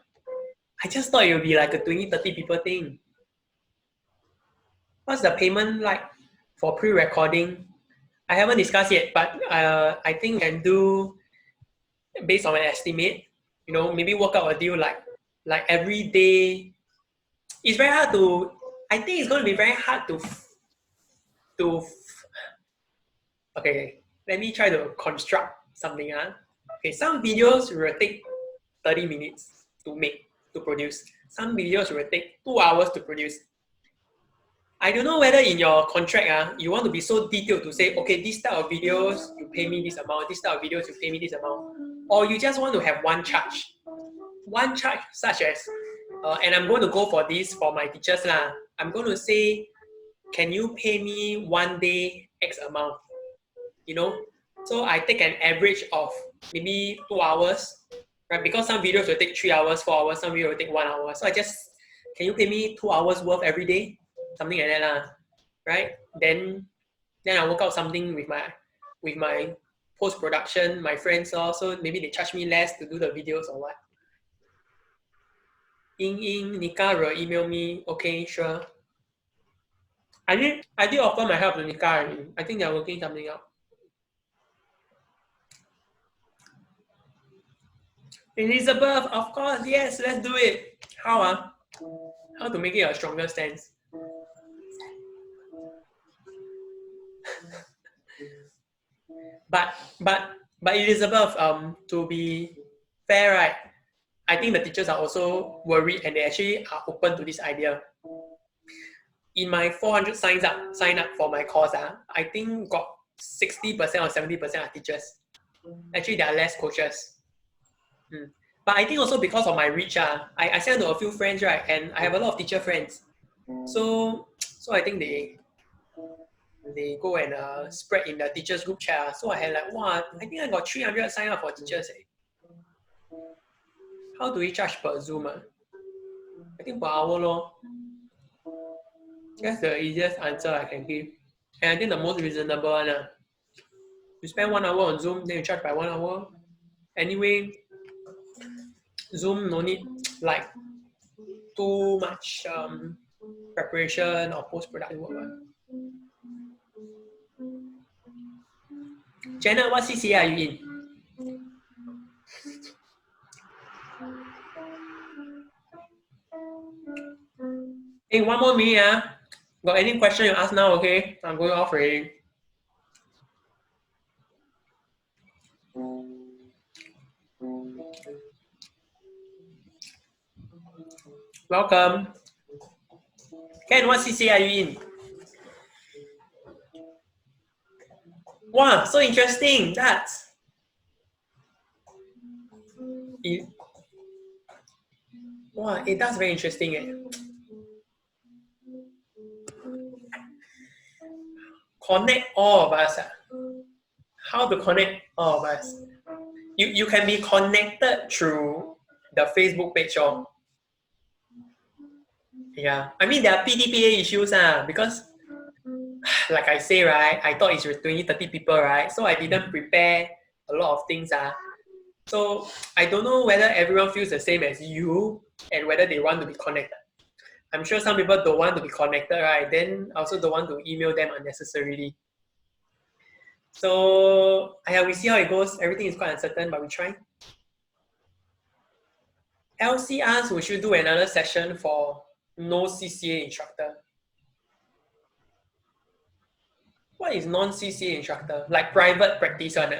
I just thought it would be like a 20, 30 people thing. What's the payment like for pre-recording? I haven't discussed yet, but I think we can do based on an estimate. Maybe work out a deal like every day. It's very hard to. I think it's going to be very hard to. Okay, let me try to construct something. Okay, some videos will take 30 minutes to produce. Some videos will take 2 hours to produce. I don't know whether in your contract you want to be so detailed to say, okay, this type of videos, you pay me this amount, this type of videos, you pay me this amount. Or you just want to have one charge. One charge such as, and I'm going to go for this for my teachers. I'm going to say, can you pay me 1 day X amount? So I take an average of maybe 2 hours, right? Because some videos will take 3 hours, 4 hours, some videos will take 1 hour. So can you pay me 2 hours worth every day? Something like that, right? Then I work out something with my post-production, my friends also. Maybe they charge me less to do the videos or what. Nika will email me. Okay, sure. I did offer my help to Nika already. I think they're working something out. Elizabeth, of course, yes, let's do it. How to make it a stronger stance? But Elizabeth, to be fair, right? I think the teachers are also worried and they actually are open to this idea. In my 400 sign up for my course, I think got 60% or 70% are teachers. Actually, there are less coaches. But I think also because of my reach, I send to a few friends, right? And I have a lot of teacher friends. So I think they go and spread in the teachers group chat. So I had I think I got 300 sign up for teachers. How do we charge per Zoom? I think per hour lor. That's the easiest answer I can give. And I think the most reasonable one, you spend 1 hour on Zoom, then you charge by 1 hour. Anyway, Zoom no need like too much preparation or post-production work. Janet, what CCA are you in? Hey, 1 more minute. Got any question you ask now, okay? I'm going off already. Welcome. Ken, what CCA are you in? Wow, so interesting. That's wow, that's very interesting. Connect all of us. How to connect all of us? You can be connected through the Facebook page. Yeah, I mean there are PDPA issues because like I say, right, I thought it's 20, 30 people, right? So I didn't prepare a lot of things. So I don't know whether everyone feels the same as you and whether they want to be connected. I'm sure some people don't want to be connected, right? Then I also don't want to email them unnecessarily. So we see how it goes. Everything is quite uncertain, but we try. LC asks, we should do another session for no CCA instructor. What is non-CCA instructor? Like private practice one?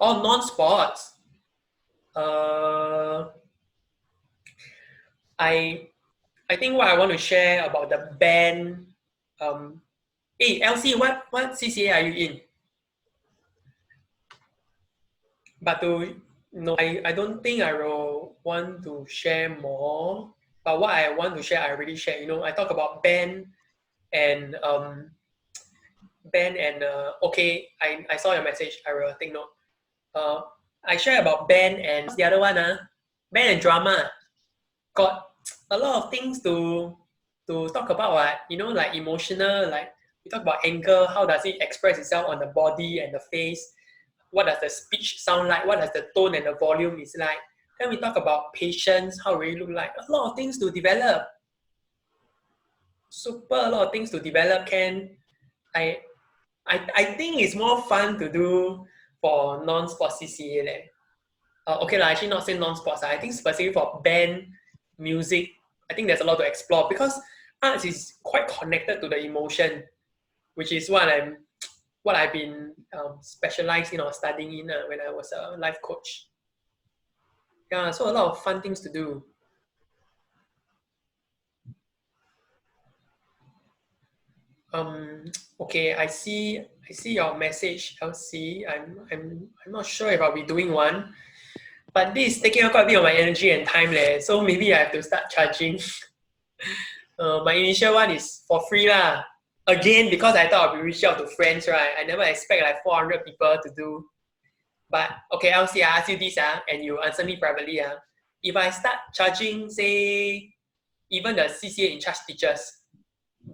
Or non-sports? I think what I want to share about the band. Hey, LC, what CCA are you in? But I don't think I will want to share more. But what I want to share, I already shared. I talk about band and okay, I saw your message. I will take note. I share about band and what's the other one? Band and drama. Got a lot of things to talk about. Like emotional, like we talk about anger. How does it express itself on the body and the face? What does the speech sound like? What does the tone and the volume is like? Then we talk about patience, how it really look like. A lot of things to develop. A lot of things to develop, Ken. I think it's more fun to do for non-sports CCA. Okay, actually not say non-sports. I think specifically for band, music, I think there's a lot to explore because arts is quite connected to the emotion, which is what I've been specialized in or studying in when I was a life coach. Yeah, so a lot of fun things to do. Okay, I see your message, LC. I'm not sure if I'll be doing one, but this is taking up quite a bit of my energy and time, so maybe I have to start charging. My initial one is for free lah. Again, because I thought I'll be reaching out to friends, right? I never expect like 400 people to do. But okay, LC, I ask you this, and you answer me privately. If I start charging, say, even the CCA in charge teachers,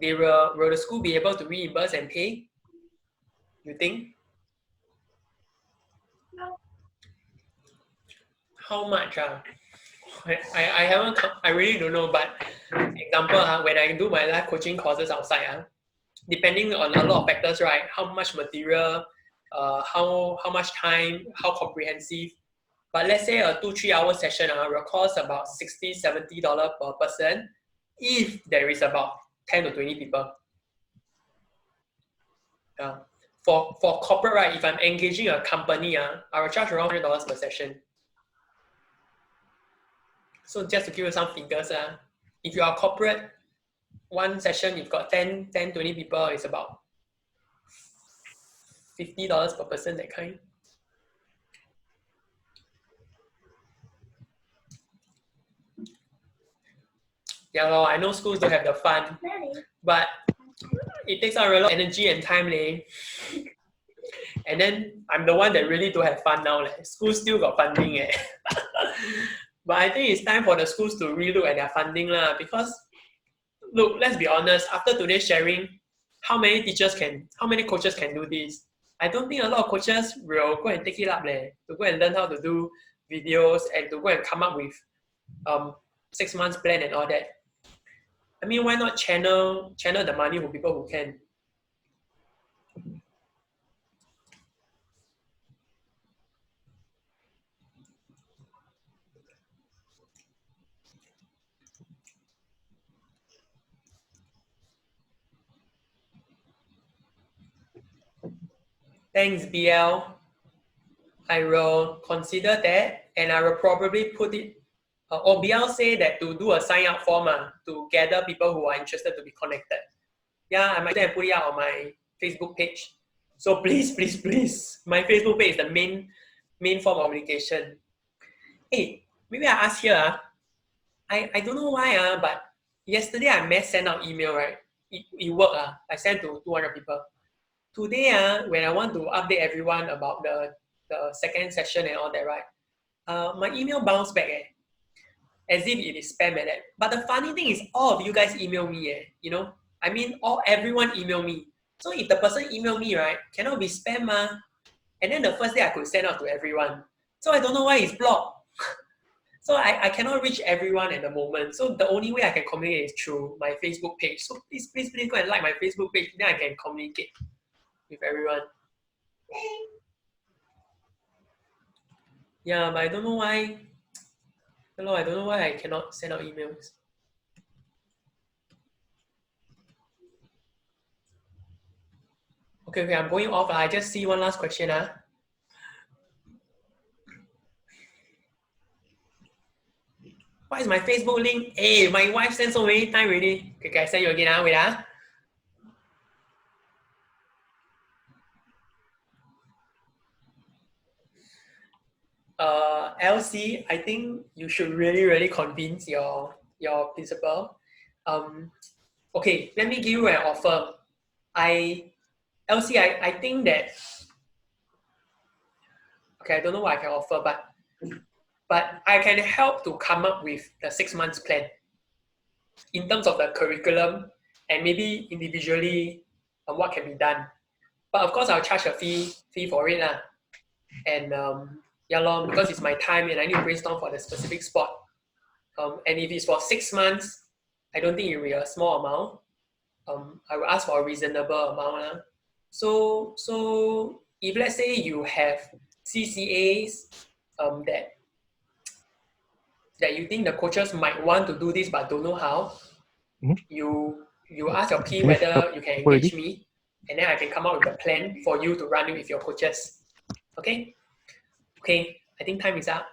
will the school be able to reimburse and pay? You think? No. How much? I haven't. I really don't know. But example, when I do my life coaching courses outside, depending on a lot of factors, right? How much material, how much time, how comprehensive. But let's say a 2-3 hour session will cost about $60-$70 per person if there is about 10 to 20 people. For corporate, right, if I'm engaging a company, I will charge around $100 per session. So just to give you some figures, if you are corporate, one session, you've got 10, 20 people, it's about $50 per person, that kind. Yeah, well, I know schools don't have the fund, but it takes out a lot of energy and time. And then I'm the one that really don't have fun now. Schools still got funding. But I think it's time for the schools to relook at their funding because look, let's be honest, after today's sharing, how many coaches can do this? I don't think a lot of coaches will go and take it up to go and learn how to do videos and to go and come up with 6 months plan and all that. I mean, why not channel the money for people who can? Thanks, BL. I will consider that, and I will probably put it. Or BL say that to do a sign up form to gather people who are interested to be connected. Yeah, I might put it out on my Facebook page. So please, my Facebook page is the main form of communication. Hey, maybe I ask here. I don't know why but yesterday I sent out email, right? It worked. I sent to 200 people. Today when I want to update everyone about the second session and all that, right? My email bounced back as if it is spam like that. But the funny thing is all of you guys email me you know? I mean everyone email me. So if the person email me, right, cannot be spam and then the first day I could send out to everyone. So I don't know why it's blocked. So I cannot reach everyone at the moment. So the only way I can communicate is through my Facebook page. So please go and like my Facebook page. Then I can communicate with everyone. Yeah, but I don't know why. Hello, I don't know why I cannot send out emails. Okay, I'm going off. I just see one last question. What is my Facebook link? Hey, my wife sent so many times already. Okay, I send you again. Wait. LC, I think you should really convince your principal. Okay, let me give you an offer. LC, I think that, okay, I don't know what I can offer, but I can help to come up with the 6 months plan in terms of the curriculum and maybe individually what can be done. But of course, I'll charge a fee for it. And yeah, because it's my time and I need to brainstorm for the specific spot. And if it's for 6 months, I don't think it will be a small amount. I will ask for a reasonable amount. So if let's say you have CCAs that you think the coaches might want to do this but don't know how, you ask your team whether you can engage me, and then I can come up with a plan for you to run it with your coaches. Okay? Okay, I think time is up.